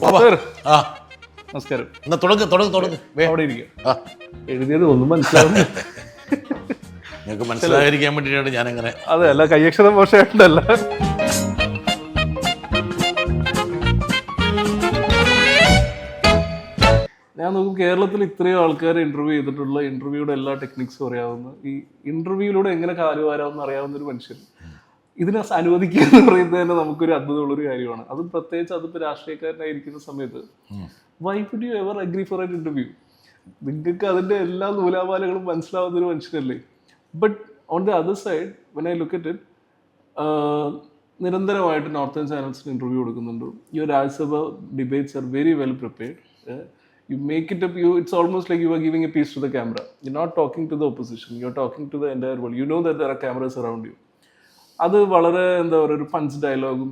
ആ നമസ്കാരം. എന്നാ തുടങ്ങ് അവിടെ ഇരിക്കുക. എഴുതിയത് ഒന്നും മനസ്സിലാവുന്നില്ല. നിങ്ങൾക്ക് മനസ്സിലായിരിക്കാൻ വേണ്ടിയിട്ടാണ് ഞാനങ്ങനെ. അതെ, അല്ല കയ്യക്ഷരം മോശമായിട്ടല്ല. ഞാൻ നോക്കും കേരളത്തിൽ ഇത്രയും ആൾക്കാരെ ഇന്റർവ്യൂ ചെയ്തിട്ടുള്ള ഇന്റർവ്യൂയുടെ എല്ലാ ടെക്നിക്സും അറിയാവുന്ന, ഈ ഇന്റർവ്യൂയിലൂടെ എങ്ങനെ കാലുവാരാമെന്ന് അറിയാവുന്ന ഒരു മനുഷ്യൻ ഇതിനെ അനുവദിക്കുക എന്ന് പറയുന്നത് തന്നെ നമുക്കൊരു അത്ഭുതമുള്ളൊരു കാര്യമാണ്. അതും പ്രത്യേകിച്ച് അതിപ്പോൾ രാഷ്ട്രീയക്കാരനായിരിക്കുന്ന സമയത്ത് why would you ever agree for an interview? നിങ്ങൾക്ക് അതിന്റെ എല്ലാ നൂലാമാലകളും മനസ്സിലാവുന്ന ഒരു മനുഷ്യനല്ലേ. But on the other side when I look at it, നിരന്തരമായിട്ട് നോർത്തേൺ ചാനൽസിന് ഇന്റർവ്യൂ കൊടുക്കുന്നുണ്ട്. Your Rajya Sabha debates are very well prepared. You make it up, it's almost like you are giving a piece to the camera. You're not talking to the opposition, you're talking to the entire world. You know that there are cameras around you. അത് വളരെ എന്താ പറയുക, ഒരു punch ഡയലോഗും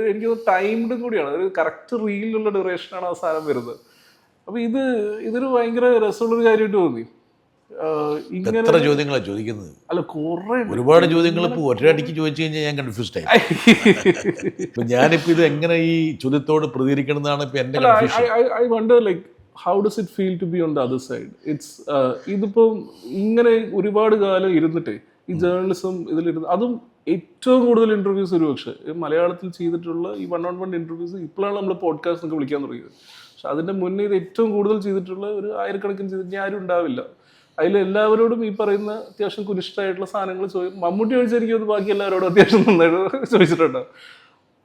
എനിക്ക് ടൈംഡും കൂടിയാണ്. ഒരു correct റീലിലുള്ള ഡ്യൂറേഷനാണ് ആ സാധനം വരുന്നത്. അപ്പോൾ ഇതൊരു ഭയങ്കര രസമുള്ളൊരു കാര്യമായിട്ട് തോന്നി. എത്ര ചോദ്യങ്ങളാണ് ചോദിക്കുന്നത്? അല്ല, കുറെ ഒരുപാട് ചോദ്യങ്ങൾ ഇപ്പോൾ ഒറ്റയടിക്ക് ചോദിച്ചു കഴിഞ്ഞാൽ ഞാൻ കൺഫ്യൂസ്ഡ് ആയി. ഇപ്പൊ ഞാനിപ്പോ ഇത് എങ്ങനെ ഈ ചോദ്യത്തോട് പ്രതികരിക്കണം എന്നാണ് ഇപ്പൊ എന്റെ confusion. I wonder like how does it feel to be on the other side? It's ഇതിപ്പോ ഇങ്ങനെ ഒരുപാട് കാലം ഇരുന്നിട്ട് ഈ ജേർണലിസം ഇതിലിരുന്ന്, അതും ഏറ്റവും കൂടുതൽ ഇന്റർവ്യൂസ് ഒരു പക്ഷേ മലയാളത്തിൽ ചെയ്തിട്ടുള്ള ഈ 1-on-1 ഇന്റർവ്യൂസ് ഇപ്പോഴാണ് നമ്മൾ പോഡ്കാസ്റ്റ് ഒക്കെ വിളിക്കാൻ തുടങ്ങിയത്. പക്ഷെ അതിന്റെ മുന്നേ ഇത് ഏറ്റവും കൂടുതൽ ചെയ്തിട്ടുള്ള ഒരു ആയിരക്കണക്കിന് ചെയ്തിട്ട് ആരും ഉണ്ടാവില്ല. അതിലെല്ലാവരോടും ഈ പറയുന്ന അത്യാവശ്യം കുനിഷ്ഠമായിട്ടുള്ള സാധനങ്ങൾ മമ്മൂട്ടി ഒഴിച്ചായിരിക്കും ബാക്കി എല്ലാവരോടും അത്യാവശ്യം നന്നായിട്ട് ചോദിച്ചിട്ടുണ്ടാവും.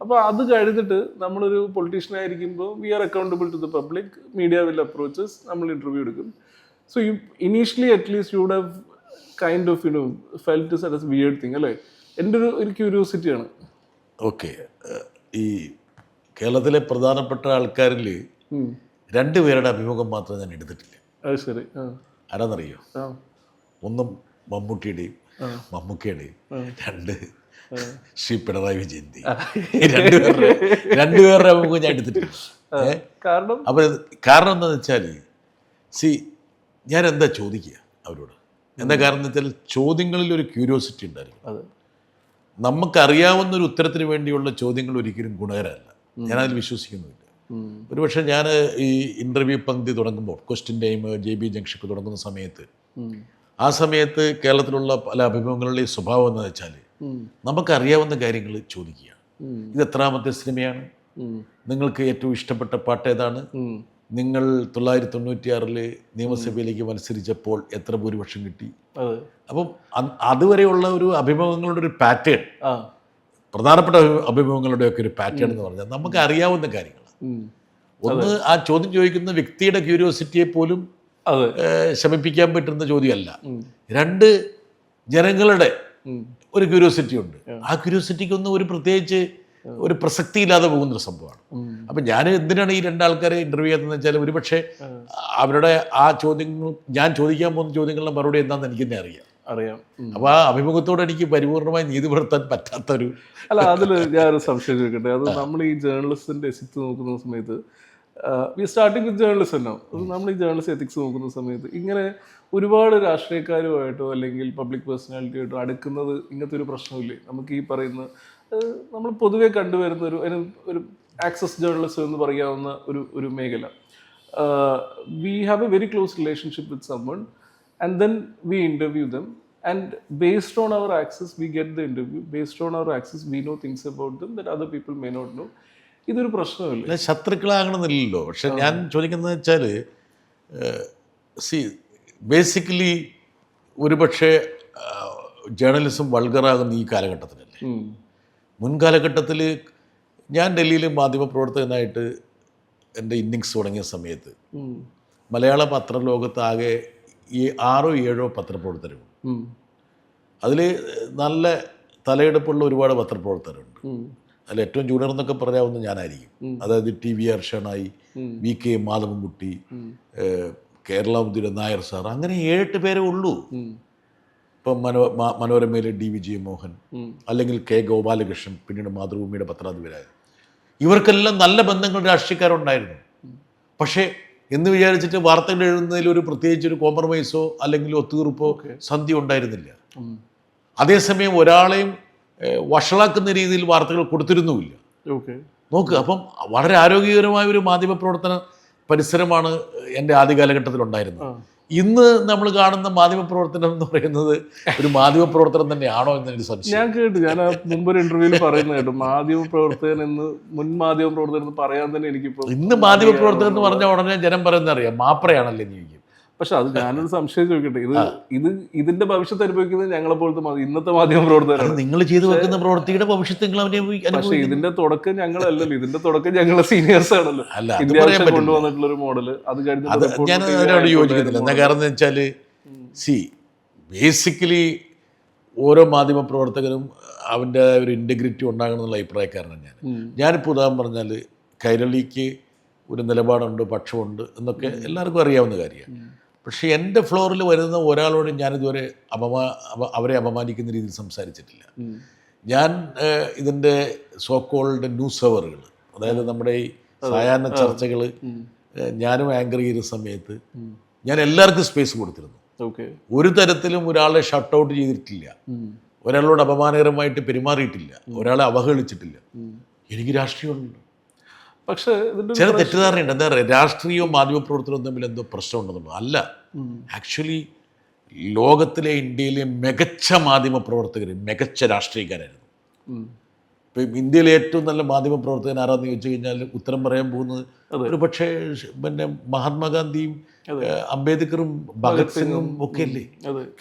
അപ്പോൾ അത് കഴിഞ്ഞിട്ട് നമ്മളൊരു പൊളിറ്റീഷ്യൻ ആയിരിക്കുമ്പോൾ we are accountable to the public, media will approaches, നമ്മൾ ഇന്റർവ്യൂ എടുക്കും. So you initially at least you would have kind of felt it as weird thing അല്ലേ? എൻ്റെ ഒരു ക്യൂരിയോസിറ്റിയാണ്. ഓക്കെ, ഈ കേരളത്തിലെ പ്രധാനപ്പെട്ട ആൾക്കാരിൽ 2 പേരുടെ അഭിമുഖം മാത്രം ഞാൻ എടുത്തിട്ടില്ല. അത് ശരി. ആരാന്നറിയോ? ഒന്നും മമ്മൂട്ടിയുടെയും മമ്മൂക്കയുടെയും, 2 ശ്രീ പിണറായി വിജയന്റെയും. രണ്ടുപേരുടെ അഭിമുഖം ഞാൻ എടുത്തിട്ടില്ല. അപ്പൊ കാരണം എന്താണെന്ന് വെച്ചാൽ, ഞാൻ എന്താ ചോദിക്കുക അവരോട്? എന്താ കാരണം എന്ന് വെച്ചാൽ ചോദ്യങ്ങളിൽ ഒരു ക്യൂരിയോസിറ്റി ഉണ്ടായിരിക്കും. നമുക്കറിയാവുന്നൊരു ഉത്തരത്തിന് വേണ്ടിയുള്ള ചോദ്യങ്ങൾ ഒരിക്കലും ഗുണകരമല്ല. ഞാനതിൽ വിശ്വസിക്കുന്നില്ല. ഒരുപക്ഷെ ഞാൻ ഈ ഇൻ്റർവ്യൂ പങ്ക്തി തുടങ്ങുമ്പോൾ, ക്വസ്റ്റ്യൻ ടൈം, JB ജംഗ്ഷനൊക്കെ തുടങ്ങുന്ന സമയത്ത്, ആ സമയത്ത് കേരളത്തിലുള്ള പല അഭിമുഖങ്ങളുടെയും സ്വഭാവം എന്ന് വെച്ചാൽ നമുക്കറിയാവുന്ന കാര്യങ്ങൾ ചോദിക്കുക. ഇത് എത്രാമത്തെ സിനിമയാണ്? നിങ്ങൾക്ക് ഏറ്റവും ഇഷ്ടപ്പെട്ട പാട്ട് ഏതാണ്? നിങ്ങൾ 996 നിയമസഭയിലേക്ക് മത്സരിച്ചപ്പോൾ എത്ര ഭൂരിപക്ഷം കിട്ടി? അപ്പം അതുവരെയുള്ള ഒരു അഭിമുഖങ്ങളുടെ ഒരു പാറ്റേൺ, പ്രധാനപ്പെട്ട അഭിമുഖങ്ങളുടെ ഒക്കെ ഒരു പാറ്റേൺ എന്ന് പറഞ്ഞാൽ നമുക്ക് അറിയാവുന്ന കാര്യങ്ങൾ. ഒന്ന്, ആ ചോദ്യം ചോദിക്കുന്ന വ്യക്തിയുടെ ക്യൂരിയോസിറ്റിയെ പോലും ശമിപ്പിക്കാൻ പറ്റുന്ന ചോദ്യമല്ല. 2, ജനങ്ങളുടെ ഒരു ക്യൂരിയോസിറ്റി ഉണ്ട്. ആ ക്യൂരിയോസിറ്റിക്കൊന്നും ഒരു പ്രത്യേകിച്ച് ഒരു പ്രസക്തി ഇല്ലാതെ പോകുന്നൊരു സംഭവമാണ്. അപ്പം ഞാൻ എന്തിനാണ് ഈ 2 ആൾക്കാരെ ഇന്റർവ്യൂ ചെയ്യുന്നതെന്ന് വെച്ചാൽ, ഒരുപക്ഷെ അവരുടെ ആ ചോദ്യങ്ങൾ, ഞാൻ ചോദിക്കാൻ പോകുന്ന ചോദ്യങ്ങളുടെ മറുപടി എന്താണെന്ന് എനിക്ക് തന്നെ അറിയാം. അപ്പൊ ആ അഭിമുഖത്തോട് എനിക്ക് പരിപൂർണമായി നീതി പുലർത്താൻ പറ്റാത്തൊരു. അല്ല, അതിൽ ഞാനൊരു സംശയം ചോദിക്കട്ടെ. അത് നമ്മൾ ഈ ജേർണലിസ്റ്റിന്റെ എത്തിക്സ് നോക്കുന്ന സമയത്ത്, we starting with journalism now. നമ്മൾ ഈ ജേർണലിസ്റ്റ് എത്തിക്സ് നോക്കുന്ന സമയത്ത് ഇങ്ങനെ ഒരുപാട് രാഷ്ട്രീയക്കാരുമായിട്ടോ അല്ലെങ്കിൽ പബ്ലിക് പേഴ്സണാലിറ്റിയായിട്ടോ അടുക്കുന്നത് ഇങ്ങനത്തെ ഒരു പ്രശ്നമില്ലേ? നമുക്ക് ഈ പറയുന്ന നമ്മൾ പൊതുവെ കണ്ടുവരുന്ന ഒരു ആക്സസ് ജേർണലിസം എന്ന് പറയാവുന്ന ഒരു മേഖല. We have a very close relationship with someone and then we interview them, and based on our access we get the interview. Based on our access we know things about them that other people may not know. ഇതൊരു പ്രശ്നമല്ല. ശത്രുക്കളാകണമെന്നില്ലല്ലോ. പക്ഷെ ഞാൻ ചോദിക്കുന്നത് വെച്ചാൽ, basically ഒരുപക്ഷെ journalism വൾഗറാകുന്ന ഈ കാലഘട്ടത്തിലല്ലേ. മുൻകാലഘട്ടത്തിൽ ഞാൻ ഡൽഹിയിൽ മാധ്യമപ്രവർത്തകനായിട്ട് എൻ്റെ ഇന്നിങ്സ് തുടങ്ങിയ സമയത്ത് മലയാള പത്രലോകത്താകെ 6-7 പത്രപ്രവർത്തകരുണ്ട്. അതിൽ നല്ല തലയെടുപ്പുള്ള ഒരുപാട് പത്രപ്രവർത്തകരുണ്ട്. അതിൽ ഏറ്റവും ജൂനിയർ എന്നൊക്കെ പറയാവുന്ന ഞാനായിരിക്കും. അതായത് TVR ഷണായി, VK മാധവൻകുട്ടി, കേരളാമുദ്ര നായർ സാർ, അങ്ങനെ 7-8 പേരേ ഉള്ളൂ. ഇപ്പം മനോരമയിലെ D. വിജയമോഹൻ, അല്ലെങ്കിൽ K. ഗോപാലകൃഷ്ണൻ, പിന്നീട് മാതൃഭൂമിയുടെ പത്രാധിപരായ, ഇവർക്കെല്ലാം നല്ല ബന്ധങ്ങൾ രാഷ്ട്രീയക്കാരുണ്ടായിരുന്നു. പക്ഷേ എന്ന് വിചാരിച്ചിട്ട് വാർത്തകൾ എഴുതുന്നതിൽ ഒരു പ്രത്യേകിച്ചൊരു കോംപ്രമൈസോ അല്ലെങ്കിൽ ഒത്തുതീർപ്പോ സന്ധി ഉണ്ടായിരുന്നില്ല. അതേസമയം ഒരാളെയും വഷളാക്കുന്ന രീതിയിൽ വാർത്തകൾ കൊടുത്തിരുന്നുമില്ല. നോക്ക്. അപ്പം വളരെ ആരോഗ്യകരമായ ഒരു മാധ്യമപ്രവർത്തന പരിസരമാണ് എൻ്റെ ആദ്യ കാലഘട്ടത്തിലുണ്ടായിരുന്നത്. ഇന്ന് നമ്മൾ കാണുന്ന മാധ്യമപ്രവർത്തനം എന്ന് പറയുന്നത് ഒരു മാധ്യമപ്രവർത്തനം തന്നെയാണോ എന്നൊരു സംശയം. ഞാൻ കേട്ടു, ഞാൻ ആ മുമ്പൊരു ഇന്റർവ്യൂവിൽ പറയുന്നത് കേട്ടു, മാധ്യമപ്രവർത്തകൻ എന്ന്, മുൻ മാധ്യമപ്രവർത്തകൻ എന്ന് പറയാൻ തന്നെ എനിക്കിപ്പോ. ഇന്ന് മാധ്യമപ്രവർത്തകൻ എന്ന് പറഞ്ഞ ഉടനെ ജനം പറയുന്നത് അറിയാം, മാപ്രയാണല്ലേ എന്ന് ചോദിക്കും. പക്ഷെ അത് ഞാനൊരു സംശയം ചോദിക്കട്ടെ, ഇതിന്റെ ഭവിഷ്യത്ത് അനുഭവിക്കുന്നത് ഞങ്ങളെ പോലത്തെ ഇന്നത്തെ മാധ്യമപ്രവർത്തകരാണ്. നിങ്ങൾ ചെയ്തു വെക്കുന്ന പ്രവൃത്തിയുടെ ഭവിഷ്യത്ത് നിങ്ങൾ പക്ഷെ ഇതിന്റെ തുടക്കം ഞങ്ങളല്ലല്ലോ, ഇതിന്റെ തുടക്കം ഞങ്ങളെ സീനിയേഴ്സ് ആണല്ലോ. കൊണ്ടുവന്നിട്ടുള്ള ഒരു മോഡല് അത് കഴിഞ്ഞ് ഞാൻ അതിനോട് യോജിക്കുന്നില്ല. എന്താ കാരണം എന്ന് വെച്ചാൽ ബേസിക്കലി ഓരോ മാധ്യമപ്രവർത്തകനും അവൻ്റെ ഒരു ഇൻറ്റഗ്രിറ്റി ഉണ്ടാകണം എന്നുള്ള അഭിപ്രായക്കാരനാണ് ഞാനിപ്പോൾ ഉദാഹരണം പറഞ്ഞാൽ കൈരളിക്ക് ഒരു നിലപാടുണ്ട്, പക്ഷമുണ്ട് എന്നൊക്കെ എല്ലാവർക്കും അറിയാവുന്ന കാര്യമാണ്. പക്ഷേ എൻ്റെ ഫ്ലോറിൽ വരുന്ന ഒരാളോട് ഞാനിതുവരെ അവരെ അപമാനിക്കുന്ന രീതിയിൽ സംസാരിച്ചിട്ടില്ല. ഞാൻ ഇതിൻ്റെ സോക്കോൾഡ് ന്യൂസ് അവറുകൾ, അതായത് നമ്മുടെ ഈ സായാഹ്ന ചർച്ചകൾ ഞാനും ആങ്കർ ചെയ്യുന്ന സമയത്ത് ഞാൻ എല്ലാവർക്കും സ്പേസ് കൊടുത്തിരുന്നു. ഒരു തരത്തിലും ഒരാളെ ഷട്ട് ഔട്ട് ചെയ്തിട്ടില്ല, ഒരാളോട് അപമാനകരമായിട്ട് പെരുമാറിയിട്ടില്ല, ഒരാളെ അവഹേളിച്ചിട്ടില്ല. എനിക്ക് രാഷ്ട്രീയമുണ്ട്. പക്ഷേ ചില തെറ്റിദ്ധാരണയുണ്ട്. എന്താ പറയുക, രാഷ്ട്രീയവും മാധ്യമപ്രവർത്തനവും തമ്മിൽ എന്തോ പ്രശ്നമുണ്ടെന്നുള്ളത് അല്ല. ആക്ച്വലി ലോകത്തിലെ ഇന്ത്യയിലെ മികച്ച മാധ്യമപ്രവർത്തകർ മികച്ച രാഷ്ട്രീയക്കാരായിരുന്നു. ഇപ്പം ഇന്ത്യയിലെ ഏറ്റവും നല്ല മാധ്യമപ്രവർത്തകൻ ആരാന്ന് ചോദിച്ചു കഴിഞ്ഞാൽ ഉത്തരം പറയാൻ പോകുന്നത് ഒരു പക്ഷേ പിന്നെ മഹാത്മാഗാന്ധിയും അംബേദ്കറും ഭഗത് സിംഗും ഒക്കെ അല്ലേ.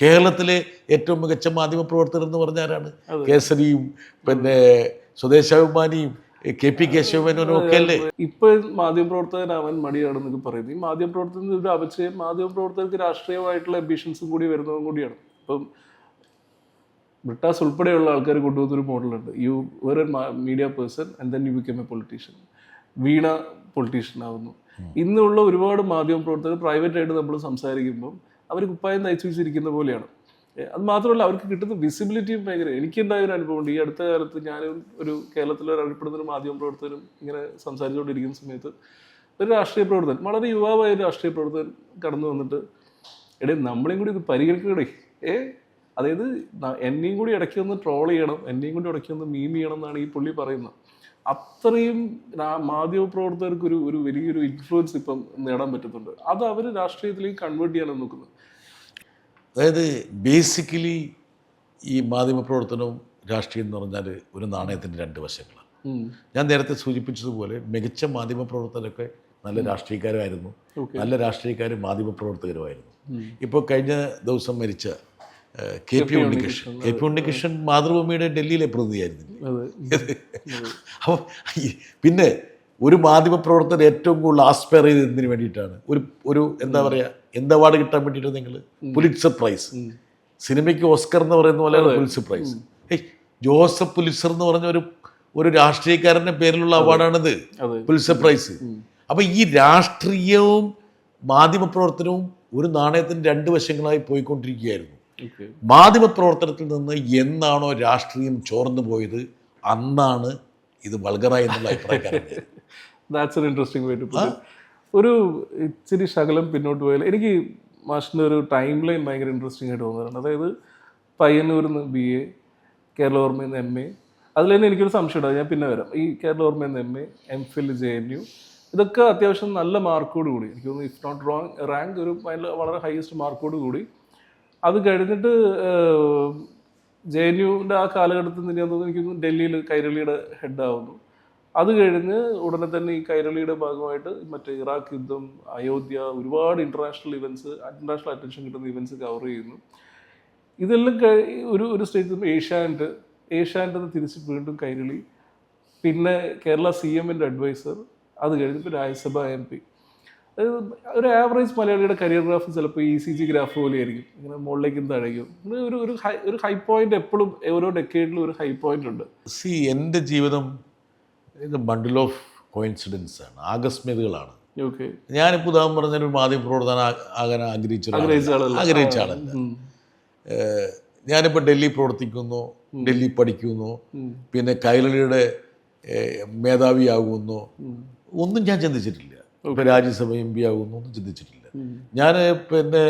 കേരളത്തിലെ ഏറ്റവും മികച്ച മാധ്യമപ്രവർത്തകർ എന്ന് പറഞ്ഞാരാണ്? കേസരിയും പിന്നെ സ്വദേശാഭിമാനിയും KP കേശവനും ഒക്കെ അല്ലേ. ഇപ്പൊ മാധ്യമപ്രവർത്തകനാവാൻ മടിയാണെന്നൊക്കെ പറയുന്നത് ഈ മാധ്യമപ്രവർത്തനത്തിന് ഒരു അപചയം മാധ്യമപ്രവർത്തകർക്ക് രാഷ്ട്രീയമായിട്ടുള്ള എംബിഷൻസും കൂടി വരുന്നതും കൂടിയാണ്. ഇപ്പം ബ്രിട്ടാസ് ഉൾപ്പെടെയുള്ള ആൾക്കാർ കൊണ്ടുപോകുന്നൊരു മോഡലുണ്ട്. You were a media person and then you become a politician. Veena politician ആവുന്നു. ഇന്നുള്ള ഒരുപാട് മാധ്യമപ്രവർത്തകർ പ്രൈവറ്റായിട്ട് നമ്മൾ സംസാരിക്കുമ്പം അവർ കുപ്പായം തയ്ച്ചു വെച്ചിരിക്കുന്ന പോലെയാണ്. അത് മാത്രമല്ല അവർക്ക് കിട്ടുന്ന വിസിബിലിറ്റിയും ഭയങ്കര. എനിക്കുണ്ടായ ഒരു അനുഭവമുണ്ട്. ഈ അടുത്ത കാലത്ത് ഞാനും ഒരു കേരളത്തിലെ അറിയപ്പെടുന്ന ഒരു മാധ്യമപ്രവർത്തകനും ഇങ്ങനെ സംസാരിച്ചുകൊണ്ടിരിക്കുന്ന സമയത്ത് ഒരു രാഷ്ട്രീയ പ്രവർത്തകൻ, വളരെ യുവാവായ ഒരു രാഷ്ട്രീയ പ്രവർത്തകൻ കടന്നു വന്നിട്ട്, എടേ നമ്മളെയും കൂടി ഇത് പരിഗണിക്കണേ, അതായത് എന്നെയും കൂടി ഇടയ്ക്ക് ഒന്ന് ട്രോൾ ചെയ്യണം, എന്നെയും കൂടി ഇടയ്ക്ക് ഒന്ന് മീം ചെയ്യണം എന്നാണ് ഈ പുള്ളി പറയുന്നത്. അത്രയും മാധ്യമപ്രവർത്തകർക്ക് ഒരു വലിയൊരു ഇൻഫ്ലുവൻസ് ഇപ്പം നേടാൻ പറ്റുന്നുണ്ട്. അത് അവർ രാഷ്ട്രീയത്തിലേക്ക് കൺവേർട്ട് ചെയ്യാനാണ് നോക്കുന്നത്. അതായത് ബേസിക്കലി ഈ മാധ്യമപ്രവർത്തനവും രാഷ്ട്രീയം എന്ന് പറഞ്ഞാൽ ഒരു നാണയത്തിൻ്റെ രണ്ട് വശങ്ങളാണ്. ഞാൻ നേരത്തെ സൂചിപ്പിച്ചതുപോലെ മികച്ച മാധ്യമപ്രവർത്തകരൊക്കെ നല്ല രാഷ്ട്രീയക്കാരായിരുന്നു, നല്ല രാഷ്ട്രീയക്കാരും മാധ്യമപ്രവർത്തകരുമായിരുന്നു. ഇപ്പോൾ കഴിഞ്ഞ ദിവസം മരിച്ച KP ഉണ്ണികൃഷ്ണൻ മാതൃഭൂമിയുടെ ഡൽഹിയിലെ പ്രതിനിധിയായിരുന്നില്ലേ. അപ്പോൾ പിന്നെ ഒരു മാധ്യമപ്രവർത്തകർ ഏറ്റവും കൂടുതൽ ആസ്പയർ ചെയ്തതിന് വേണ്ടിയിട്ടാണ് ഒരു എന്താ പറയുക, എന്ത് അവാർഡ് കിട്ടാൻ വേണ്ടിയിട്ട് നിങ്ങൾ പുലിറ്റ്സർ പ്രൈസ്, സിനിമയ്ക്ക് ഓസ്കർ എന്ന് പറയുന്ന പോലെയാണ് പുലിറ്റ്സർ പ്രൈസ്. ജോസഫ് പുലിറ്റ്സർ എന്ന് പറഞ്ഞ ഒരു രാഷ്ട്രീയക്കാരൻ്റെ പേരിലുള്ള അവാർഡാണിത്, പുലിറ്റ്സർ പ്രൈസ്. അപ്പം ഈ രാഷ്ട്രീയവും മാധ്യമപ്രവർത്തനവും ഒരു നാണയത്തിൻ്റെ രണ്ട് വശങ്ങളായി പോയിക്കൊണ്ടിരിക്കുകയായിരുന്നു. മാധ്യമപ്രവർത്തനത്തിൽ നിന്ന് എന്നാണോ രാഷ്ട്രീയം ചോർന്നു പോയത് അന്നാണ് ഇത് വൾഗറായി എന്നുള്ള അഭിപ്രായക്കാരാണ്. That's an interesting way to put it. ഒരു ഇച്ചിരി ശകലം പിന്നോട്ട് പോയാൽ എനിക്ക് മാഷിൻ്റെ ഒരു ടൈം ലൈൻ ഭയങ്കര ഇൻട്രസ്റ്റിംഗ് ആയിട്ട് തോന്നുന്നുണ്ട്. അതായത് പയ്യന്നൂരിൽ നിന്ന് BA, കേരളവർമ്മയിൽ നിന്ന് MA, അതിൽ തന്നെ എനിക്കൊരു സംശയം ഉണ്ടാകും, ഞാൻ പിന്നെ വരാം. ഈ കേരളവർമ്മയിൽ നിന്ന് MA, MPhil JNU, ഇതൊക്കെ അത്യാവശ്യം നല്ല മാർക്കോട് കൂടി, എനിക്ക് തോന്നുന്നു ഇഫ് നോട്ട് റോങ് റാങ്ക് ഒരു വളരെ ഹയസ്റ്റ് മാർക്കോട് കൂടി. അത് കഴിഞ്ഞിട്ട് JNUവിൻ്റെ ആ കാലഘട്ടത്തിൽ നിന്ന് ഞാൻ തോന്നുന്നു എനിക്ക് ഡൽഹിയിൽ കൈരളിയുടെ ഹെഡാവുന്നു. അത് കഴിഞ്ഞ് ഉടനെ തന്നെ ഈ കൈരളിയുടെ ഭാഗമായിട്ട് മറ്റേ ഇറാഖ് യുദ്ധം, അയോധ്യ, ഒരുപാട് ഇൻ്റർനാഷണൽ അറ്റൻഷൻ കിട്ടുന്ന ഇവൻറ്റ്സ് കവർ ചെയ്യുന്നു. ഇതെല്ലാം ഒരു സ്റ്റേജിൽ ഏഷ്യാനെറ്റ് തിരിച്ച് വീണ്ടും കൈരളി, പിന്നെ കേരള CMൻ്റെ അഡ്വൈസർ, അത് കഴിഞ്ഞപ്പോൾ രാജ്യസഭ MP. ഒരു ആവറേജ് മലയാളിയുടെ കരിയർ ഗ്രാഫ് ചിലപ്പോൾ ECG ഗ്രാഫ് പോലെ ആയിരിക്കും, ഇങ്ങനെ മുകളിലേക്കും താഴേക്കും. ഒരു ഹൈ പോയിന്റ് എപ്പോഴും ഓരോ ഡെക്കേഡിലും ഒരു ഹൈ പോയിന്റ് ഉണ്ട്. എൻ്റെ ജീവിതം ഇത് ബണ്ടിൽ ഓഫ് കോയിൻസിഡൻസ് ആണ്, ആകസ്മികതകളാണ്. ഞാനിപ്പോൾ ഉദാഹരണം പറഞ്ഞൊരു മാധ്യമപ്രവർത്തനം ആകാൻ ആഗ്രഹിച്ച ആളല്ല. ഞാനിപ്പോൾ ഡൽഹി പ്രവർത്തിക്കുന്നു, ഡൽഹി പഠിക്കുന്നു, പിന്നെ കൈരളിയുടെ മേധാവിയാകുന്നു, ഒന്നും ഞാൻ ചിന്തിച്ചിട്ടില്ല. ഇപ്പോൾ രാജ്യസഭ MP ആകുന്നു, ഒന്നും ചിന്തിച്ചിട്ടില്ല. ഞാൻ പിന്നെ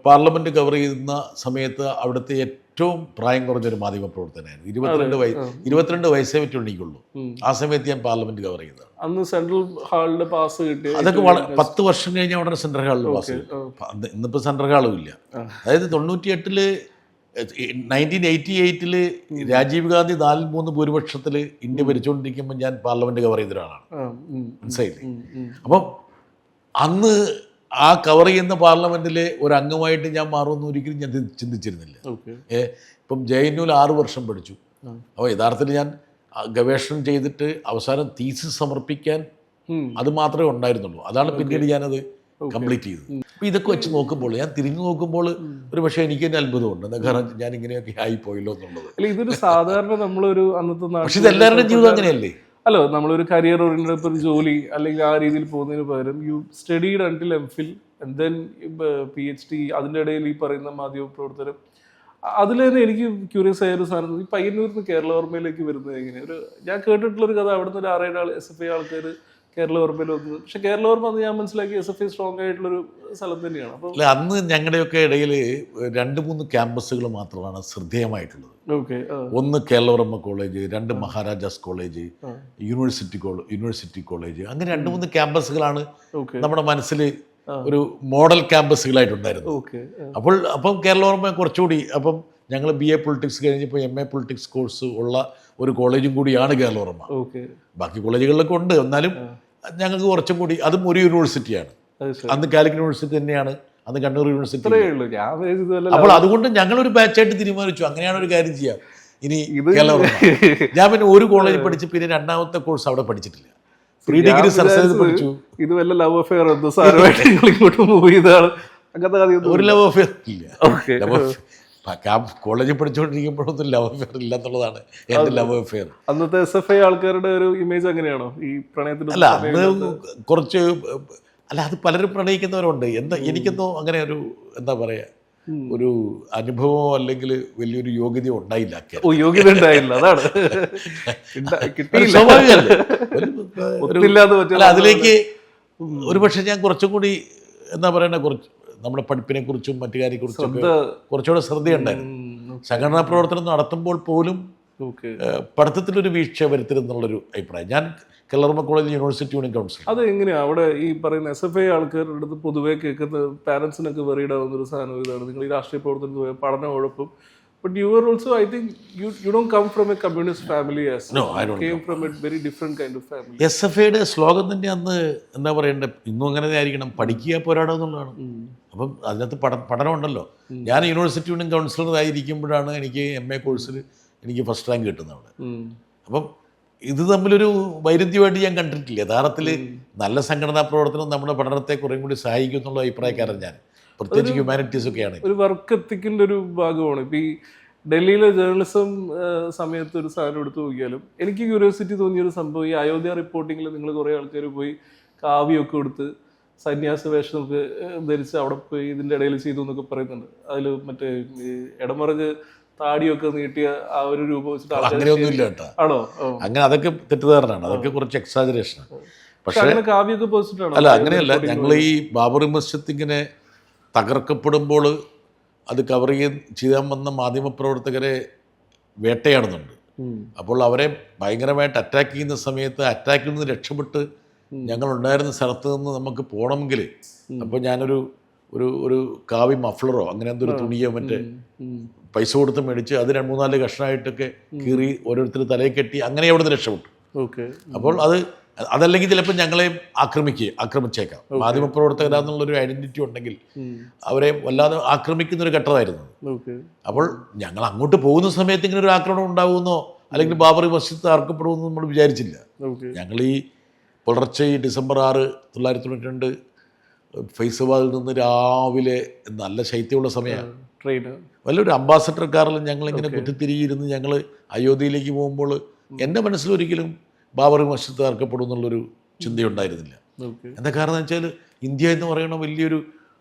പാർലമെൻറ്റ് കവർ ചെയ്യുന്ന സമയത്ത് അവിടുത്തെ ഏറ്റവും പ്രായം കുറഞ്ഞൊരു മാധ്യമ പ്രവർത്തനമായിരുന്നു. 22 വയസ്സേ പറ്റുള്ളിക്കുള്ളൂ. ആ സമയത്ത് ഞാൻ പാർലമെന്റ് കവർ ചെയ്തതാണ്. അന്ന് സെൻട്രൽ ഹാളിന്റെ പാസ് കിട്ടിയ അതൊക്കെ 10 വർഷം കഴിഞ്ഞ ഉടനെ സെൻട്രൽ ഹാളിൽ പാസ് ചെയ്തു. ഇന്നിപ്പോൾ സെൻട്രൽ ഹാളും ഇല്ല. അതായത് 98 1988 രാജീവ് ഗാന്ധി 4-3 ഭൂരിപക്ഷത്തിൽ ഇന്ത്യ ഭരിച്ചുകൊണ്ടിരിക്കുമ്പോൾ ഞാൻ പാർലമെന്റ് കവർ ചെയ്ത ഒരാളാണ്. മനസ്സിലായില്ലേ? അപ്പം അന്ന് ആ കവർ ചെയ്യുന്ന പാർലമെന്റിലെ ഒരു അംഗമായിട്ട് ഞാൻ മാറുമെന്ന് ഒരിക്കലും ഞാൻ ചിന്തിച്ചിരുന്നില്ല. ഇപ്പം JNUവിൽ 6 വർഷം പഠിച്ചു. അപ്പോൾ യഥാർത്ഥത്തിൽ ഞാൻ ഗവേഷണം ചെയ്തിട്ട് അവസാനം തീസിസ് സമർപ്പിക്കാൻ അത് മാത്രമേ ഉണ്ടായിരുന്നുള്ളൂ. അതാണ് പിന്നീട് ഞാനത് കംപ്ലീറ്റ് ചെയ്തത്. അപ്പോൾ ഇതൊക്കെ വെച്ച് നോക്കുമ്പോൾ ഞാൻ തിരിഞ്ഞു നോക്കുമ്പോൾ ഒരു പക്ഷേ എനിക്ക് തന്നെ അത്ഭുതമുണ്ട്. കാരണം ഞാൻ ഇങ്ങനെയൊക്കെ ആയിപ്പോയല്ലോ എന്നുള്ളത്. അല്ല, ഇതൊരു സാധാരണ നമ്മളൊരു അന്നത്തെ പക്ഷെ ഇതെല്ലാവരുടെയും ജീവിതം അങ്ങനെയല്ലേ? അല്ലോ, നമ്മളൊരു കരിയർ ഓറിയന്റഡ് ഒരു ജോലി അല്ലെങ്കിൽ ആ രീതിയിൽ പോകുന്നതിന് പകരം you studied until MPhil and then PhD. അതിൻ്റെ ഇടയിൽ ഈ പറയുന്ന മാധ്യമപ്രവർത്തനം, അതിൽ തന്നെ എനിക്ക് ക്യൂരിയസ് ആയ ഒരു സാധനം, ഈ പയ്യന്നൂരിൽ നിന്ന് കേരളവർമ്മയിലേക്ക് വരുന്നത് എങ്ങനെ? ഞാൻ കേട്ടിട്ടുള്ളൊരു കഥ, അവിടെ നിന്ന് ഒരു 6-7 SFI ആൾക്കാർ കേരളവർമ്മയിൽ വന്നത്. പക്ഷെ കേരളവർമ്മ അന്ന് ഞാൻ മനസ്സിലാക്കി SFI സ്ട്രോങ് ആയിട്ടുള്ളൊരു സ്ഥലം തന്നെയാണ്. അപ്പോൾ അല്ല, അന്ന് ഞങ്ങളുടെയൊക്കെ ഇടയിൽ 2-3 ക്യാമ്പസുകൾ മാത്രമാണ് ശ്രദ്ധേയമായിട്ടുള്ളത്. ഒന്ന് Kerala Varma college, 2 Maharajas college, university college, അങ്ങനെ 2-3 ക്യാമ്പസുകളാണ് നമ്മുടെ മനസ്സിൽ ഒരു മോഡൽ ക്യാമ്പസുകളായിട്ടുണ്ടായിരുന്നു. അപ്പം കേരളവർമ്മ കുറച്ചുകൂടി, അപ്പം ഞങ്ങൾ BA പൊളിറ്റിക്സ് കഴിഞ്ഞപ്പോൾ MA പൊളിറ്റിക്സ് കോഴ്സ് ഉള്ള ഒരു കോളേജും കൂടിയാണ് കേരളവർമ്മ. ബാക്കി കോളേജുകളിലൊക്കെ ഉണ്ട്, എന്നാലും ഞങ്ങൾക്ക് കുറച്ചും കൂടി, അതും ഒരു യൂണിവേഴ്സിറ്റിയാണ്. അന്ന് കാലിക്കറ്റ് യൂണിവേഴ്സിറ്റി തന്നെയാണ്, അന്ന് കണ്ണൂർ യൂണിവേഴ്സിറ്റി. അപ്പോൾ അതുകൊണ്ട് ഞങ്ങളൊരു ബാച്ചായിട്ട് തീരുമാനിച്ചു, അങ്ങനെയാണ് ഒരു കാര്യം ചെയ്യാം ഇനി കേരളവർമ്മ. ഞാൻ പിന്നെ ഒരു കോളേജിൽ പഠിച്ച് പിന്നെ 2ാമത്തെ കോഴ്സ് അവിടെ പഠിച്ചിട്ടില്ല. പ്രീ ഡിഗ്രി സർസൈസ് പഠിച്ചു. ഇത് വല്ല ലവ് അഫെയർ ഇങ്ങോട്ട് മൂവ് ചെയ്താണ്? ഒരു ലവ് അഫെയർ ഇല്ല. കോളേജിൽ പഠിച്ചുകൊണ്ടിരിക്കുമ്പോഴൊന്നും ലവ് അഫെയർ ഇല്ല എന്നുള്ളതാണ് എൻ്റെ ലവ് അഫെയർ. അന്നത്തെ SFI ആൾക്കാരുടെ ഒരു ഇമേജ് അങ്ങനെയാണോ ഈ പ്രണയത്തിന്? അല്ല, അന്ന് കുറച്ച്, അല്ല, അത് പലരും പ്രണയിക്കുന്നവരുണ്ട്. എനിക്കെന്തോ അങ്ങനെ ഒരു എന്താ പറയുക, ഒരു അനുഭവമോ അല്ലെങ്കിൽ വലിയൊരു യോഗ്യതയോ ഉണ്ടായില്ല. യോഗ്യത ഉണ്ടായില്ല, അതാണ് അല്ല, അതിലേക്ക് ഒരു പക്ഷെ ഞാൻ കുറച്ചും കൂടി എന്താ പറയണ, കുറച്ച് നമ്മുടെ പഠിപ്പിനെ കുറിച്ചും മറ്റു കാര്യത്തെക്കുറിച്ചും കുറച്ചുകൂടെ ശ്രദ്ധയുണ്ടായിരുന്നു. സംഘടനാ പ്രവർത്തനം നടത്തുമ്പോൾ പോലും പഠിത്തത്തിലൊരു വീഴ്ച വരുത്തരുതെന്നുള്ളൊരു അഭിപ്രായം. ഞാൻ Kerala Varma college university union council. അത് എങ്ങനെയാണ് അവിടെ ഈ പറയുന്ന SFI ആൾക്കാരുടെ അടുത്ത് പൊതുവെ കേൾക്കുന്ന പാരൻസിനൊക്കെ വെറീഡ് ആവുന്ന ഒരു സാധനം ഇതാണ്, നിങ്ങൾ ഈ രാഷ്ട്രീയ പ്രവർത്തനത്തിന് പോയ പഠനം ഉഴപ്പും. But you were also, I think, you don't come from a communist family as no, I don't came from a very different kind of family. SFIയുടെ സ്ലോഗൻ തന്നെ അന്ന് എന്താ പറയണ്ടേ, ഇന്നും അങ്ങനെ ആയിരിക്കണം, പഠിക്കുക പോരാടുക എന്നുള്ളതാണ്. അപ്പം അതിനകത്ത് പഠനം ഉണ്ടല്ലോ. ഞാൻ യൂണിവേഴ്സിറ്റി യൂണിയൻ കൗൺസിലറായിരിക്കുമ്പോഴാണ് എനിക്ക് MA കോഴ്സിൽ എനിക്ക് ഫസ്റ്റ് റാങ്ക് കിട്ടുന്നത് അവിടെ. അപ്പം ഇത് തമ്മിലൊരു വൈരുദ്ധ്യമായിട്ട് ഞാൻ കണ്ടിട്ടില്ല. യഥാർത്ഥത്തിൽ നല്ല സംഘടനാ പ്രവർത്തനം നമ്മുടെ പഠനത്തെ കുറേ കൂടി സഹായിക്കും എന്നുള്ള അഭിപ്രായക്കാരൻ ഞാൻ, പ്രത്യേകിച്ച് ഹ്യൂമാനിറ്റീസ് ഒക്കെയാണ്. ഒരു വർക്ക് എത്തിക്കിൻ്റെ ഒരു ഭാഗമാണ്. ഇപ്പം ഈ ഡൽഹിയിലെ ജേർണലിസം സമയത്ത് ഒരു സാധനം എടുത്തു നോക്കിയാലും എനിക്ക് ക്യൂരിയോസിറ്റി തോന്നിയൊരു സംഭവം, ഈ അയോധ്യ റിപ്പോർട്ടിങ്ങിൽ നിങ്ങൾ കുറേ ആൾക്കാർ പോയി കാവ്യമൊക്കെ കൊടുത്ത് സന്യാസ വേഷമൊക്കെ ധരിച്ച് അവിടെ പോയി ഇതിൻ്റെ ഇടയിൽ ചെയ്തു എന്നൊക്കെ പറയുന്നുണ്ട്. അതിൽ മറ്റേ ഇടമറിഞ്ഞ് താടിയൊക്കെ നീട്ടിയ ആ ഒരു രൂപം വെച്ചിട്ട് അങ്ങനെയൊന്നുമില്ല കേട്ടോ. ആണോ? അങ്ങനെ അതൊക്കെ തെറ്റിദ്ധാരണയാണ്, അതൊക്കെ കുറച്ച് എക്സാജറേഷനാണ്. പക്ഷേ അങ്ങനെ കാവ്യമൊക്കെ പോസിറ്റാണോ? അല്ല, അങ്ങനെയല്ല. ഞങ്ങൾ ഈ ബാബറി മസ്ജിദ് ഇങ്ങനെ തകർക്കപ്പെടുമ്പോൾ അത് കവർ ചെയ്യാൻ വന്ന മാധ്യമപ്രവർത്തകരെ വേട്ടയാടുന്നുണ്ട്. അപ്പോൾ അവരെ ഭയങ്കരമായിട്ട് അറ്റാക്ക് ചെയ്യുന്ന സമയത്ത് അറ്റാക്കിൽ നിന്ന് രക്ഷപ്പെട്ട് ഞങ്ങളുണ്ടായിരുന്ന സ്ഥലത്ത് നിന്ന് നമുക്ക് പോകണമെങ്കിൽ, അപ്പോൾ ഞാനൊരു ഒരു കാവി മഫ്ലറോ അങ്ങനെ എന്തൊരു തുണിയോ മറ്റേ പൈസ കൊടുത്ത് മേടിച്ച് അത് 2-3-4 കഷ്ണമായിട്ടൊക്കെ കീറി ഓരോരുത്തർ തലയിൽ കെട്ടി അങ്ങനെ അവിടെ നിന്ന് രക്ഷപ്പെട്ടു. അപ്പോൾ അതല്ലെങ്കിൽ ചിലപ്പോൾ ഞങ്ങളെ ആക്രമിച്ചേക്കാം. മാധ്യമപ്രവർത്തകരാന്നുള്ളൊരു ഐഡന്റിറ്റി ഉണ്ടെങ്കിൽ അവരെ വല്ലാതെ ആക്രമിക്കുന്ന ഒരു ഘട്ടമായിരുന്നു. അപ്പോൾ ഞങ്ങൾ അങ്ങോട്ട് പോകുന്ന സമയത്ത് ഇങ്ങനെ ഒരു ആക്രമണം ഉണ്ടാകുമെന്നോ അല്ലെങ്കിൽ ബാബറി മസ്ജിദ് തകർക്കപ്പെടുമെന്നോ നമ്മൾ വിചാരിച്ചില്ല. ഞങ്ങൾ ഈ പുലർച്ചെ ഡിസംബർ 6, 1992 ഫൈസബാദിൽ നിന്ന് രാവിലെ നല്ല ശൈത്യമുള്ള സമയമാണ്. വല്ലൊരു അംബാസഡർ കാറിൽ ഞങ്ങളിങ്ങനെ കുത്തിത്തിരിയിരുന്ന് ഞങ്ങൾ അയോധ്യയിലേക്ക് പോകുമ്പോൾ എൻ്റെ മനസ്സിലൊരിക്കലും ബാബറി മസ്ജിദ് തകർക്കപ്പെടും എന്നുള്ളൊരു ചിന്തയുണ്ടായിരുന്നില്ല. എന്താ കാരണം എന്ന് വെച്ചാൽ ഇന്ത്യ എന്ന് പറയുന്ന വലിയൊരു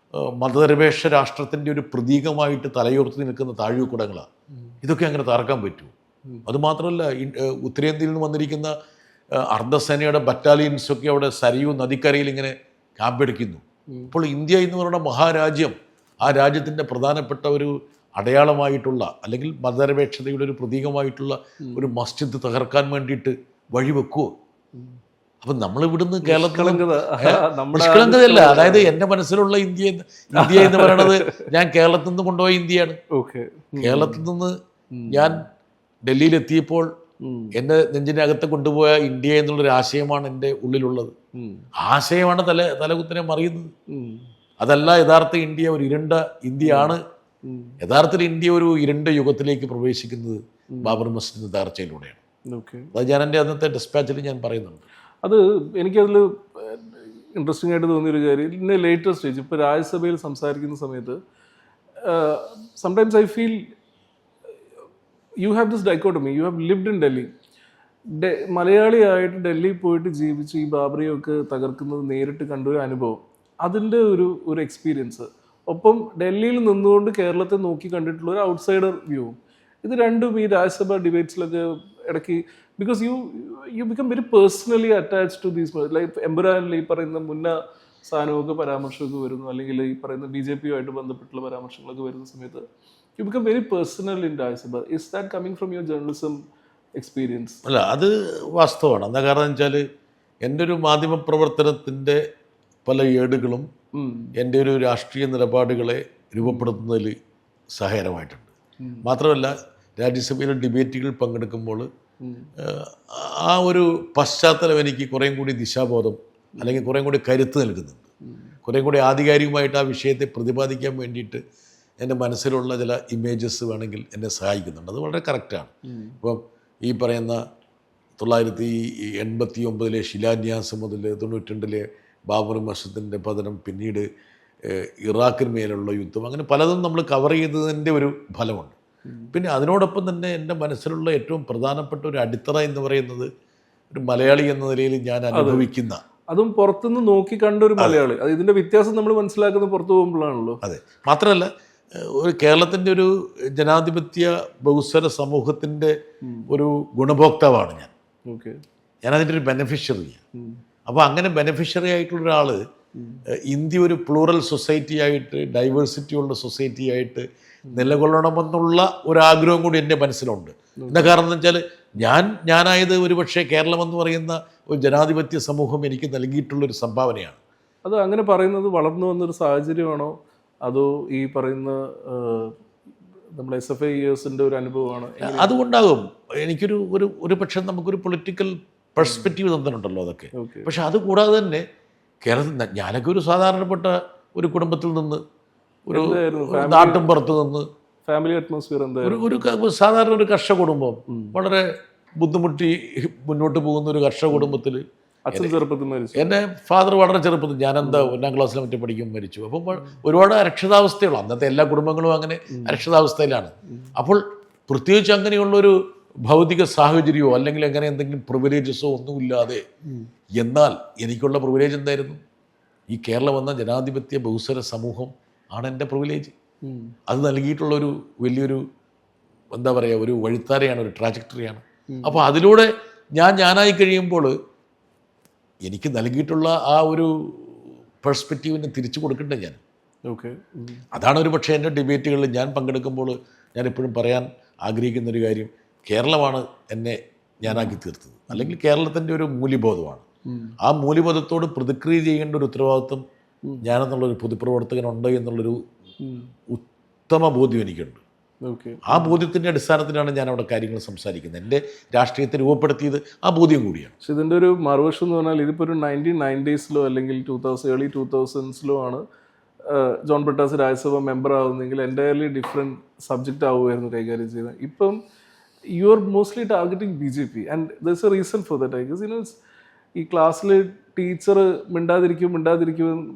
മതനിരപേക്ഷ രാഷ്ട്രത്തിൻ്റെ ഒരു പ്രതീകമായിട്ട് തലയുയർത്തി നിൽക്കുന്ന താഴ്വക്കുടങ്ങളാണ്. ഇതൊക്കെ അങ്ങനെ തകർക്കാൻ പറ്റുമോ? അതുമാത്രമല്ല, ഉത്തരേന്ത്യയിൽ നിന്ന് വന്നിരിക്കുന്ന അർദ്ധസേനയുടെ ബറ്റാലിയൻസൊക്കെ അവിടെ സരയൂ നദിക്കരയിൽ ഇങ്ങനെ ക്യാമ്പെടുക്കുന്നു. അപ്പോൾ ഇന്ത്യ എന്ന് പറയുന്ന മഹാരാജ്യം, ആ രാജ്യത്തിൻ്റെ പ്രധാനപ്പെട്ട ഒരു അടയാളമായിട്ടുള്ള അല്ലെങ്കിൽ മതനിരപേക്ഷതയുടെ ഒരു പ്രതീകമായിട്ടുള്ള ഒരു മസ്ജിദ് തകർക്കാൻ വേണ്ടിയിട്ട് വഴിവെക്കുമോ? അപ്പം നമ്മൾ ഇവിടുന്ന് കേരളത്തിൽ നിഷ്കളങ്കതയല്ല, അതായത് എൻ്റെ മനസ്സിലുള്ള ഇന്ത്യ എന്ന് പറയുന്നത് ഞാൻ കേരളത്തിൽ നിന്ന് കൊണ്ടുപോയ ഇന്ത്യയാണ്. കേരളത്തിൽ നിന്ന് ഞാൻ ഡൽഹിയിലെത്തിയപ്പോൾ എൻ്റെ നെഞ്ചിനകത്ത് കൊണ്ടുപോയ ഇന്ത്യ എന്നുള്ളൊരു ആശയമാണ് എൻ്റെ ഉള്ളിലുള്ളത്. ആശയമാണ് തലകുത്തിനെ മറിയുന്നത്. അതല്ല യഥാർത്ഥ ഇന്ത്യ ഒരു ഇരുണ്ട ഇന്ത്യയാണ്. യഥാർത്ഥത്തിൽ ഇന്ത്യ ഒരു ഇരുണ്ട യുഗത്തിലേക്ക് പ്രവേശിക്കുന്നത് ബാബർ മസ്ജിദ് തകർച്ചയിലൂടെയാണ്. അത് ഞാൻ എൻ്റെ അന്നത്തെ ഡിസ്പാച്ചിൽ ഞാൻ പറയുന്നുണ്ട്. അത് എനിക്കതിൽ ഇൻട്രസ്റ്റിംഗ് ആയിട്ട് തോന്നിയൊരു കാര്യം, ഇന്ന ലേറ്റർ സ്റ്റേജ് ഇപ്പോൾ രാജ്യസഭയിൽ സംസാരിക്കുന്ന സമയത്ത് sometimes I feel you have this dichotomy. You have lived in Delhi. മലയാളിയായിട്ട് ഡൽഹിയിൽ പോയിട്ട് ജീവിച്ച് ഈ ബാബറിയൊക്കെ തകർക്കുന്നത് നേരിട്ട് കണ്ടൊരു അനുഭവം, അതിൻ്റെ ഒരു എക്സ്പീരിയൻസ്, ഒപ്പം ഡൽഹിയിൽ നിന്നുകൊണ്ട് കേരളത്തെ നോക്കി കണ്ടിട്ടുള്ള ഒരു ഔട്ട്സൈഡർ വ്യൂ. ഇത് രണ്ടും ഈ രാജ്യസഭ ഡിബേറ്റ്സിലൊക്കെ ഇടയ്ക്ക്, because you become very personally attached to these, like എമ്പുരാനിൽ ഈ പറയുന്ന മുന്ന സാധനമൊക്കെ പരാമർശമൊക്കെ വരുന്നു, അല്ലെങ്കിൽ ഈ പറയുന്ന BJP-യുമായിട്ട് ബന്ധപ്പെട്ടുള്ള പരാമർശങ്ങളൊക്കെ വരുന്ന സമയത്ത് U become very personal in Rajya Sabha. Is that coming from your journalism experience? അല്ല, അത് വാസ്തവമാണ്. എന്താ കാരണം വെച്ചാൽ എൻ്റെ ഒരു മാധ്യമപ്രവർത്തനത്തിൻ്റെ പല ഏടുകളും എൻ്റെ ഒരു രാഷ്ട്രീയ നിലപാടുകളെ രൂപപ്പെടുത്തുന്നതിൽ സഹായകരമായിട്ടുണ്ട്. മാത്രമല്ല രാജ്യസഭയിലെ ഡിബേറ്റുകളിൽ പങ്കെടുക്കുമ്പോൾ ആ ഒരു പശ്ചാത്തലം എനിക്ക് കുറേയും കൂടി ദിശാബോധം അല്ലെങ്കിൽ കുറേയും കൂടി കരുത്ത് നൽകുന്നുണ്ട്. കുറേയും കൂടി ആധികാരികമായിട്ട് ആ വിഷയത്തെ പ്രതിപാദിക്കാൻ വേണ്ടിയിട്ട് എൻ്റെ മനസ്സിലുള്ള ചില ഇമേജസ് വേണമെങ്കിൽ എന്നെ സഹായിക്കുന്നുണ്ട്. അത് വളരെ കറക്റ്റാണ്. ഇപ്പം ഈ പറയുന്ന 1989 ശിലാന്യാസം മുതൽ 92 ബാബർ മസ്ജിദിൻ്റെ പതനം, പിന്നീട് ഇറാഖിന്മേലുള്ള യുദ്ധം, അങ്ങനെ പലതും നമ്മൾ കവർ ചെയ്തതിൻ്റെ ഒരു ഫലമുണ്ട്. പിന്നെ അതിനോടൊപ്പം തന്നെ എൻ്റെ മനസ്സിലുള്ള ഏറ്റവും പ്രധാനപ്പെട്ട ഒരു അടിത്തറ എന്ന് പറയുന്നത് ഒരു മലയാളി എന്ന നിലയിൽ ഞാൻ അനുഭവിക്കുന്ന, അതും പുറത്തുനിന്ന് നോക്കി കണ്ട ഒരു മലയാളി, അത് ഇതിൻ്റെ വ്യത്യാസം നമ്മൾ മനസ്സിലാക്കുന്നത് പുറത്തു പോകുമ്പോഴാണല്ലോ. അതെ, മാത്രമല്ല ഒരു കേരളത്തിൻ്റെ ഒരു ജനാധിപത്യ ബഹുസ്വര സമൂഹത്തിൻ്റെ ഒരു ഗുണഭോക്താവാണ് ഞാൻ. ഞാനതിൻ്റെ ഒരു ബെനഫിഷ്യറിയാണ്. അപ്പോൾ അങ്ങനെ ബെനഫിഷ്യറി ആയിട്ടുള്ള ഒരാൾ ഇന്ത്യ ഒരു പ്ലൂറൽ സൊസൈറ്റി ആയിട്ട്, ഡൈവേഴ്സിറ്റി ഉള്ള സൊസൈറ്റി ആയിട്ട് നിലകൊള്ളണമെന്നുള്ള ഒരാഗ്രഹം കൂടി എൻ്റെ മനസ്സിലുണ്ട്. എന്താ കാരണം എന്ന് വെച്ചാൽ ഞാനായത് ഒരുപക്ഷെ കേരളം എന്ന് പറയുന്ന ഒരു ജനാധിപത്യ സമൂഹം എനിക്ക് നൽകിയിട്ടുള്ളൊരു സംഭാവനയാണ്. അത് അങ്ങനെ പറയുന്നത് വളർന്നു വന്നൊരു സാഹചര്യമാണോ, അതോ ഈ പറയുന്ന നമ്മുടെ SFI ഇയേഴ്സിൻ്റെ ഒരു അനുഭവമാണ്? അതുകൊണ്ടാകും എനിക്കൊരു ഒരു പക്ഷേ നമുക്കൊരു പൊളിറ്റിക്കൽ പെർസ്പെക്റ്റീവ് തന്നിട്ടുണ്ടല്ലോ അതൊക്കെ. പക്ഷെ അതുകൂടാതെ തന്നെ കേരളത്തിൽ ഞാനൊക്കെ ഒരു സാധാരണപ്പെട്ട ഒരു കുടുംബത്തിൽ നിന്ന്, ഒരു നാട്ടും പുറത്ത് നിന്ന്, ഫാമിലി അറ്റ്മോസ്ഫിയർ ഒരു സാധാരണ ഒരു കർഷക കുടുംബം, വളരെ ബുദ്ധിമുട്ടി മുന്നോട്ട് പോകുന്ന ഒരു കർഷക കുടുംബത്തിൽ അച്ഛൻ ചെറുപ്പത്തിൽ മരിച്ചു. എൻ്റെ ഫാദർ വളരെ ചെറുപ്പത്തിൽ, ഞാനെന്താ 1ാം ക്ലാസ്സിൽ മറ്റേ പഠിക്കും മരിച്ചു. അപ്പം ഒരുപാട് അരക്ഷിതാവസ്ഥയുള്ള, അന്നത്തെ എല്ലാ കുടുംബങ്ങളും അങ്ങനെ അരക്ഷിതാവസ്ഥയിലാണ്. അപ്പോൾ പ്രത്യേകിച്ച് അങ്ങനെയുള്ളൊരു ഭൗതിക സാഹചര്യമോ അല്ലെങ്കിൽ അങ്ങനെ എന്തെങ്കിലും പ്രിവിലേജസോ ഒന്നുമില്ലാതെ, എന്നാൽ എനിക്കുള്ള പ്രിവിലേജ് എന്തായിരുന്നു? ഈ കേരളം എന്ന ജനാധിപത്യ ബഹുസ്വര സമൂഹം ആണ് എൻ്റെ പ്രിവിലേജ്. അത് നൽകിയിട്ടുള്ളൊരു വലിയൊരു എന്താ പറയുക, ഒരു വഴിത്താരയാണ്, ഒരു ട്രാജക്ടറിയാണ്. അപ്പോൾ അതിലൂടെ ഞാനായി കഴിയുമ്പോൾ എനിക്ക് നൽകിയിട്ടുള്ള ആ ഒരു പെർസ്പെക്റ്റീവിനെ തിരിച്ചു കൊടുക്കണ്ടേ ഞാൻ. അതാണ് ഒരു പക്ഷേ എൻ്റെ ഡിബേറ്റുകളിൽ ഞാൻ പങ്കെടുക്കുമ്പോൾ ഞാൻ എപ്പോഴും പറയാൻ ആഗ്രഹിക്കുന്നൊരു കാര്യം, കേരളമാണ് എന്നെ ഞാനാക്കി തീർത്തത്, അല്ലെങ്കിൽ കേരളത്തിൻ്റെ ഒരു മൂല്യബോധമാണ്. ആ മൂല്യബോധത്തോട് പ്രതിക്രിയ ചെയ്യേണ്ട ഒരു ഉത്തരവാദിത്വം ഞാനെന്നുള്ളൊരു പൊതുപ്രവർത്തകനുണ്ട് എന്നുള്ളൊരു ഉത്തമ ബോധ്യം എനിക്കുണ്ട്. ആ ബോധ്യത്തിൻ്റെ അടിസ്ഥാനത്തിലാണ് ഞാൻ അവിടെ കാര്യങ്ങൾ സംസാരിക്കുന്നത്. എൻ്റെ രാഷ്ട്രീയത്തെ രൂപപ്പെടുത്തിയത് ആ ബോധ്യം കൂടിയാണ്. പക്ഷെ ഇതിൻ്റെ ഒരു മറുവശം എന്ന് പറഞ്ഞാൽ, ഇതിപ്പോൾ ഒരു 1990s അല്ലെങ്കിൽ ഏർലി 2000s ആണ് ജോൺ ബ്രിട്ടാസ് രാജ്യസഭ മെമ്പർ ആവുന്നെങ്കിൽ എൻ്റയർലി ഡിഫറെൻറ്റ് സബ്ജക്റ്റ് ആവുമായിരുന്നു കൈകാര്യം ചെയ്യുന്നത്. ഇപ്പം you are mostly targeting BJP and there is a reason for that. I guess ഈ ക്ലാസ്സിൽ ടീച്ചർ മിണ്ടാതിരിക്കും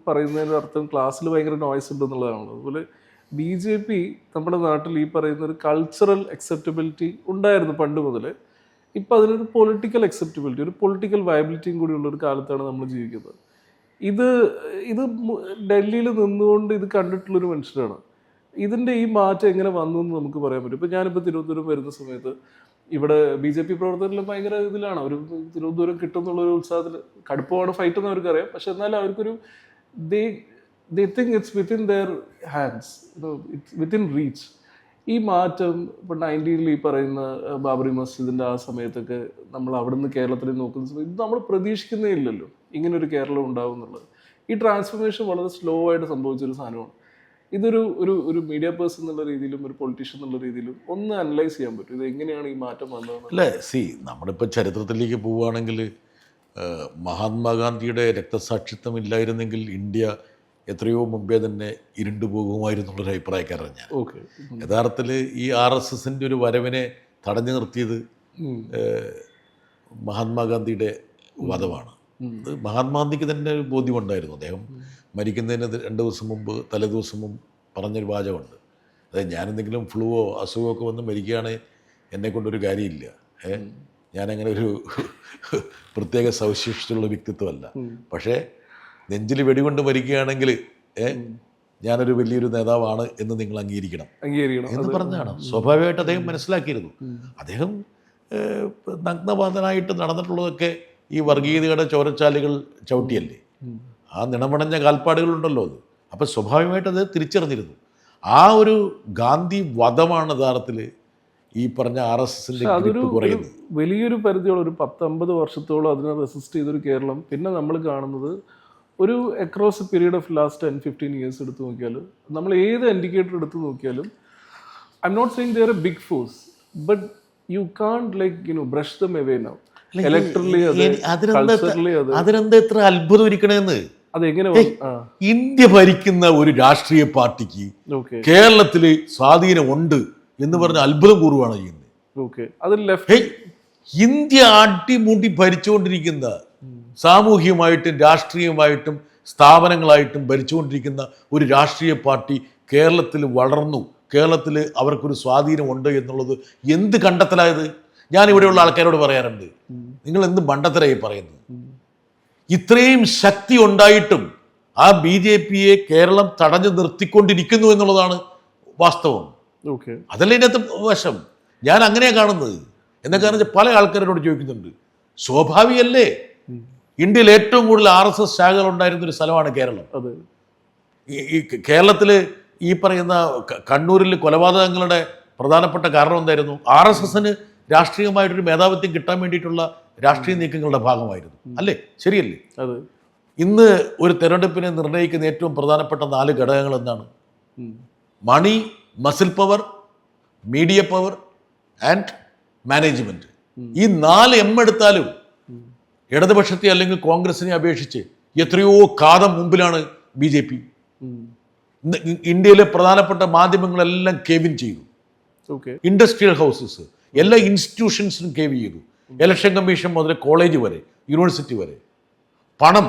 പറയുന്നതിൻ്റെ അർത്ഥം ക്ലാസ്സിൽ ഭയങ്കര നോയ്സ് ഉണ്ടെന്നുള്ളതാണല്ലോ. അതുപോലെ BJP നമ്മുടെ നാട്ടിൽ ഈ പറയുന്ന ഒരു കൾച്ചറൽ അക്സെപ്റ്റബിലിറ്റി ഉണ്ടായിരുന്നു പണ്ട് മുതൽ. ഇപ്പം അതിനൊരു പൊളിറ്റിക്കൽ അക്സെപ്റ്റബിലിറ്റി, ഒരു പൊളിറ്റിക്കൽ വയബിലിറ്റിയും കൂടി ഉള്ളൊരു കാലത്താണ് നമ്മൾ ജീവിക്കുന്നത്. ഇത് ഡൽഹിയിൽ നിന്നുകൊണ്ട് ഇത് കണ്ടിട്ടുള്ളൊരു മനുഷ്യരാണ്. ഇതിൻ്റെ ഈ മാറ്റം എങ്ങനെ വന്നു എന്ന് നമുക്ക് പറയാൻ പറ്റും. ഇപ്പം ഞാനിപ്പോൾ തിരുവനന്തപുരം വരുന്ന സമയത്ത് ഇവിടെ BJP പ്രവർത്തകരെല്ലാം ഭയങ്കര ഇതിലാണ്. ഒരു തിരുവനന്തപുരം കിട്ടുമെന്നുള്ളൊരു ഉത്സാഹത്തിൽ, കടുപ്പമാണ് ഫൈറ്റ് എന്ന് അവർക്കറിയാം. പക്ഷെ എന്നാൽ അവർക്കൊരു they think it's within their hands, it's within reach. ഈ മാറ്റം ഇപ്പൊ 90-ൽ ഈ പറയുന്ന ബാബറി മസ്ജിദിന്റെ ആ സമയത്തൊക്കെ നമ്മൾ അവിടെ നിന്ന് കേരളത്തിൽ നോക്കുന്ന സമയത്ത് ഇത് നമ്മൾ പ്രതീക്ഷിക്കുന്നേ ഇല്ലല്ലോ ഇങ്ങനെ ഒരു കേരളം ഉണ്ടാവും എന്നുള്ളത്. ഈ ട്രാൻസ്ഫോർമേഷൻ വളരെ സ്ലോ ആയിട്ട് സംഭവിച്ചൊരു സാധനമാണ്. ഇതൊരു ഒരു ഒരു മീഡിയ പേഴ്സൺ എന്നുള്ള രീതിയിലും ഒരു പൊളിറ്റീഷ്യൻ എന്നുള്ള രീതിയിലും ഒന്ന് അനലൈസ് ചെയ്യാൻ പറ്റും ഇത് എങ്ങനെയാണ് ഈ മാറ്റം വന്നതെന്ന്. അല്ലേ, നമ്മളിപ്പോൾ ചരിത്രത്തിലേക്ക് പോവുകയാണെങ്കിൽ മഹാത്മാഗാന്ധിയുടെ രക്തസാക്ഷിത്വം ഇല്ലായിരുന്നെങ്കിൽ ഇന്ത്യ എത്രയോ മുമ്പേ തന്നെ ഇരുണ്ടു പോകുമായിരുന്നുള്ളൊരു അഭിപ്രായക്കാരൻ ഞാൻ. യഥാർത്ഥത്തിൽ ഈ RSSൻ്റെ ഒരു വരവിനെ തടഞ്ഞു നിർത്തിയത് മഹാത്മാഗാന്ധിയുടെ വധമാണ്. മഹാത്മാഗാന്ധിക്ക് തന്നെ ഒരു ബോധ്യമുണ്ടായിരുന്നു. അദ്ദേഹം മരിക്കുന്നതിന് 2 ദിവസം മുമ്പ് തലേദിവസം മുമ്പ് പറഞ്ഞൊരു വാചകമുണ്ട്. അതായത് ഞാനെന്തെങ്കിലും ഫ്ലൂവോ അസുഖമോ ഒക്കെ വന്ന് മരിക്കുകയാണെങ്കിൽ എന്നെക്കൊണ്ടൊരു കാര്യമില്ല, ഞാനങ്ങനെ ഒരു പ്രത്യേക സവിശേഷതയുള്ള വ്യക്തിത്വമല്ല, പക്ഷേ നെഞ്ചിൽ വെടികൊണ്ട് മരിക്കുകയാണെങ്കിൽ ഞാനൊരു വലിയൊരു നേതാവാണ് എന്ന് നിങ്ങൾ അംഗീകരിക്കണം എന്ന് പറഞ്ഞാണ്. സ്വാഭാവികമായിട്ട് അദ്ദേഹം മനസ്സിലാക്കിയിരുന്നു. അദ്ദേഹം നഗ്നപാതനായിട്ട് നടന്നിട്ടുള്ളതൊക്കെ ഈ വർഗീയതയുടെ ചോരച്ചാലുകൾ ചവിട്ടിയല്ലേ, ആ നിണമണഞ്ഞ കാൽപ്പാടുകളുണ്ടല്ലോ അത്. അപ്പം സ്വാഭാവികമായിട്ട് അത് തിരിച്ചറിഞ്ഞിരുന്നു. ആ ഒരു ഗാന്ധി വധമാണ് യഥാർത്ഥത്തിൽ ഈ പറഞ്ഞ RSSൻ്റെ ഗ്രിപ്പ് കുറയുന്നത്. വലിയൊരു പരിധിയോളം ഒരു 10-50 വർഷത്തോളം അതിനെ റെസിസ്റ്റ് ചെയ്തൊരു കേരളം പിന്നെ നമ്മൾ കാണുന്നത് ഒരു across period of last 10-15 years എടുത്ത് നോക്കിയാൽ നമ്മൾ ഏത് ഇൻഡിക്കേറ്റർ എടുത്ത് നോക്കിയാലും I'm not saying they are a big force but you can't like brush them away now. Electorally അതിനെന്താ ഇത്ര അത്ഭുതം ഇരിക്കണേന്ന്. അതെങ്ങനെ ഇന്ത്യ ഭരിക്കുന്ന ഒരു രാഷ്ട്രീയ പാർട്ടിക്ക് കേരളത്തിൽ സ്വാധീനമുണ്ട് എന്ന് പറഞ്ഞ അത്ഭുതം കൂറുവാണ് ചെയ്യുന്നത്. ഇന്ത്യ അടിമുടി ഭരിച്ചുകൊണ്ടിരിക്കുന്ന, സാമൂഹികമായിട്ടും രാഷ്ട്രീയമായിട്ടും സ്ഥാപനങ്ങളായിട്ടും ഭരിച്ചുകൊണ്ടിരിക്കുന്ന ഒരു രാഷ്ട്രീയ പാർട്ടി കേരളത്തിൽ വളർന്നു, കേരളത്തിൽ അവർക്കൊരു സ്വാധീനമുണ്ട് എന്നുള്ളത് എന്ത് കണ്ടെത്തലായത്? ഞാനിവിടെയുള്ള ആൾക്കാരോട് പറയാറുണ്ട്, നിങ്ങൾ എന്ത് മണ്ടത്തരായി പറയുന്നത്? ഇത്രയും ശക്തി ഉണ്ടായിട്ടും ആ BJPയെ കേരളം തടഞ്ഞു നിർത്തിക്കൊണ്ടിരിക്കുന്നു എന്നുള്ളതാണ് വാസ്തവം. അതല്ല ഇതിനകത്ത് വശം. ഞാൻ അങ്ങനെയാണ് കാണുന്നത്. എന്നൊക്കെ പറഞ്ഞാൽ പല ആൾക്കാരോട് ചോദിക്കുന്നുണ്ട്, സ്വാഭാവികല്ലേ ഇന്ത്യയിൽ ഏറ്റവും കൂടുതൽ RSS ശാഖകൾ ഉണ്ടായിരുന്ന ഒരു സ്ഥലമാണ് കേരളം. ഈ കേരളത്തിൽ ഈ പറയുന്ന കണ്ണൂരിൽ കൊലപാതകങ്ങളുടെ പ്രധാനപ്പെട്ട കാരണം എന്തായിരുന്നു? RSSന് രാഷ്ട്രീയമായിട്ടൊരു മേധാവിത്വം കിട്ടാൻ വേണ്ടിയിട്ടുള്ള രാഷ്ട്രീയ നീക്കങ്ങളുടെ ഭാഗമായിരുന്നു, അല്ലേ? ശരിയല്ലേ? ഇന്ന് ഒരു തെരഞ്ഞെടുപ്പിനെ നിർണ്ണയിക്കുന്ന ഏറ്റവും പ്രധാനപ്പെട്ട 4 ഘടകങ്ങൾ എന്താണ്? Money, muscle power, media power and management. ഈ 4 M എടുത്താലും ഇടതുപക്ഷത്തെ അല്ലെങ്കിൽ കോൺഗ്രസിനെ അപേക്ഷിച്ച് എത്രയോ കാതം മുമ്പിലാണ് BJP. ഇന്ത്യയിലെ പ്രധാനപ്പെട്ട മാധ്യമങ്ങളെല്ലാം കേവിൻ ചെയ്തു, ഇൻഡസ്ട്രിയൽ ഹൗസസ്, എല്ലാ ഇൻസ്റ്റിറ്റ്യൂഷൻസിനും കേവ് ചെയ്തു. ഇലക്ഷൻ കമ്മീഷൻ മുതൽ കോളേജ് വരെ, യൂണിവേഴ്സിറ്റി വരെ, പണം,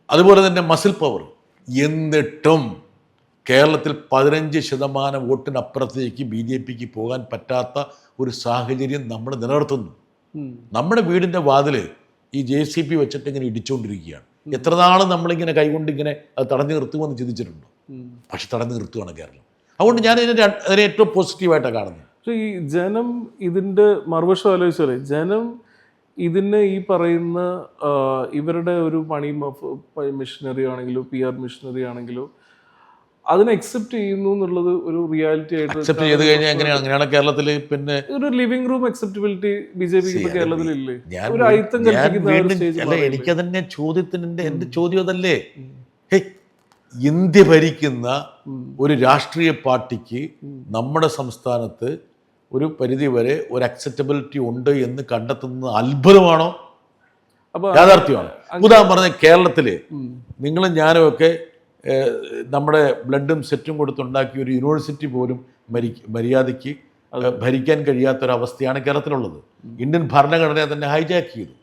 അതുപോലെ തന്നെ മസിൽ പവർ. എന്നിട്ടും കേരളത്തിൽ 15% വോട്ടിനപ്പുറത്തേക്ക് BJPക്ക് പോകാൻ പറ്റാത്ത ഒരു സാഹചര്യം നമ്മൾ നിലനിർത്തുന്നു. നമ്മുടെ വീടിൻ്റെ വാതിൽ ഈ JCB വെച്ചിട്ട് ഇങ്ങനെ ഇടിച്ചുകൊണ്ടിരിക്കുകയാണ്. എത്ര നാൾ നമ്മളിങ്ങനെ കൈകൊണ്ട് ഇങ്ങനെ അത് തടഞ്ഞു നിർത്തുമെന്ന് ചിന്തിച്ചിട്ടുണ്ടോ? പക്ഷെ തടഞ്ഞു നിർത്തുകയാണ് കേരളം. അതുകൊണ്ട് ഞാൻ അതിനെ ഏറ്റവും പോസിറ്റീവായിട്ടാണ് കാണുന്നത്. പക്ഷേ ഈ ജനം ഇതിൻ്റെ മറുവശം ആലോചിച്ചാലേ, ജനം ഇതിനെ ഈ പറയുന്ന ഇവരുടെ ഒരു മണി മിഷനറി ആണെങ്കിലോ PR മിഷനറി ആണെങ്കിലോ അതിനെ അക്സെപ്റ്റ് ചെയ്യുന്നു എന്നുള്ളത് ഒരു റിയാലിറ്റി ആയിട്ട് അക്സെപ്റ്റ് ചെയ്ത് കഴിഞ്ഞാൽ അങ്ങനെയാണ് കേരളത്തിൽ. പിന്നെ ഒരു ലിവിംഗ് റൂം അക്സെപ്റ്റബിലിറ്റി BJPക്ക് കേരളത്തിലില്ലേ? ഒരു അയിത്തം കൽപ്പിക്കുന്ന എനിക്കതന്നെ എൻ്റെ ചോദ്യം അതല്ലേ. ഇന്ത്യ ഭരിക്കുന്ന ഒരു രാഷ്ട്രീയ പാർട്ടിക്ക് നമ്മുടെ സംസ്ഥാനത്ത് ഒരു പരിധിവരെ ഒരു അക്സെപ്റ്റബിലിറ്റി ഉണ്ട് എന്ന് കണ്ടെത്തുന്നത് അത്ഭുതമാണോ യാഥാർത്ഥ്യമാണ്? ഉദാഹരണം പറഞ്ഞ കേരളത്തില് നിങ്ങളും ഞാനും ഒക്കെ നമ്മുടെ ബ്ലഡും സെറ്റും കൊടുത്തുണ്ടാക്കിയ ഒരു യൂണിവേഴ്സിറ്റി പോലും മര്യാദയ്ക്ക് ഭരിക്കാൻ കഴിയാത്തൊരവസ്ഥയാണ് കേരളത്തിലുള്ളത്. ഇന്ത്യൻ ഭരണഘടനയെ തന്നെ ഹൈജാക്ക് ചെയ്തു,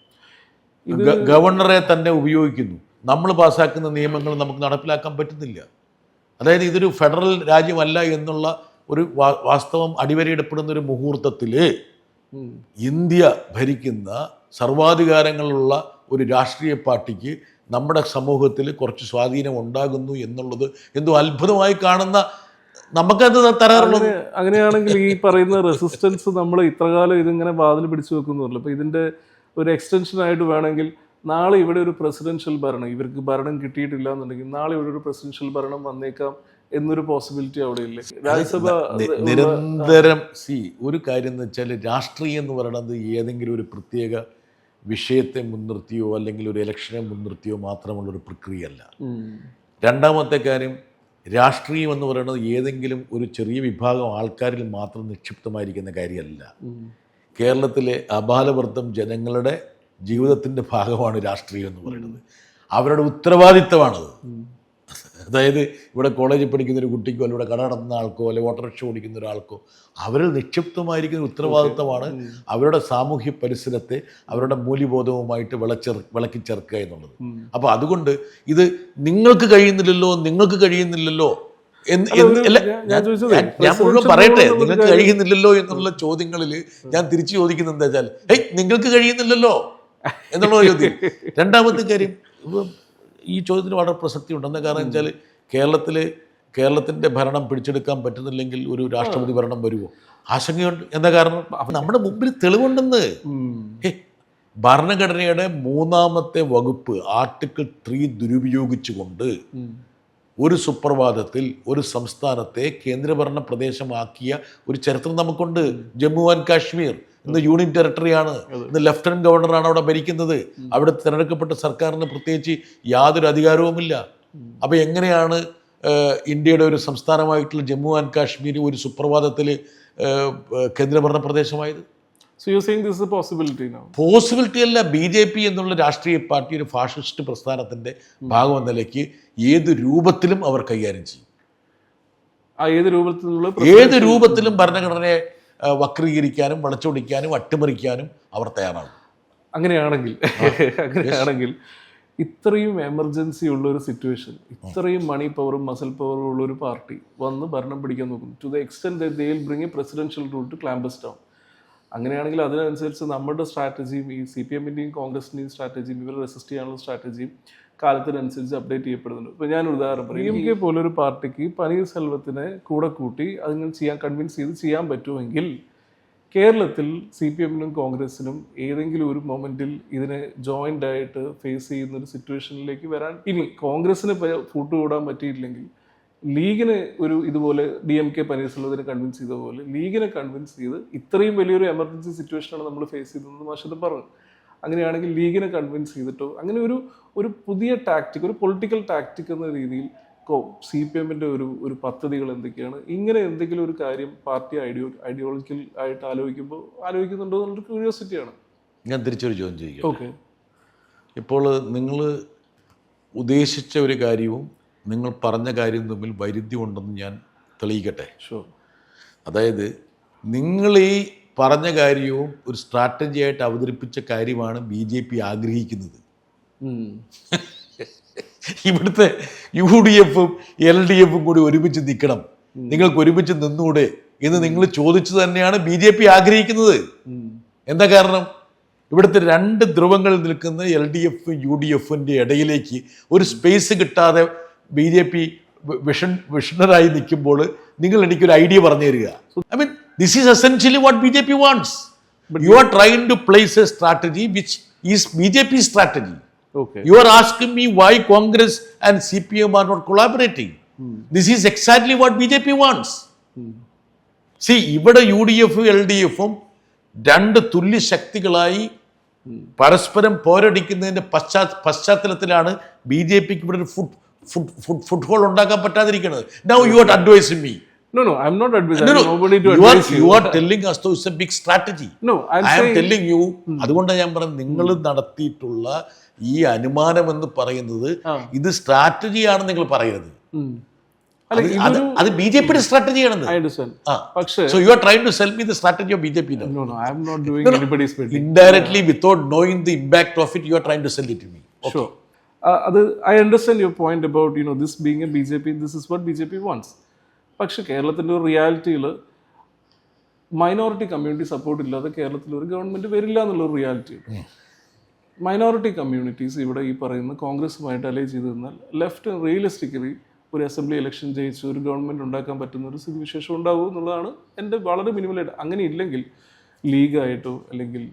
ഗവർണറെ തന്നെ ഉപയോഗിക്കുന്നു. നമ്മൾ പാസ്സാക്കുന്ന നിയമങ്ങൾ നമുക്ക് നടപ്പിലാക്കാൻ പറ്റുന്നില്ല. അതായത് ഇതൊരു ഫെഡറൽ രാജ്യമല്ല എന്നുള്ള ഒരു വാസ്തവം അടിവരയിടപ്പെടുന്ന ഒരു മുഹൂർത്തത്തിൽ ഇന്ത്യ ഭരിക്കുന്ന സർവാധികാരങ്ങളുള്ള ഒരു രാഷ്ട്രീയ പാർട്ടിക്ക് നമ്മുടെ സമൂഹത്തിൽ കുറച്ച് സ്വാധീനം ഉണ്ടാകുന്നു എന്നുള്ളത് എന്തോ അത്ഭുതമായി കാണുന്ന നമുക്കത് തരാറുള്ളത്. അങ്ങനെയാണെങ്കിൽ ഈ പറയുന്ന റെസിസ്റ്റൻസ് നമ്മൾ ഇത്രകാലം ഇതിങ്ങനെ വാതിൽ പിടിച്ചു വെക്കുന്നുള്ളൂ. അപ്പോൾ ഇതിൻ്റെ ഒരു എക്സ്റ്റൻഷനായിട്ട് വേണമെങ്കിൽ നാളെ ഇവിടെ ഒരു പ്രസിഡൻഷ്യൽ ഭരണം, ഇവർക്ക് ഭരണം കിട്ടിയിട്ടില്ല എന്നുണ്ടെങ്കിൽ നാളെ ഇവിടെ ഒരു പ്രസിഡൻഷ്യൽ ഭരണം വന്നേക്കാം എന്നൊരു പോസിബിലിറ്റി അവിടെ ഇല്ലേ? രാജ്യസഭ നിരന്തരം ഒരു കാര്യം എന്ന് വെച്ചാൽ രാഷ്ട്രീയം എന്ന് പറയുന്നത് ഏതെങ്കിലും ഒരു പ്രത്യേക വിഷയത്തെ മുൻനിർത്തിയോ അല്ലെങ്കിൽ ഒരു ഇലക്ഷനെ മുൻനിർത്തിയോ മാത്രമുള്ളൊരു പ്രക്രിയയല്ല. രണ്ടാമത്തെ കാര്യം, രാഷ്ട്രീയം എന്ന് പറയുന്നത് ഏതെങ്കിലും ഒരു ചെറിയ വിഭാഗം ആൾക്കാരിൽ മാത്രം നിക്ഷിപ്തമായിരിക്കുന്ന കാര്യമല്ല. കേരളത്തിലെ അപാലവൃദ്ധം ജനങ്ങളുടെ ജീവിതത്തിൻ്റെ ഭാഗമാണ് രാഷ്ട്രീയം എന്ന് പറയുന്നത്. അവരുടെ ഉത്തരവാദിത്തമാണത്. അതായത് ഇവിടെ കോളേജിൽ പഠിക്കുന്ന ഒരു കുട്ടിക്കോ അല്ലെങ്കിൽ ഇവിടെ കട നടത്തുന്ന ആൾക്കോ അല്ലെങ്കിൽ ഓട്ടോറിക്ഷ ഓടിക്കുന്ന ഒരാൾക്കോ അവരിൽ നിക്ഷിപ്തമായിരിക്കുന്ന ഉത്തരവാദിത്തമാണ് അവരുടെ സാമൂഹ്യ പരിസരത്തെ അവരുടെ മൂല്യബോധവുമായിട്ട് വിളക്കി ചേർക്കുക എന്നുള്ളത്. അപ്പോൾ അതുകൊണ്ട് ഇത് നിങ്ങൾക്ക് കഴിയുന്നില്ലല്ലോ ഞാൻ മുഴുവൻ പറയട്ടെ, നിങ്ങൾക്ക് കഴിയുന്നില്ലല്ലോ എന്നുള്ള ചോദ്യങ്ങളിൽ ഞാൻ തിരിച്ചു ചോദിക്കുന്നത് എന്താ വെച്ചാൽ, നിങ്ങൾക്ക് കഴിയുന്നില്ലല്ലോ എന്നുള്ള ചോദ്യം. രണ്ടാമത്തെ കാര്യം, ഈ ചോദ്യത്തിന് വളരെ പ്രസക്തിയുണ്ട്. എന്താ കാരണം വെച്ചാൽ കേരളത്തിൻ്റെ ഭരണം പിടിച്ചെടുക്കാൻ പറ്റുന്നില്ലെങ്കിൽ ഒരു രാഷ്ട്രപതി ഭരണം വരുമോ? ആശങ്കയുണ്ട്. എന്താ കാരണം? നമ്മുടെ മുമ്പിൽ തെളിവുണ്ടെന്ന്. ഭരണഘടനയുടെ 3-ാമത്തെ വകുപ്പ് ആർട്ടിക്കിൾ 3 ദുരുപയോഗിച്ചുകൊണ്ട് ഒരു സുപ്രഭാതത്തിൽ ഒരു സംസ്ഥാനത്തെ കേന്ദ്രഭരണ പ്രദേശമാക്കിയ ഒരു ചരിത്രം നമുക്കുണ്ട്. ജമ്മു ആൻഡ് കാശ്മീർ ഇന്ന് യൂണിയൻ ടെറിട്ടറിയാണ്. ഇന്ന് ലഫ്റ്റനന്റ് ഗവർണറാണ് അവിടെ ഭരിക്കുന്നത്. അവിടെ തിരഞ്ഞെടുക്കപ്പെട്ട സർക്കാരിന് പ്രത്യേകിച്ച് യാതൊരു അധികാരവുമില്ല. അപ്പോൾ എങ്ങനെയാണ് ഇന്ത്യയുടെ ഒരു സംസ്ഥാനമായിട്ടുള്ള ജമ്മു ആൻഡ് കാശ്മീർ ഒരു സുപ്രഭാതത്തിൽ കേന്ദ്രഭരണ പ്രദേശമായത്? So you're saying this is a possibility now? Possibility അല്ല. BJP എന്നുള്ള രാഷ്ട്രീയ പാർട്ടി ഒരു ഫാഷിസ്റ്റ് പ്രസ്ഥാനത്തിൻ്റെ ഭാഗം എന്ന നിലയ്ക്ക് ഏത് രൂപത്തിലും അവർ കൈകാര്യം ചെയ്യും. ഏത് രൂപത്തിലും ഭരണഘടനയെ വക്രീകരിക്കാനും വളച്ചൊടിക്കാനും അട്ടിമറിക്കാനും അവർ തയ്യാറാകും. അങ്ങനെയാണെങ്കിൽ ഇത്രയും എമർജൻസി ഉള്ള ഒരു സിറ്റുവേഷൻ, ഇത്രയും മണി പവറും മസിൽ പവറും ഉള്ള ഒരു പാർട്ടി വന്ന് ഭരണം പിടിക്കാൻ നോക്കുന്നു. To the extent that they will bring a presidential rule to clamp us down. അങ്ങനെയാണെങ്കിൽ അതിനനുസരിച്ച് നമ്മുടെ സ്ട്രാറ്റജിയും ഈ CPM-ന്റെയും കോൺഗ്രസിൻ്റെയും സ്ട്രാറ്റജിയും ഇവർ റെസിസ്റ്റ് ചെയ്യാനുള്ള സ്ട്രാറ്റജിയും കാലത്തിനനുസരിച്ച് അപ്ഡേറ്റ് ചെയ്യപ്പെടുന്നുണ്ട്. ഇപ്പോൾ ഞാനൊരു ഉദാഹരണം പറയും. DMK പോലൊരു പാർട്ടിക്ക് പനീർസെൽവത്തിനെ കൂടെ കൂട്ടി അതിങ്ങനെ കൺവിൻസ് ചെയ്ത് ചെയ്യാൻ പറ്റുമെങ്കിൽ കേരളത്തിൽ CPM-നും കോൺഗ്രസിനും ഏതെങ്കിലും ഒരു മൊമെൻറ്റിൽ ഇതിനെ ജോയിൻ്റ് ആയിട്ട് ഫേസ് ചെയ്യുന്നൊരു സിറ്റുവേഷനിലേക്ക് വരാൻ, ഇനി കോൺഗ്രസിന് കൂട്ടുകൂടാൻ പറ്റിയില്ലെങ്കിൽ ലീഗിന് ഒരു ഇതുപോലെ DMK പനീർസെൽവത്തിനെ കൺവിൻസ് ചെയ്ത പോലെ ലീഗിനെ കൺവിൻസ് ചെയ്ത് ഇത്രയും വലിയൊരു എമർജൻസി സിറ്റുവേഷനാണ് നമ്മൾ ഫേസ് ചെയ്തതെന്ന് മാഷത് പറഞ്ഞു. അങ്ങനെയാണെങ്കിൽ ലീഗിനെ കൺവിൻസ് ചെയ്തിട്ടോ അങ്ങനെ ഒരു പുതിയ ടാക്ടിക്, ഒരു പൊളിറ്റിക്കൽ ടാക്ടിക് എന്ന രീതിയിൽ CPM-ന്റെ ഒരു പദ്ധതികൾ എന്തൊക്കെയാണ്? ഇങ്ങനെ എന്തെങ്കിലും ഒരു കാര്യം പാർട്ടി ഐഡിയോളജിക്കൽ ആയിട്ട് ആലോചിക്കുന്നുണ്ടോ എന്നുള്ളൊരു ക്യൂരിയോസിറ്റിയാണ്. ഞാൻ തിരിച്ചൊരു ചോദ്യം ചോദിക്കാം. ഓക്കെ, ഇപ്പോൾ നിങ്ങൾ ഉദ്ദേശിച്ച ഒരു കാര്യവും നിങ്ങൾ പറഞ്ഞ കാര്യം തമ്മിൽ വൈരുദ്ധ്യമുണ്ടെന്ന് ഞാൻ തെളിയിക്കട്ടെ. ഷുവർ. അതായത് നിങ്ങൾ ഈ പറഞ്ഞ കാര്യവും ഒരു സ്ട്രാറ്റജി ആയിട്ട് അവതരിപ്പിച്ച കാര്യമാണ് BJP ആഗ്രഹിക്കുന്നത്. ഇവിടുത്തെ UDF-ഉം LDF-ഉം കൂടി ഒരുമിച്ച് നിൽക്കണം, നിങ്ങൾക്ക് ഒരുമിച്ച് നിന്നൂടെ എന്ന് നിങ്ങൾ ചോദിച്ചു തന്നെയാണ് BJP ആഗ്രഹിക്കുന്നത്. എന്താ കാരണം? ഇവിടുത്തെ 2 ധ്രുവങ്ങളിൽ നിൽക്കുന്ന LDF-ഉം UDF-ന്റെ ഇടയിലേക്ക് ഒരു സ്പേസ് കിട്ടാതെ BJP വിഷണറായി നിൽക്കുമ്പോൾ നിങ്ങൾ എനിക്കൊരു ഐഡിയ പറഞ്ഞു തരിക. I mean this is essentially what BJP wants. You are trying to place a strategy which is BJP strategy. Okay. You are asking me why Congress and CPM are not collaborating. This is exactly what BJP wants. See, ഇവിടെ UDF-ഉം LDF-ഉം 2 തുല്യ ശക്തികളായി പരസ്പരം പോരടിക്കുന്നതിന്റെ പശ്ചാത്തലത്തിലാണ് BJP-ക്ക് ഇവിടെ ഒരു ഫുട് whole ഉണ്ടാക്കാൻ പറ്റാതിരിക്കുന്നത്. Now you are advising me. No, I'm not advising. Nobody to advise you. You are telling us though it's a big strategy. No, I am telling you. അതുകൊണ്ടാണ് ഞാൻ പറയുന്നത്, നിങ്ങൾ നടത്തിയിട്ടുള്ള ഈ അനുമാനം എന്ന് പറയുന്നത് ഇത് സ്ട്രാറ്റജിയാണ് നിങ്ങൾ പറയരുത്. അത് BJP-യുടെ സ്ട്രാറ്റജിയാണെന്ന്. I understand. പക്ഷേ so you are trying to sell me the strategy of BJP now. No, I am not doing anybody's bidding. Indirectly, without knowing the impact of it, you are trying to sell it to me. Okay. Sure. I understand your point about this being a BJP. This is what BJP wants. പക്ഷെ കേരളത്തിൻ്റെ ഒരു റിയാലിറ്റിയിൽ minority community support ഇല്ലാതെ കേരളത്തിൽ ഒരു government വരില്ല എന്നുള്ളൊരു reality. Minority communities ഇവിടെ ഈ പറയുന്ന കോൺഗ്രസുമായിട്ട് അലൈ ചെയ്ത് നിന്നാൽ ലെഫ്റ്റ് റിയലിസ്റ്റിക്കലി ഒരു അസംബ്ലി ഇലക്ഷൻ ജയിച്ച് ഒരു ഗവൺമെൻറ് ഉണ്ടാക്കാൻ പറ്റുന്ന ഒരു സ്ഥിതിവിശേഷം ഉണ്ടാവും എന്നുള്ളതാണ് എൻ്റെ വളരെ മിനിമലായിട്ട്. അങ്ങനെ ഇല്ലെങ്കിൽ ലീഗായിട്ടോ അല്ലെങ്കിൽ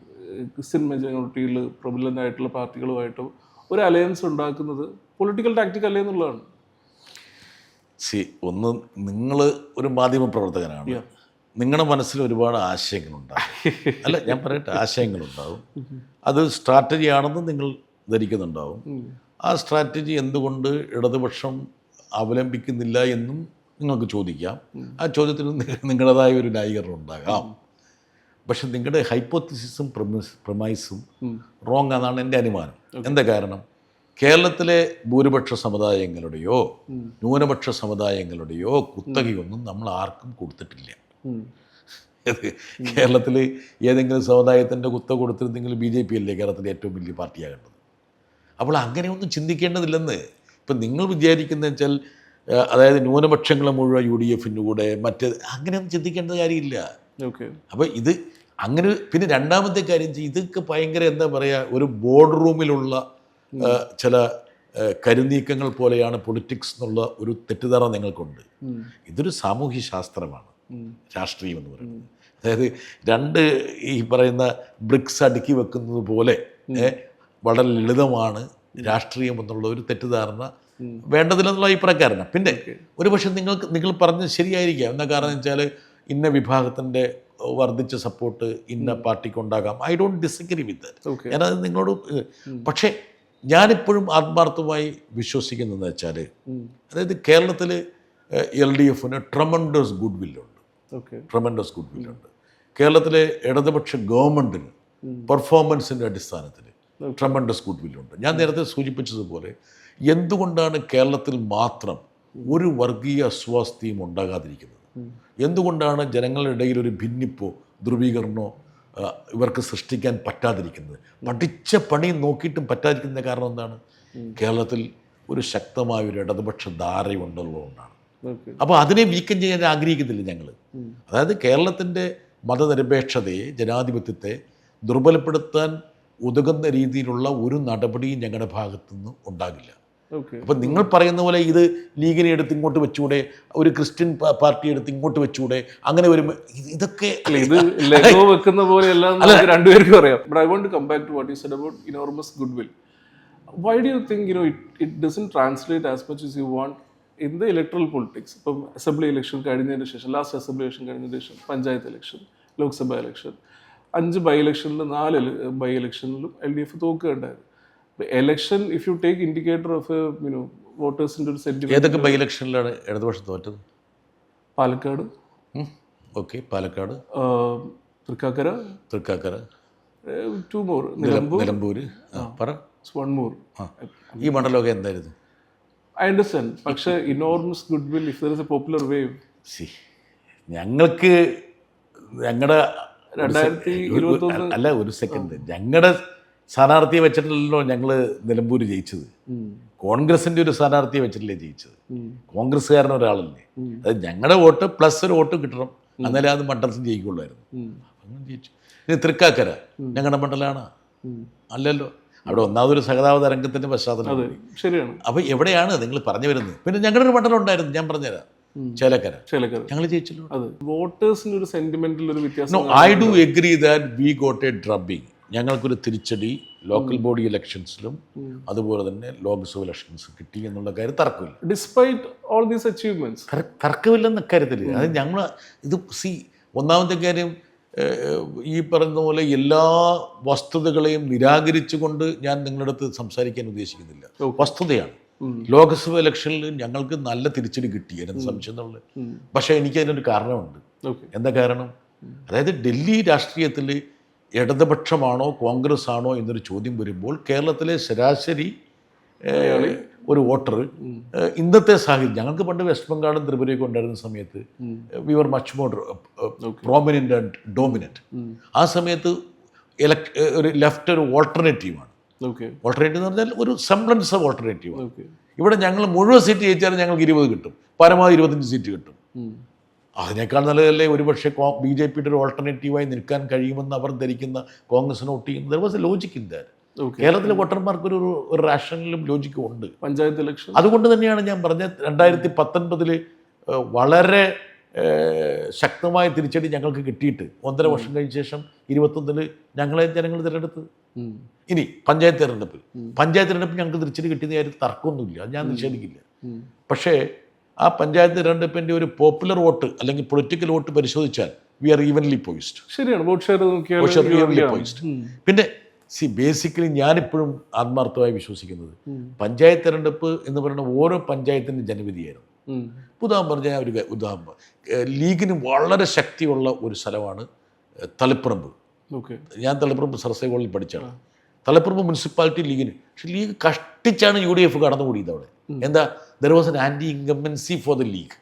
ക്രിസ്ത്യൻ മെജോറിറ്റിയിൽ പ്രബലനായിട്ടുള്ള പാർട്ടികളുമായിട്ടോ ഒരു അലയൻസ് ഉണ്ടാക്കുന്നത് പൊളിറ്റിക്കൽ ടാക്ടിക് അല്ലേ എന്നുള്ളതാണ്. ഒന്ന് നിങ്ങൾ ഒരു മാധ്യമ പ്രവർത്തകനാണ്. നിങ്ങളുടെ മനസ്സിൽ ഒരുപാട് ആശയങ്ങളുണ്ടാകും. അല്ല, ഞാൻ പറയട്ടെ, ആശയങ്ങളുണ്ടാവും. അത് സ്ട്രാറ്റജി ആണെന്ന് നിങ്ങൾ ധരിക്കുന്നുണ്ടാവും. ആ സ്ട്രാറ്റജി എന്തുകൊണ്ട് ഇടതുപക്ഷം അവലംബിക്കുന്നില്ല എന്നും നിങ്ങൾക്ക് ചോദിക്കാം. ആ ചോദ്യത്തിന് നിങ്ങളുടേതായ ഒരു ന്യായീകരണം ഉണ്ടാകാം. പക്ഷെ നിങ്ങളുടെ ഹൈപ്പോത്തിസിസും പ്രമൈസും റോങ് ആണെന്നാണ് എൻ്റെ അനുമാനം. എന്താ കാരണം? കേരളത്തിലെ ഭൂരിപക്ഷ സമുദായങ്ങളുടെയോ ന്യൂനപക്ഷ സമുദായങ്ങളുടെയോ കുത്തകയൊന്നും നമ്മൾ ആർക്കും കൊടുത്തിട്ടില്ല. കേരളത്തിൽ ഏതെങ്കിലും സമുദായത്തിൻ്റെ കുത്തക കൊടുത്തിരുന്നെങ്കിൽ BJP അല്ലേ കേരളത്തിലെ ഏറ്റവും വലിയ പാർട്ടിയാകേണ്ടത്. അപ്പോൾ അങ്ങനെയൊന്നും ചിന്തിക്കേണ്ടതില്ലെന്ന് ഇപ്പം നിങ്ങൾ വിചാരിക്കുന്നത് വെച്ചാൽ, അതായത് ന്യൂനപക്ഷങ്ങൾ മുഴുവൻ UDFൻ്റെ കൂടെ അങ്ങനെയൊന്നും ചിന്തിക്കേണ്ട കാര്യമില്ല. അപ്പോൾ ഇത് അങ്ങനെ. പിന്നെ രണ്ടാമത്തെ കാര്യം, ഇതൊക്കെ ഭയങ്കര എന്താ പറയുക, ഒരു ബോർഡ് റൂമിലുള്ള ചില കരുനീക്കങ്ങൾ പോലെയാണ് പൊളിറ്റിക്സ് എന്നുള്ള ഒരു തെറ്റിദ്ധാരണ നിങ്ങൾക്കുണ്ട്. ഇതൊരു സാമൂഹ്യ ശാസ്ത്രമാണ് രാഷ്ട്രീയം എന്ന് പറയുന്നത്. അതായത് രണ്ട് ഈ പറയുന്ന ബ്രിക്സ് അടുക്കി വെക്കുന്നത് പോലെ വളരെ ലളിതമാണ് രാഷ്ട്രീയം എന്നുള്ള ഒരു തെറ്റിദ്ധാരണ വേണ്ടതില്ലെന്നുള്ള അഭിപ്രായക്കാരനാണ്. പിന്നെ ഒരുപക്ഷെ നിങ്ങൾ പറഞ്ഞത് ശരിയായിരിക്കാം. എന്താ കാരണം വെച്ചാൽ, ഇന്ന വിഭാഗത്തിൻ്റെ വർദ്ധിച്ച സപ്പോർട്ട് ഇന്ന പാർട്ടിക്ക് ഉണ്ടാകാം. I don't disagree with that. ഞാനത് നിങ്ങളോട് പക്ഷേ ഞാനിപ്പോഴും ആത്മാർത്ഥമായി വിശ്വസിക്കുന്നതെന്ന് വെച്ചാൽ, അതായത് കേരളത്തിൽ LDFന് ട്രമൻഡസ് ഗുഡ് വില്ലുണ്ട്. ട്രമൻഡസ് ഗുഡ് വില്ലുണ്ട്. കേരളത്തിലെ ഇടതുപക്ഷ ഗവൺമെൻറ്റിന് പെർഫോമൻസിൻ്റെ അടിസ്ഥാനത്തിൽ ട്രമൻഡസ് ഗുഡ് വില്ലുണ്ട്. ഞാൻ നേരത്തെ സൂചിപ്പിച്ചതുപോലെ, എന്തുകൊണ്ടാണ് കേരളത്തിൽ മാത്രം ഒരു വർഗീയ അസ്വാസ്ഥ്യം ഉണ്ടാകാതിരിക്കുന്നത്? എന്തുകൊണ്ടാണ് ജനങ്ങളുടെ ഇടയിൽ ഒരു ഭിന്നിപ്പോ ധ്രുവീകരണമോ ഇവർക്ക് സൃഷ്ടിക്കാൻ പറ്റാതിരിക്കുന്നത്? പഠിച്ച പണി നോക്കിയിട്ടും പറ്റാതിരിക്കുന്ന കാരണം എന്താണ്? കേരളത്തിൽ ഒരു ശക്തമായ ഒരു ഇടതുപക്ഷ ധാരയുണ്ടെന്നുള്ളതുകൊണ്ടാണ്. അപ്പോൾ അതിനെ വീക്കം ചെയ്യാൻ ആഗ്രഹിക്കുന്നില്ല ഞങ്ങൾ. അതായത് കേരളത്തിൻ്റെ മതനിരപേക്ഷതയെ, ജനാധിപത്യത്തെ ദുർബലപ്പെടുത്താൻ ഉതകുന്ന രീതിയിലുള്ള ഒരു നടപടിയും ഞങ്ങളുടെ ഭാഗത്തുനിന്ന് ഉണ്ടാകില്ല. അപ്പം നിങ്ങൾ പറയുന്ന പോലെ ഇത് ലീഗിനെ എടുത്ത് ഇങ്ങോട്ട് വെച്ചുകൂടെ, ഒരു ക്രിസ്ത്യൻ പാർട്ടി എടുത്ത് ഇങ്ങോട്ട് വെച്ചുകൂടെ, അങ്ങനെ വരുമ്പോൾ ഇതൊക്കെ ഇത് ലെഗോ വെക്കുന്ന പോലെയെല്ലാം രണ്ടുപേർക്കും അറിയാം. But I want to come back to what you said about enormous goodwill. Why do you think it doesn't translate as much as you want in the electoral politics? ഇപ്പം അസംബ്ലി ഇലക്ഷൻ കഴിഞ്ഞതിന് ശേഷം, last assembly election കഴിഞ്ഞതിന് ശേഷം panchayat election, Lok Sabha election, 5 by ഇലക്ഷനിലും 4 by ഇലക്ഷനിലും LDF തോക്കുകയുണ്ടായിരുന്നു. Election, if you take indicator of voters into sentiment. ഏതൊക്കെ by ഇലക്ഷനിലാണ് ഇടതുപക്ഷം തോറ്റത്? പാലക്കാട്. ഓക്കെ, പാലക്കാട്. തൃക്കാക്കര. 2 more. നിലമ്പൂര്. പറ. 1 more. ഈ മണ്ഡലമൊക്കെ എന്തായിരുന്നു? I understand. പക്ഷേ enormous goodwill if there is a popular wave. ഞങ്ങളുടെ 2021 അല്ല, ഒരു സെക്കൻഡ്, ഞങ്ങളുടെ സ്ഥാനാർത്ഥിയെ വെച്ചിട്ടല്ലോ ഞങ്ങൾ നിലമ്പൂർ ജയിച്ചത്. കോൺഗ്രസിൻ്റെ ഒരു സ്ഥാനാർത്ഥിയെ വെച്ചിട്ടല്ലേ ജയിച്ചത്. കോൺഗ്രസ്സുകാരൻ ഒരാളല്ലേ. അത് ഞങ്ങളുടെ വോട്ട് പ്ലസ് ഒരു വോട്ട് കിട്ടണം, എന്നാലേ അത് മണ്ഡലത്തിൽ ജയിക്കുള്ളായിരുന്നു. അങ്ങനെ ജയിച്ചു. ഇനി തൃക്കാക്കര ഞങ്ങളുടെ മണ്ഡലമാണ് അല്ലല്ലോ. അവിടെ ഒന്നാമതൊരു സഹതാപ രംഗത്തിൻ്റെ പശ്ചാത്തലം. ശരിയാണ്. അപ്പോൾ എവിടെയാണ് നിങ്ങൾ പറഞ്ഞു വരുന്നത്? പിന്നെ ഞങ്ങളുടെ ഒരു മണ്ഡലം ഉണ്ടായിരുന്നു, ഞാൻ പറഞ്ഞുതരാം, ചേലക്കര. ഞങ്ങൾ ജയിച്ചല്ലോ. വോട്ടേഴ്സിന് ഒരു സെന്റിമെന്റൽ ഒരു വ്യത്യാസം. I do agree that we got a drubbing. ഞങ്ങൾക്കൊരു തിരിച്ചടി ലോക്കൽ ബോഡി ഇലക്ഷൻസിലും അതുപോലെ തന്നെ ലോക്സഭ ഇലക്ഷൻസ് കിട്ടി എന്നുള്ള കാര്യം തർക്കമില്ല. ഡിസ്പൈറ്റ് ഓൾ ദീസ് അച്ചീവ്മെന്റ്സ്, തർക്കമില്ലെന്ന കാര്യത്തിൽ അത് ഞങ്ങൾ ഇത് ഒന്നാമത്തെ കാര്യം, ഈ പറയുന്ന പോലെ എല്ലാ വസ്തുതകളെയും നിരാകരിച്ചുകൊണ്ട് ഞാൻ നിങ്ങളുടെ അടുത്ത് സംസാരിക്കാൻ ഉദ്ദേശിക്കുന്നില്ല. വസ്തുതയാണ്. ലോക്സഭ ഇലക്ഷനിൽ ഞങ്ങൾക്ക് നല്ല തിരിച്ചടി കിട്ടി, അതിന് സംശയം എന്നുള്ളത്. പക്ഷേ എനിക്കതിനൊരു കാരണമുണ്ട്. എന്താ കാരണം? അതായത് ഡൽഹി രാഷ്ട്രീയത്തിൽ ഇടതുപക്ഷമാണോ കോൺഗ്രസ് ആണോ എന്നൊരു ചോദ്യം വരുമ്പോൾ കേരളത്തിലെ ശരാശരി ഒരു വോട്ടർ ഇന്നത്തെ സാഹചര്യം, ഞങ്ങൾക്ക് പണ്ട് വെസ്റ്റ് ബംഗാളും ത്രിപുരയൊക്കെ ഉണ്ടായിരുന്ന സമയത്ത് we were much more prominent and dominant. ആ സമയത്ത് ഒരു ലെഫ്റ്റ് ഒരു ഓൾട്ടർനേറ്റീവാണ്. ഓൾട്ടർനേറ്റീവ് എന്ന് പറഞ്ഞാൽ ഒരു സെംബ്ലൻസ് ഓഫ് ഓൾട്ടർനേറ്റീവാണ്. ഇവിടെ ഞങ്ങൾ മുഴുവൻ സീറ്റ് ജയിച്ചാലും ഞങ്ങൾക്ക് 20 കിട്ടും, പരമാവധി 25 സീറ്റ് കിട്ടും. അതിനേക്കാൾ നല്ലതല്ലേ ഒരുപക്ഷെ BJPയുടെ ഒരു ഓൾട്ടർനേറ്റീവായി നിൽക്കാൻ കഴിയുമെന്ന് അവർ ധരിക്കുന്ന കോൺഗ്രസിന് വോട്ട് ചെയ്യുന്നത്. There was A logic in that. കേരളത്തിലെ വോട്ടർമാർക്ക് ഒരു റാഷണലും ലോജിക്കും ഉണ്ട്. പഞ്ചായത്ത് ഇലക്ഷൻ അതുകൊണ്ട് തന്നെയാണ് ഞാൻ പറഞ്ഞത് 2019 വളരെ ശക്തമായ തിരിച്ചടി ഞങ്ങൾക്ക് കിട്ടിയിട്ട് 1.5 വർഷം കഴിഞ്ഞ ശേഷം 2021 ഞങ്ങളെ ജനങ്ങൾ തിരഞ്ഞെടുത്തത്. ഇനി പഞ്ചായത്ത് തിരഞ്ഞെടുപ്പിൽ ഞങ്ങൾക്ക് തിരിച്ചടി കിട്ടിയ കാര്യത്തിൽ തർക്കമൊന്നുമില്ല, ഞാൻ നിഷേധിക്കില്ല. പക്ഷേ ആ പഞ്ചായത്ത് തിരഞ്ഞെടുപ്പിൻ്റെ ഒരു പോപ്പുലർ വോട്ട് അല്ലെങ്കിൽ പൊളിറ്റിക്കൽ വോട്ട് പരിശോധിച്ചാൽ വി ആർ ഈവൻലി പോയിസ്ഡ്. ശരിയാണ്, വോട്ട് ഷെയർ നോക്കിയാൽ. പിന്നെ ബേസിക്കലി ഞാനിപ്പോഴും ആത്മാർത്ഥമായി വിശ്വസിക്കുന്നത് പഞ്ചായത്ത് തിരഞ്ഞെടുപ്പ് എന്ന് പറയുന്ന ഓരോ പഞ്ചായത്തിൻ്റെ ജനവിധിയായിരുന്നു. ഉദാഹരണം പറഞ്ഞാൽ ഒരു ഉദാഹരണം, ലീഗിന് വളരെ ശക്തിയുള്ള ഒരു സ്ഥലമാണ് തളിപ്പറമ്പ്. ഞാൻ തളിപ്പറമ്പ് സർസൈ കോളേജിൽ പഠിച്ചാണ്. തളിപ്പറമ്പ് മുനിസിപ്പാലിറ്റി ലീഗിന്, പക്ഷെ ലീഗ് കഷ്ടിച്ചാണ് UDF കടന്നുകൂടിയത് അവിടെ. എന്താ, there was an anti incumbency for the league.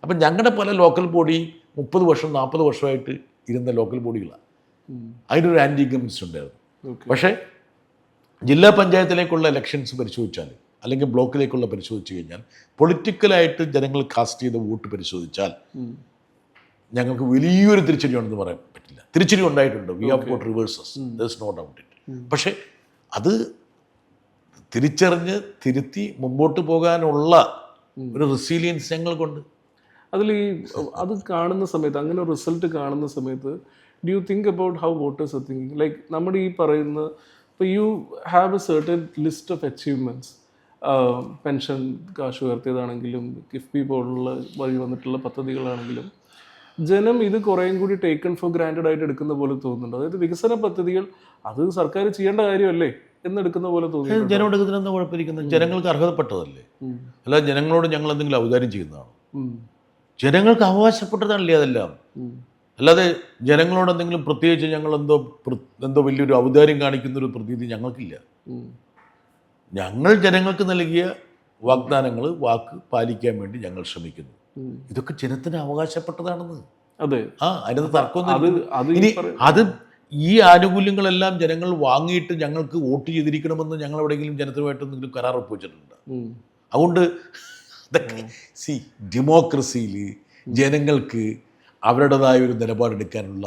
അപ്പം ഞങ്ങളുടെ പല ലോക്കൽ ബോഡി 30 വർഷം 40 വർഷമായിട്ട് ഇരുന്ന ലോക്കൽ ബോഡികളാണ്. അതിനൊരു ആൻറ്റി ഇൻകംബൻസി ഉണ്ടായിരുന്നു. പക്ഷേ ജില്ലാ പഞ്ചായത്തിലേക്കുള്ള ഇലക്ഷൻസ് പരിശോധിച്ചാൽ അല്ലെങ്കിൽ ബ്ലോക്കിലേക്കുള്ള പരിശോധിച്ച് കഴിഞ്ഞാൽ പൊളിറ്റിക്കലായിട്ട് ജനങ്ങൾ കാസ്റ്റ് ചെയ്ത വോട്ട് പരിശോധിച്ചാൽ ഞങ്ങൾക്ക് വലിയൊരു തിരിച്ചടി ഉണ്ടെന്ന് പറയാൻ പറ്റില്ല. തിരിച്ചടി ഉണ്ടായിട്ടുണ്ട്. We have got reverses, there is no doubt it. പക്ഷേ അത് തിരിച്ചറിഞ്ഞ് തിരുത്തി മുമ്പോട്ട് പോകാനുള്ള ഒരു റെസിലിയൻസ് ഞങ്ങൾക്കുണ്ട്. അത് കാണുന്ന സമയത്ത്, അങ്ങനെ റിസൾട്ട് കാണുന്ന സമയത്ത് do you think about how voters are thinking? Like നമ്മുടെ ഈ പറയുന്ന, ഇപ്പോൾ you have A certain list of achievements, pension കാശ് ഉയർത്തിയതാണെങ്കിലും കിഫ്ബി പോലുള്ള വഴി വന്നിട്ടുള്ള പദ്ധതികളാണെങ്കിലും ജനം ഇത് കുറേയും കൂടി ടേക്കൺ ഫോർ ഗ്രാൻഡഡ് ആയിട്ട് എടുക്കുന്ന പോലെ തോന്നുന്നുണ്ട്. അതായത് വികസന പദ്ധതികൾ അത് സർക്കാർ ചെയ്യേണ്ട കാര്യമല്ലേ എന്നെടുക്കുന്ന പോലെ തോന്നുന്നു. ജനം എടുക്കുന്നതിനെന്താ കുഴപ്പമിരിക്കുന്നത്? ജനങ്ങൾക്ക് അർഹതപ്പെട്ടതല്ലേ. അല്ലാതെ ജനങ്ങളോട് ഞങ്ങൾ എന്തെങ്കിലും ഔദാര്യം ചെയ്യുന്നതാണ്? ജനങ്ങൾക്ക് അവകാശപ്പെട്ടതല്ലേ അതെല്ലാം. അല്ലാതെ ജനങ്ങളോട് എന്തെങ്കിലും പ്രത്യേകിച്ച് ഞങ്ങൾ എന്തോ വലിയൊരു ഔദാര്യം കാണിക്കുന്നൊരു പ്രതീതി ഞങ്ങൾക്കില്ല. ഞങ്ങൾ ജനങ്ങൾക്ക് നൽകിയ വാഗ്ദാനങ്ങൾ വാക്ക് പാലിക്കാൻ വേണ്ടി ഞങ്ങൾ ശ്രമിക്കുന്നു. ഇതൊക്കെ ജനത്തിന് അവകാശപ്പെട്ടതാണെന്ന്. അതെ, അതിനകത്ത് തർക്കമൊന്നും. ഇനി അത് ഈ ആനുകൂല്യങ്ങളെല്ലാം ജനങ്ങൾ വാങ്ങിയിട്ട് ഞങ്ങൾക്ക് വോട്ട് ചെയ്തിരിക്കണമെന്ന് ഞങ്ങൾ എവിടെയെങ്കിലും ജനത്തിനുമായിട്ട് എന്തെങ്കിലും കരാർ ഒപ്പുവെച്ചിട്ടുണ്ട്? അതുകൊണ്ട് ഇതൊക്കെ ഡെമോക്രസിയിൽ ജനങ്ങൾക്ക് അവരുടേതായ ഒരു നിലപാടെടുക്കാനുള്ള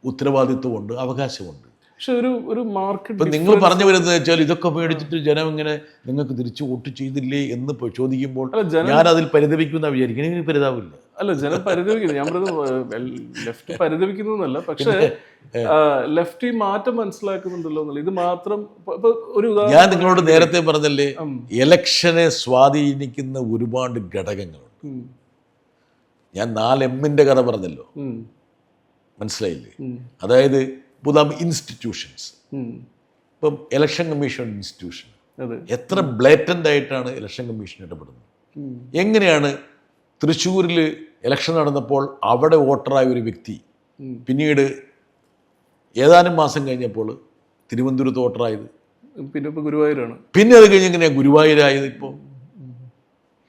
ഉത്തരവാദിത്വമുണ്ട്, അവകാശമുണ്ട്. പക്ഷെ ഒരു മാർക്കറ്റ്, ഇപ്പം നിങ്ങൾ പറഞ്ഞു വരുന്നത് വെച്ചാൽ ഇതൊക്കെ മേടിച്ചിട്ട് ജനം ഇങ്ങനെ നിങ്ങൾക്ക് തിരിച്ചു വോട്ട് ചെയ്തില്ലേ എന്ന് ചോദിക്കുമ്പോൾ ഞാൻ അതിൽ പരിതപിക്കുന്ന വിചാരിക്കും. എനിക്ക് പരിതാവില്ല. അല്ല, ജനം പരിതപിക്കുന്നു. ഞാൻ പറയുന്നത് ലെഫ്റ്റ് പരിതപിക്കുന്നതല്ല, പക്ഷേ ലെഫ്റ്റ് ഈ മാറ്റം മനസ്സിലാക്കുന്നുണ്ടല്ലോ എന്നുള്ളത്. ഇത് മാത്രം ഒരു ഞാൻ നിങ്ങളോട് നേരത്തെ പറഞ്ഞല്ലേ, ഇലക്ഷനെ സ്വാധീനിക്കുന്ന ഒരുപാട് ഘടകങ്ങളുണ്ട്. ഞാൻ 4M കഥ പറഞ്ഞല്ലോ, മനസ്സിലായില്ലേ? അതായത് ഇൻസ്റ്റിറ്റ്യൂഷൻസ്. ഇപ്പം ഇലക്ഷൻ കമ്മീഷൻ ഇൻസ്റ്റിറ്റ്യൂഷൻ എത്ര ബ്ലേറ്റൻ്റ് ആയിട്ടാണ് ഇലക്ഷൻ കമ്മീഷൻ ഇടപെടുന്നത്. എങ്ങനെയാണ് തൃശ്ശൂരിൽ ഇലക്ഷൻ നടന്നപ്പോൾ അവിടെ വോട്ടറായ ഒരു വ്യക്തി പിന്നീട് ഏതാനും മാസം കഴിഞ്ഞപ്പോൾ തിരുവനന്തപുരത്ത് വോട്ടറായത്, പിന്നെ ഇപ്പോൾ ഗുരുവായൂരാണ്. പിന്നെ അത് കഴിഞ്ഞ് എങ്ങനെയാണ് ഗുരുവായൂരായത്? ഇപ്പോൾ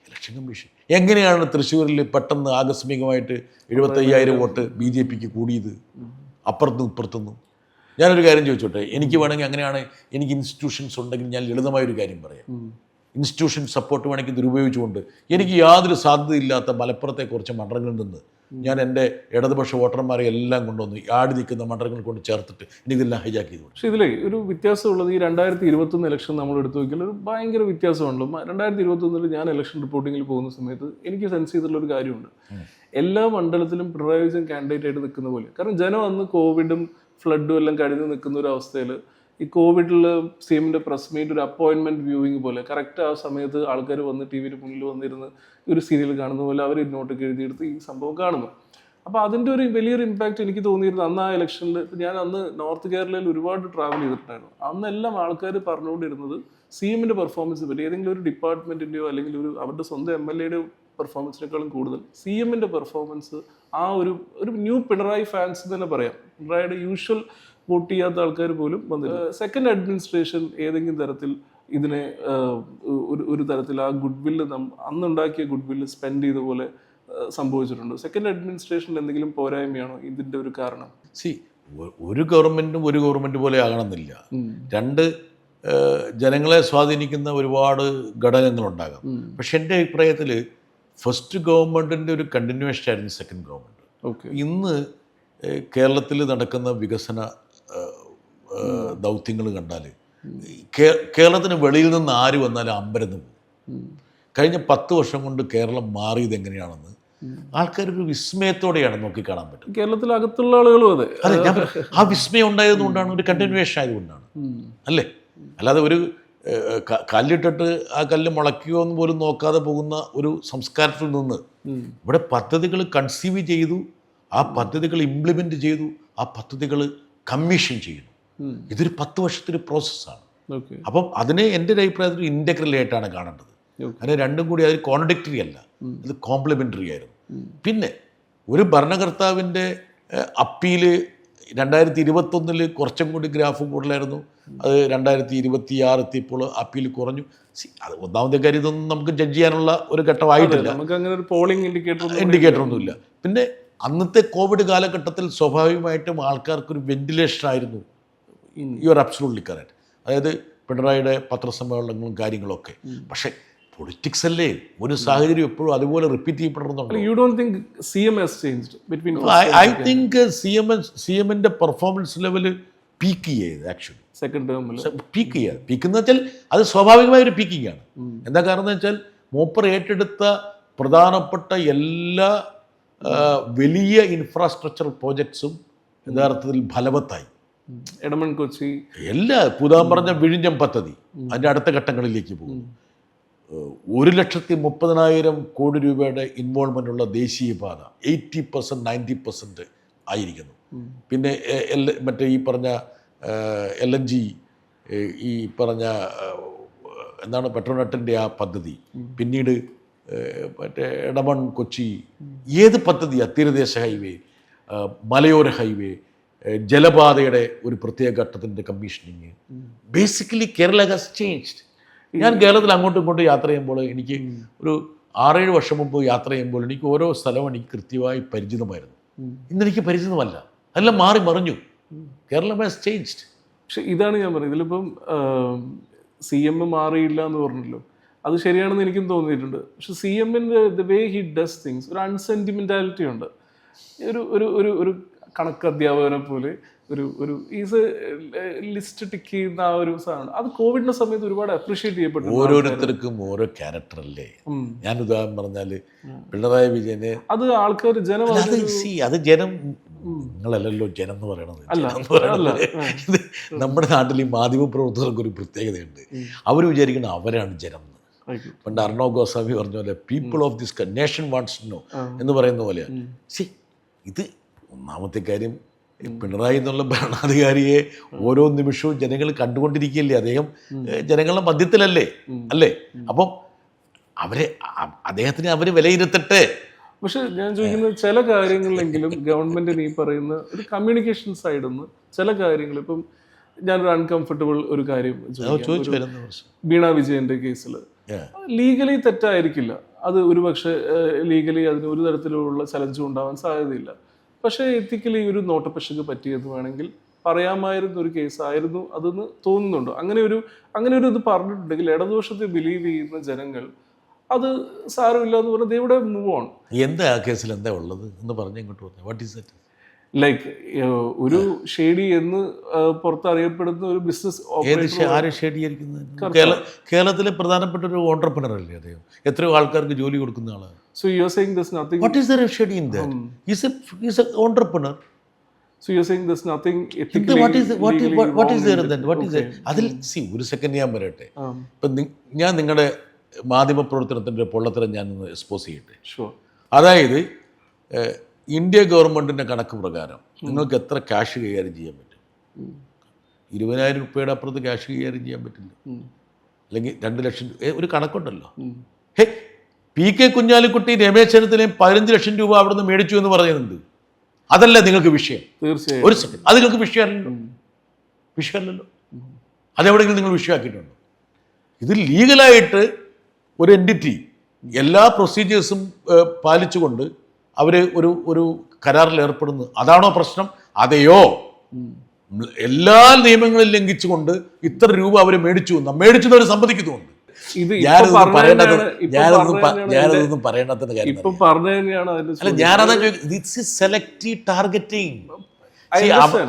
ഇലക്ഷൻ കമ്മീഷൻ എങ്ങനെയാണ് തൃശ്ശൂരിൽ പെട്ടെന്ന് ആകസ്മികമായിട്ട് 75,000 വോട്ട് BJPക്ക് കൂടിയത് അപ്പുറത്തും ഇപ്പുറത്തുനിന്നും? ഞാനൊരു കാര്യം ചോദിച്ചോട്ടെ, എനിക്ക് വേണമെങ്കിൽ അങ്ങനെയാണ്, എനിക്ക് ഇൻസ്റ്റിറ്റ്യൂഷൻസ് ഉണ്ടെങ്കിൽ ഞാൻ ലളിതമായൊരു കാര്യം പറയാം. ഇൻസ്റ്റിറ്റ്യൂഷൻ സപ്പോർട്ട് വേണമെങ്കിൽ ദുരുപയോഗിച്ചുകൊണ്ട് എനിക്ക് യാതൊരു സാധ്യതയില്ലാത്ത മലപ്പുറത്തെ കുറച്ച് മണ്ഡലങ്ങളിൽ നിന്ന് ഞാൻ എൻ്റെ ഇടതുപക്ഷ വോട്ടർമാരെ എല്ലാം കൊണ്ടുവന്ന് ആടി നിൽക്കുന്ന മണ്ഡലങ്ങൾ കൊണ്ട് ചേർത്തിട്ട് എനിക്കിതെല്ലാം ഹൈജാക്ക് ചെയ്തു. പക്ഷേ ഇതിലേ ഒരു വ്യത്യാസമുള്ളത്, ഈ 2021 ഇലക്ഷൻ നമ്മൾ എടുത്തു നോക്കിയാൽ ഒരു ഭയങ്കര വ്യത്യാസമാണല്ലോ. 2021 ഞാൻ ഇലക്ഷൻ റിപ്പോർട്ടിങ്ങിൽ പോകുന്ന സമയത്ത് എനിക്ക് സെൻസ് ചെയ്തിട്ടുള്ള ഒരു കാര്യമുണ്ട്. എല്ലാ മണ്ഡലത്തിലും പിണറായി വിജയൻ കാൻഡിഡേറ്റ് ആയിട്ട് നിൽക്കുന്ന പോലെ. കാരണം ജനം അന്ന് കോവിഡും ഫ്ലഡും എല്ലാം കഴിഞ്ഞ് നിൽക്കുന്ന ഒരു അവസ്ഥയിൽ ഈ കോവിഡിൽ CMന്റെ പ്രസ് മീറ്റ് ഒരു അപ്പോയിൻമെൻറ്റ് വ്യൂവിങ് പോലെ കറക്റ്റ് ആ സമയത്ത് ആൾക്കാർ വന്ന് TV മുന്നിൽ വന്നിരുന്ന് ഒരു സീരിയൽ കാണുന്ന പോലെ അവർ നോട്ടൊക്കെ എഴുതിയെടുത്ത് ഈ സംഭവം കാണുന്നു. അപ്പോൾ അതിൻ്റെ ഒരു വലിയൊരു ഇമ്പാക്റ്റ് എനിക്ക് തോന്നിയിരുന്നു അന്ന് ആ ഇലക്ഷനിൽ. ഞാൻ അന്ന് നോർത്ത് കേരളയിൽ ഒരുപാട് ട്രാവൽ ചെയ്തിട്ടുണ്ടായിരുന്നു. അന്നെല്ലാം ആൾക്കാർ പറഞ്ഞുകൊണ്ടിരുന്നത് CMന്റെ പെർഫോമൻസ് പറ്റി. ഏതെങ്കിലും ഒരു ഡിപ്പാർട്ട്മെൻറ്റിൻ്റെയോ അല്ലെങ്കിൽ അവരുടെ സ്വന്തം MLAയുടെ പെർഫോമൻസിനേക്കാളും കൂടുതൽ CMന്റെ പെർഫോമൻസ്, ആ ഒരു ന്യൂ പിണറായി ഫാൻസ് തന്നെ പറയാം. പിണറായിയുടെ യൂഷ്വൽ വോട്ട് ചെയ്യാത്ത ആൾക്കാർ പോലും വന്നില്ല. സെക്കൻഡ് അഡ്മിനിസ്ട്രേഷൻ ഏതെങ്കിലും തരത്തിൽ ഇതിനെ ഒരു തരത്തിൽ ആ ഗുഡ് വില്ല് അന്നുണ്ടാക്കിയ ഗുഡ് വില്ല് സ്പെൻഡ് ചെയ്ത പോലെ സംഭവിച്ചിട്ടുണ്ട്. സെക്കൻഡ് അഡ്മിനിസ്ട്രേഷനിൽ എന്തെങ്കിലും പോരായ്മയാണോ ഇതിൻ്റെ ഒരു കാരണം? ഒരു ഗവൺമെൻറ്റും ഒരു ഗവൺമെൻറ് പോലെ ആകണമെന്നില്ല. രണ്ട് ജനങ്ങളെ സ്വാധീനിക്കുന്ന ഒരുപാട് ഘടകങ്ങളുണ്ടാകാം. പക്ഷെ എൻ്റെ അഭിപ്രായത്തിൽ ഫസ്റ്റ് ഗവൺമെൻറ്റിൻ്റെ ഒരു കണ്ടിന്യൂവേഷൻ ആയിരുന്നു സെക്കൻഡ് ഗവൺമെൻറ്. ഇന്ന് കേരളത്തിൽ നടക്കുന്ന വികസന ദൗത്യങ്ങൾ കണ്ടാൽ കേരളത്തിന് വെളിയിൽ നിന്ന് ആര് വന്നാലും അമ്പരന്ന് പോകും. കഴിഞ്ഞ 10 വർഷം കൊണ്ട് കേരളം മാറിയത് എങ്ങനെയാണെന്ന് ആൾക്കാരൊരു വിസ്മയത്തോടെയാണ് നോക്കിക്കാണാൻ പറ്റും. കേരളത്തിലകത്തുള്ള ആളുകളും അതെ ഞാൻ ആ വിസ്മയം ഉണ്ടായതുകൊണ്ടാണ്, ഒരു കണ്ടിന്യൂവേഷൻ ആയതുകൊണ്ടാണ്, അല്ലേ? അല്ലാതെ ഒരു കല്ലിട്ടിട്ട് ആ കല്ല് മുളയ്ക്കുകയോ എന്ന് പോലും നോക്കാതെ പോകുന്ന ഒരു സംസ്കാരത്തിൽ നിന്ന് ഇവിടെ പദ്ധതികൾ കൺസീവ് ചെയ്തു, ആ പദ്ധതികൾ ഇംപ്ലിമെൻ്റ് ചെയ്തു, ആ പദ്ധതികൾ കമ്മീഷൻ ചെയ്യുന്നു. ഇതൊരു 10 വർഷത്തെ പ്രോസസ്സാണ്. അപ്പം അതിനെ എൻ്റെ ഒരു അഭിപ്രായത്തിൽ ഇൻ്റഗ്രൽ ആയിട്ടാണ് കാണേണ്ടത്. അതിന് രണ്ടും കൂടി അതിൽ കോൺട്രഡിക്ടറി അല്ല, ഇത് കോംപ്ലിമെൻ്ററി ആയിരുന്നു. പിന്നെ ഒരു ഭരണകർത്താവിൻ്റെ അപ്പീല് 2021 കുറച്ചും കൂടി ഗ്രാഫ് കൂടുതലായിരുന്നു. അത് 2026 എത്തിയപ്പോൾ അപ്പീൽ കുറഞ്ഞു. അത് ഒന്നാമത്തെ കാര്യം ഇതൊന്നും നമുക്ക് ജഡ്ജ് ചെയ്യാനുള്ള ഒരു ഘട്ടമായിട്ടില്ല, നമുക്ക് അങ്ങനെ ഒരു പോളിംഗ് ഇൻഡിക്കേറ്റർ ഒന്നുമില്ല. പിന്നെ അന്നത്തെ കോവിഡ് കാലഘട്ടത്തിൽ സ്വാഭാവികമായിട്ടും ആൾക്കാർക്കൊരു വെന്റിലേഷൻ ആയിരുന്നു. You are absolutely correct. അതായത് പിണറായിയുടെ പത്രസമ്മേളനങ്ങളും കാര്യങ്ങളൊക്കെ. പക്ഷേ പൊളിറ്റിക്സ് അല്ലേ, ഒരു സാഹചര്യം എപ്പോഴും അതുപോലെ റിപ്പീറ്റ് ചെയ്യപ്പെടുന്നുണ്ട്. ഐ തിങ്ക് സി എമ്മിൻ്റെ പെർഫോമൻസ് ലെവല് പീക്ക് ചെയ്ത് ആക്ച്വലി സെക്കൻഡ് ടേമിൽ പീക്ക് ചെയ്യുക. പീക്ക് എന്ന് വെച്ചാൽ അത് സ്വാഭാവികമായ ഒരു പീക്കിംഗ് ആണ്. എന്താ കാരണം എന്ന് വെച്ചാൽ മൂപ്പർ ഏറ്റെടുത്ത പ്രധാനപ്പെട്ട എല്ലാ വലിയ ഇൻഫ്രാസ്ട്രക്ചർ പ്രോജക്ട്സും യഥാർത്ഥത്തിൽ ഫലവത്തായി. എടമൺ കൊച്ചി എല്ലാ പുതാൻ പറഞ്ഞ വിഴിഞ്ഞം പദ്ധതി അതിൻ്റെ അടുത്ത ഘട്ടങ്ങളിലേക്ക് പോകുന്നു. 1,30,000 കോടി രൂപയുടെ ഇൻവോൾവ്മെൻ്റ് ഉള്ള ദേശീയപാത 80% 90% ആയിരിക്കുന്നു. പിന്നെ മറ്റേ ഈ പറഞ്ഞ LNG, ഈ പറഞ്ഞ എന്താണ് പെട്രോനെറ്റിൻ്റെ ആ പദ്ധതി, പിന്നീട് മറ്റേ എടമൺ കൊച്ചി, ഏത് പദ്ധതിയാണ്, തീരദേശ ഹൈവേ, മലയോര ഹൈവേ, ജലപാതയുടെ ഒരു പ്രത്യേക ഘട്ടത്തിൻ്റെ commissioning. Basically Kerala has changed. ഞാൻ കേരളത്തിൽ അങ്ങോട്ടും ഇങ്ങോട്ടും യാത്ര ചെയ്യുമ്പോൾ എനിക്ക് ഒരു 6-7 വർഷം മുമ്പ് യാത്ര ചെയ്യുമ്പോൾ എനിക്ക് ഓരോ സ്ഥലവും എനിക്ക് കൃത്യമായി പരിചിതമായിരുന്നു. ഇന്നെനിക്ക് പരിചിതമല്ല, അതെല്ലാം മാറി മറിഞ്ഞു. Keralam has changed. പക്ഷെ ഇതാണ് ഞാൻ പറയുന്നത്, ഇതിലിപ്പം CM മാറിയില്ല എന്ന് പറഞ്ഞല്ലോ, അത് ശരിയാണെന്ന് എനിക്കും തോന്നിയിട്ടുണ്ട്. പക്ഷെ CMൻ്റെ the way he does things, ഒരു അൺസെൻറ്റിമെൻറ്റാലിറ്റി ഉണ്ട്. ഒരു കണക്ക് അധ്യാപകനെ പോലെ ഒരു ഈസ് ലിസ്റ്റ് ടിക്ക് ചെയ്യുന്ന ആ ഒരു സാധനം, അത് കോവിഡിന്റെ സമയത്ത് ഒരുപാട് അപ്രീഷിയേറ്റ് ചെയ്യപ്പെട്ടു. ഓരോരുത്തർക്കും ഓരോ ക്യാരക്ടർ അല്ലേ. ഞാൻ ഉദാഹരണം പറഞ്ഞാൽ പിണറായി വിജയന് അത് ആൾക്കാർ ജനം അത് ജനം നിങ്ങളല്ലല്ലോ ജനം എന്ന് പറയണത്. നമ്മുടെ നാട്ടിൽ ഈ മാധ്യമപ്രവർത്തകർക്ക് ഒരു പ്രത്യേകതയുണ്ട്. അവർ വിചാരിക്കുന്നത് അവരാണ് ജനം എന്ന്. പണ്ട് അർണവ് ഗോസ്വാമി പറഞ്ഞ പോലെ people of this nation wants to know എന്ന് പറയുന്ന പോലെയാണ്. ഇത് ഒന്നാമത്തെ കാര്യം, പിണറായി എന്നുള്ള ഭരണാധികാരിയെ ഓരോ നിമിഷവും ജനങ്ങൾ കണ്ടുകൊണ്ടിരിക്കുകയല്ലേ. അദ്ദേഹം ജനങ്ങളുടെ മധ്യത്തിലല്ലേ അല്ലേ. അപ്പം അദ്ദേഹത്തിന് അവർ വിലയിരുത്തട്ടെ. പക്ഷെ ഞാൻ ചോദിക്കുന്നത്, ചില കാര്യങ്ങളിലെങ്കിലും ഗവൺമെന്റിന് ഈ പറയുന്ന ഒരു കമ്മ്യൂണിക്കേഷൻ സൈഡിൽ നിന്ന് ചില കാര്യങ്ങൾ, ഇപ്പം ഞാനൊരു അൺകംഫർട്ടബിൾ ഒരു കാര്യം വീണ വിജയന്റെ കേസിൽ ലീഗലി തെറ്റായിരിക്കില്ല, അത് ഒരുപക്ഷെ ലീഗലി അതിന് ഒരു തരത്തിലുള്ള ചലഞ്ചും ഉണ്ടാവാൻ സാധ്യതയില്ല. പക്ഷേ എത്തിക്കലി ഒരു നോട്ടപ്പശക്ക് പറ്റിയത് വേണമെങ്കിൽ പറയാമായിരുന്ന ഒരു കേസായിരുന്നു അതെന്ന് തോന്നുന്നുണ്ടോ? അങ്ങനെ ഒരു ഇത് പറഞ്ഞിട്ടുണ്ടെങ്കിൽ ഇടതുപക്ഷത്തെ ബിലീവ് ചെയ്യുന്ന ജനങ്ങൾ അത് സാരമില്ല എന്ന് പറഞ്ഞാൽ ഇവിടെ മൂവ് ഓൺ. എന്താ ആ കേസിൽ എന്താ ഉള്ളത് എന്ന് പറഞ്ഞ് ഇങ്ങോട്ട് വന്നത്? What is that? ലൈക്ക് ഒരു ഷേഡി എന്ന് പുറത്തറിയപ്പെടുന്ന ഒരു ബിസിനസ് കേരളത്തിലെ പ്രധാനപ്പെട്ട ഒരു ഓൺട്രപ്രണർ അല്ലേ അദ്ദേഹം. എത്രയോ ആൾക്കാർക്ക് ജോലി കൊടുക്കുന്ന ആളാണ്. So you're saying there's nothing. What is there shady in that? He's an entrepreneur. So you're saying there's nothing ethically. What is there then? What is there? അതിൽ ഒരു സെക്കൻഡ് ഞാൻ പറയട്ടെ. ഇപ്പം ഞാൻ നിങ്ങളുടെ മാധ്യമപ്രവർത്തനത്തിൻ്റെ പൊള്ളത്തരം ഞാൻ എക്സ്പോസ് ചെയ്യട്ടെ. അതായത് ഇന്ത്യ ഗവൺമെൻറ്റിൻ്റെ കണക്ക് പ്രകാരം നിങ്ങൾക്ക് എത്ര ക്യാഷ് കൈകാര്യം ചെയ്യാൻ പറ്റും? 20,000 രൂപയുടെ അപ്പുറത്ത് ക്യാഷ് കൈകാര്യം ചെയ്യാൻ പറ്റില്ല. അല്ലെങ്കിൽ 2 ലക്ഷം ഒരു കണക്കുണ്ടല്ലോ. PK കുഞ്ഞാലിക്കുട്ടി രമേശ് ചെന്നിത്തലയും 15 ലക്ഷം രൂപ അവിടെ നിന്ന് മേടിച്ചു എന്ന് പറയുന്നുണ്ട്. അതല്ല നിങ്ങൾക്ക് വിഷയം. തീർച്ചയായും ഒരു സെക്കൻഡ്, അത് നിങ്ങൾക്ക് വിഷയമല്ലല്ലോ. അതെവിടെയെങ്കിലും നിങ്ങൾ വിഷയമാക്കിയിട്ടുണ്ടോ? ഇത് ലീഗലായിട്ട് ഒരു എൻറ്റിറ്റി എല്ലാ പ്രൊസീജിയേഴ്സും പാലിച്ചുകൊണ്ട് അവർ ഒരു കരാറിൽ ഏർപ്പെടുന്നു. അതാണോ പ്രശ്നം? അതെയോ എല്ലാ നിയമങ്ങളും ലംഘിച്ചുകൊണ്ട് ഇത്ര രൂപ അവർ മേടിച്ചവർ സമ്മതിക്കുന്നുണ്ട്. ഞാനതൊന്നും പറയണത്തിന്റെ കാര്യം സെലക്റ്റീവ് ടാർഗറ്റിംഗ്.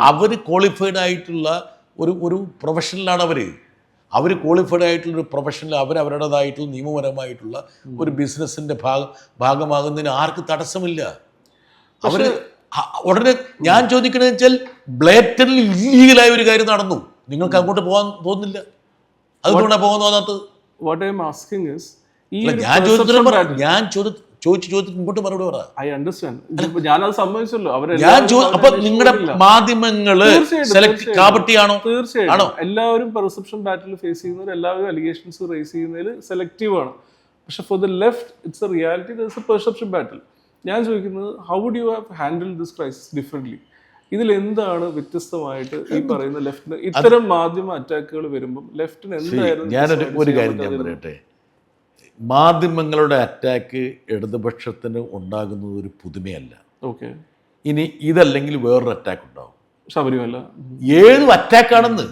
അവർ ക്വാളിഫൈഡ് ആയിട്ടുള്ള ഒരു പ്രൊഫഷണലാണ്. അവർ ക്വാളിഫൈഡ് ആയിട്ടുള്ള ഒരു പ്രൊഫഷണൽ, അവരുടേതായിട്ടുള്ള നിയമപരമായിട്ടുള്ള ഒരു ബിസിനസ്സിന്റെ ഭാഗമാകുന്നതിന് ആർക്ക് തടസ്സമില്ല. അവർ ഉടനെ ഞാൻ ചോദിക്കണമെന്ന് വെച്ചാൽ ബ്ലേറ്റൻലി ഇല്ലീഗലായ ഒരു കാര്യം നടന്നു, നിങ്ങൾക്ക് അങ്ങോട്ട് പോകാൻ തോന്നുന്നില്ല. അതുകൊണ്ടാണ് പോകുന്നു അതിനകത്ത്. What I am asking is ഈ ഞാൻ ചോദിച്ചിട്ട് മുമ്പോട്ട് മറുപടി പറ. I understand. ഞാനത് സമ്മതിച്ചല്ലോ. അപ്പൊ നിങ്ങളുടെ മാധ്യമങ്ങള് കാപട്യാണോ? തീർച്ചയായിട്ടും എല്ലാവരും പെർസെപ്ഷൻ ബാറ്റിൽ ഫേസ് ചെയ്യുന്നവർ, എല്ലാവരും അലിഗേഷൻസ് റേസ് ചെയ്യുന്നതിൽ സെലക്റ്റീവ് ആണ്. പക്ഷെ for the left it's a reality, there is a perception battle. ഞാൻ ചോദിക്കുന്നത്, how would you have handle this crisis differently? ഇതിൽ എന്താണ് വ്യത്യസ്തമായിട്ട് ഈ പറയുന്ന ലെഫ്റ്റിന് ഇത്തരം മാധ്യമ അറ്റാക്കുകൾ വരുമ്പോൾ ലെഫ്റ്റിന് എന്തായിരുന്നു? ഞാനൊരു ഒരു കാര്യം ഞാൻ പറയട്ടെ. മാധ്യമങ്ങളുടെ അറ്റാക്ക് ഇടതുപക്ഷത്തിന് ഉണ്ടാകുന്നത് ഒരു പുതുമയല്ല. ഓക്കെ, ഇനി ഇതല്ലെങ്കിൽ വേറൊരു അറ്റാക്ക് ഉണ്ടാവും. ശബരിമല ഏതും അറ്റാക്കാണെന്ന്.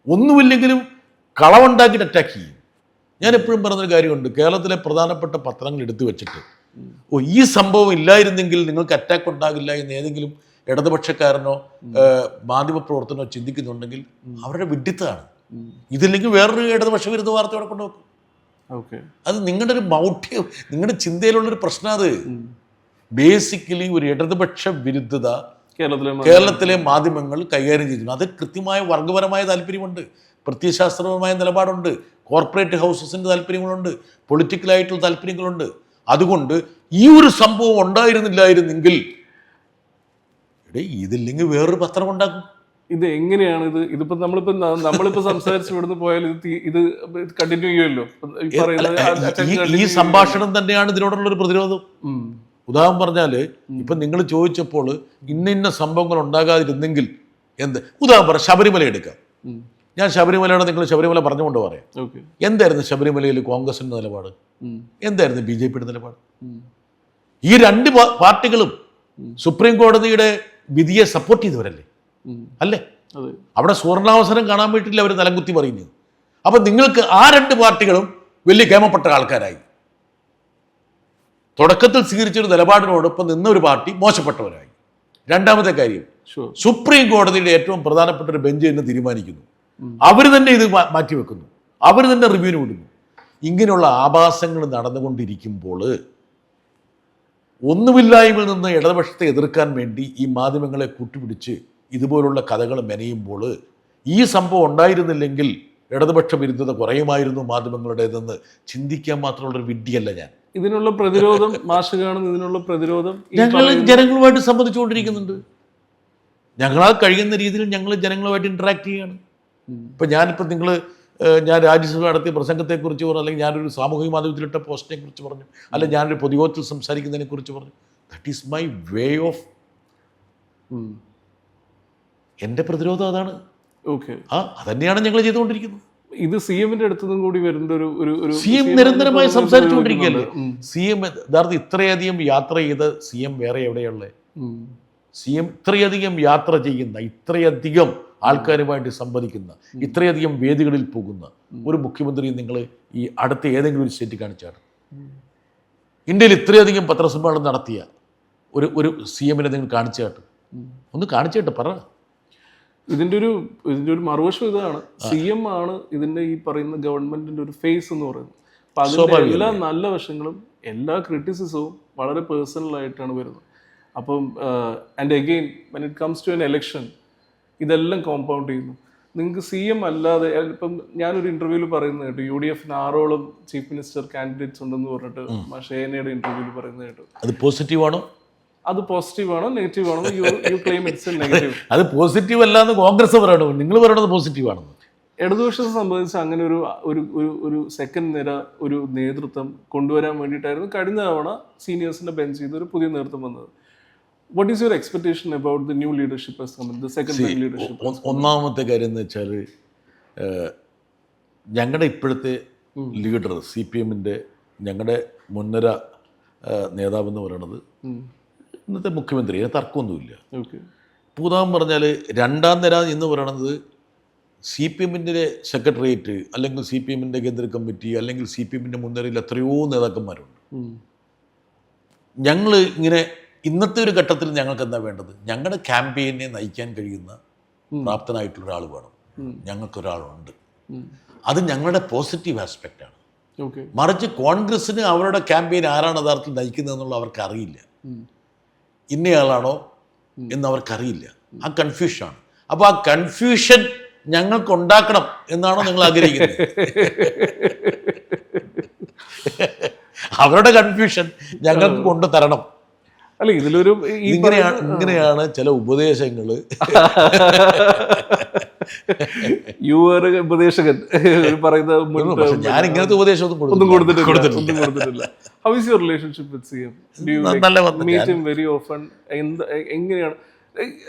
ഒന്നുമില്ലെങ്കിലും കളവുണ്ടാക്കിയിട്ട് അറ്റാക്ക് ചെയ്യും. ഞാൻ എപ്പോഴും പറഞ്ഞൊരു കാര്യമുണ്ട്, കേരളത്തിലെ പ്രധാനപ്പെട്ട പത്രങ്ങൾ എടുത്തു വെച്ചിട്ട് ഈ സംഭവം ഇല്ലായിരുന്നെങ്കിൽ നിങ്ങൾക്ക് അറ്റാക്ക് ഉണ്ടാകില്ല എന്ന് ഏതെങ്കിലും ഇടതുപക്ഷക്കാരനോ മാധ്യമപ്രവർത്തനോ ചിന്തിക്കുന്നുണ്ടെങ്കിൽ അവരുടെ വിഡ്ഢിത്തമാണ്. ഇതില്ലെങ്കിൽ വേറൊരു ഇടതുപക്ഷ വിരുദ്ധ വാർത്ത അവിടെ കൊണ്ടുവെക്കും. അത് നിങ്ങളുടെ ഒരു മൗഢ്യം, നിങ്ങളുടെ ചിന്തയിലുള്ളൊരു പ്രശ്നം. അത് ബേസിക്കലി ഒരു ഇടതുപക്ഷ വിരുദ്ധത കേരളത്തിലെ മാധ്യമങ്ങൾ കൈകാര്യം ചെയ്തിരുന്നു. അത് കൃത്യമായ വർഗപരമായ താല്പര്യമുണ്ട്, പ്രത്യയശാസ്ത്രപരമായ നിലപാടുണ്ട്, കോർപ്പറേറ്റ് ഹൗസസിൻ്റെ താല്പര്യങ്ങളുണ്ട്, പൊളിറ്റിക്കലായിട്ടുള്ള താല്പര്യങ്ങളുണ്ട്. അതുകൊണ്ട് ഈ ഒരു സംഭവം ഉണ്ടായിരുന്നില്ലായിരുന്നെങ്കിൽ ഇതില്ലെങ്കിൽ വേറൊരു പത്രം ഉണ്ടാക്കും. ഇത് എങ്ങനെയാണ് ഇതിപ്പോ നമ്മളിപ്പോ സംസാരിച്ച് ഇവിടുന്ന് പോയാൽ ഇത് കണ്ടിന്യൂ ചെയ്യുമല്ലോ. ഈ സംഭാഷണം തന്നെയാണ് ഇതിനോടുള്ള ഒരു പ്രതിരോധം. ഉദാഹരണം പറഞ്ഞാല് ഇപ്പൊ നിങ്ങൾ ചോദിച്ചപ്പോൾ ഇന്ന സംഭവങ്ങൾ ഉണ്ടാകാതിരുന്നെങ്കിൽ എന്ത്, ഉദാഹരണം ശബരിമല എടുക്കാം. ഞാൻ ശബരിമലയുടെ നിങ്ങൾ ശബരിമല പറഞ്ഞുകൊണ്ട് പറയാം. എന്തായിരുന്നു ശബരിമലയിൽ കോൺഗ്രസിന്റെ നിലപാട്? എന്തായിരുന്നു BJPയുടെ നിലപാട്? ഈ രണ്ട് പാർട്ടികളും സുപ്രീം കോടതിയുടെ വിധിയെ സപ്പോർട്ട് ചെയ്തവരല്ലേ? അല്ലേ? അവിടെ സുവർണാവസരം കാണാൻ വേണ്ടിയിട്ടില്ല അവർ തലംകുത്തി പറയുന്നത്. അപ്പൊ നിങ്ങൾക്ക് ആ രണ്ട് പാർട്ടികളും വലിയ കേമപ്പെട്ട ആൾക്കാരായി. തുടക്കത്തിൽ സ്വീകരിച്ചൊരു നിലപാടിനോടൊപ്പം നിന്നൊരു പാർട്ടി മോശപ്പെട്ടവരായി. രണ്ടാമത്തെ കാര്യം, സുപ്രീം കോടതിയുടെ ഏറ്റവും പ്രധാനപ്പെട്ട ഒരു ബെഞ്ച് എന്ന് തീരുമാനിക്കുന്നു, അവർ തന്നെ ഇത് മാറ്റിവെക്കുന്നു, അവർ തന്നെ റിവ്യൂവിന് വിടുന്നു. ഇങ്ങനെയുള്ള ആഭാസങ്ങൾ നടന്നുകൊണ്ടിരിക്കുമ്പോൾ ഒന്നുമില്ലായ്മയിൽ നിന്ന് ഇടതുപക്ഷത്തെ എതിർക്കാൻ വേണ്ടി ഈ മാധ്യമങ്ങളെ കൂട്ടുപിടിച്ച് ഇതുപോലുള്ള കഥകൾ മെനയുമ്പോൾ ഈ സംഭവം ഉണ്ടായിരുന്നില്ലെങ്കിൽ ഇടതുപക്ഷ വിരുദ്ധത കുറയുമായിരുന്നു മാധ്യമങ്ങളുടേതെന്ന് ചിന്തിക്കാൻ മാത്രമുള്ളൊരു വിഡ്ഢിയല്ല ഞാൻ. ഇതിനുള്ള പ്രതിരോധം ഇതിനുള്ള പ്രതിരോധം ഞങ്ങൾ ജനങ്ങളുമായിട്ട് സംബന്ധിച്ചുകൊണ്ടിരിക്കുന്നുണ്ട്. ഞങ്ങളാൽ കഴിയുന്ന രീതിയിൽ ഞങ്ങൾ ജനങ്ങളുമായിട്ട് ഇൻട്രാക്ട് ചെയ്യുകയാണ്. ഇപ്പം ഞാൻ രാജ്യസഭ നടത്തിയ പ്രസംഗത്തെക്കുറിച്ച് പറഞ്ഞു, അല്ലെങ്കിൽ ഞാനൊരു സാമൂഹിക മാധ്യമത്തിലിട്ട പോസ്റ്റിനെ കുറിച്ച് പറഞ്ഞു, അല്ലെങ്കിൽ ഞാനൊരു പൊതുയോഗത്തിൽ സംസാരിക്കുന്നതിനെ കുറിച്ച് പറഞ്ഞു. That is my way of. എൻ്റെ പ്രതിരോധം അതാണ്. അതന്നെയാണ് ഞങ്ങൾ ചെയ്തുകൊണ്ടിരിക്കുന്നത്. ഇത് CM-ന്റെ അടുത്തുനിന്നും കൂടി വരുന്ന ഒരു CM നിരന്തരമായി സംസാരിച്ചുകൊണ്ടിരിക്കുകയല്ലേ. CM യഥാർത്ഥം ഇത്രയധികം യാത്ര ചെയ്ത CM വേറെ എവിടെയുള്ളത്? CM ഇത്രയധികം യാത്ര ചെയ്യുന്ന, ഇത്രയധികം ആൾക്കാരുമായിട്ട് സംവദിക്കുന്ന, ഇത്രയധികം വേദികളിൽ പോകുന്ന ഒരു മുഖ്യമന്ത്രി നിങ്ങൾ ഈ അടുത്ത ഏതെങ്കിലും ഒരു സ്റ്റേറ്റ് കാണിച്ചാണ്? ഇന്ത്യയിൽ ഇത്രയധികം പത്രസമ്മേളനം നടത്തിയ ഒരു CM-നെ നിങ്ങൾ കാണിച്ചാട്ട്? ഒന്ന് കാണിച്ചാട്ട് പറ. ഇതിൻ്റെ ഒരു മറുവശം ഇതാണ്, CM ആണ് ഇതിൻ്റെ ഈ പറയുന്ന ഗവൺമെന്റിന്റെ ഒരു ഫേസ് എന്ന് പറയുന്നത്. അപ്പൊ അതിന്റെ എല്ലാ നല്ല വശങ്ങളും എല്ലാ ക്രിറ്റിസിസവും വളരെ പേഴ്സണൽ ആയിട്ടാണ് വരുന്നത്. അപ്പം and again when it comes to an election ഇതെല്ലാം കോമ്പൗണ്ട് ചെയ്യുന്നു. നിങ്ങൾക്ക് CM അല്ലാതെ, ഇപ്പം ഞാനൊരു ഇന്റർവ്യൂവിൽ പറയുന്നത് കേട്ടു, UDF-ന് 6ഓളം ചീഫ് മിനിസ്റ്റർ കാൻഡിഡേറ്റ്സ് ഉണ്ടെന്ന് പറഞ്ഞിട്ട് ഷേനയുടെ ഇന്റർവ്യൂവിൽ പറയുന്നത് കേട്ടു. അത് പോസിറ്റീവ് ആണോ? അത് പോസിറ്റീവ് ആണോ നെഗറ്റീവ് ആണോ? U claim it's negative. അത് പോസിറ്റീവ് അല്ലാന്ന് കോൺഗ്രസ് പറയണോ? നിങ്ങൾ പറയണത് പോസിറ്റീവ് ആണെന്ന്. ഇടതുപക്ഷത്തെ സംബന്ധിച്ച് അങ്ങനെ ഒരു സെക്കൻഡ് നിര ഒരു നേതൃത്വം കൊണ്ടുവരാൻ വേണ്ടിയിട്ടായിരുന്നു കഴിഞ്ഞ തവണ സീനിയേഴ്സിന്റെ ബെഞ്ച് ചെയ്ത് ഒരു പുതിയ നേതൃത്വം വന്നത്. What is your expectation about the new leadership as coming, the second leadership? ഒന്നാമത്തെ കാര്യം എന്ന് വെച്ചാൽ ഞങ്ങളുടെ ഇപ്പോഴത്തെ ലീഡർ CPM-ന്റെ ഞങ്ങളുടെ മുൻനിര നേതാവെന്ന് പറയുന്നത് ഇന്നത്തെ മുഖ്യമന്ത്രി, തർക്കമൊന്നുമില്ല. ഉദാഹരണം പറഞ്ഞാൽ രണ്ടാം നിര എന്ന് പറയുന്നത് CPM-ന്റെ സെക്രട്ടേറിയറ്റ്, അല്ലെങ്കിൽ CPM-ന്റെ കേന്ദ്ര കമ്മിറ്റി, അല്ലെങ്കിൽ CPM-ന്റെ മുൻനിരയിൽ എത്രയോ നേതാക്കന്മാരുണ്ട്. ഞങ്ങൾ ഇങ്ങനെ ഇന്നത്തെ ഒരു ഘട്ടത്തിൽ ഞങ്ങൾക്ക് എന്താ വേണ്ടത്? ഞങ്ങളുടെ ക്യാമ്പയിനെ നയിക്കാൻ കഴിയുന്ന പ്രാപ്തനായിട്ടുള്ള ഒരാൾ വേണം. ഞങ്ങൾക്കൊരാളുണ്ട്. അത് ഞങ്ങളുടെ പോസിറ്റീവ് ആസ്പെക്റ്റാണ്. മറിച്ച് കോൺഗ്രസ്സിന് അവരുടെ ക്യാമ്പയിൻ ആരാണ് യഥാർത്ഥത്തിൽ നയിക്കുന്നതെന്നുള്ള അവർക്ക് അറിയില്ല. ഇന്നയാളാണോ എന്ന് അവർക്കറിയില്ല. ആ കൺഫ്യൂഷനാണ്. അപ്പോൾ ആ കൺഫ്യൂഷൻ ഞങ്ങൾക്ക് ഉണ്ടാക്കണം എന്നാണോ നിങ്ങൾ ആഗ്രഹിക്കുന്നത്? അവരുടെ കൺഫ്യൂഷൻ ഞങ്ങൾക്ക് കൊണ്ടുതരണം. അല്ല ഇതിലൊരു ഇങ്ങനെയാണ് ചില ഉപദേശങ്ങൾ. യു ആർ ഉപദേശകൻ പറയുന്ന ഞാൻ ഇങ്ങനത്തെ ഉപദേശമൊന്നും ഒന്നും കൊടുത്തിട്ടില്ല. How is your relationship with CM? Do you meet him very often? എങ്ങനെയാണ്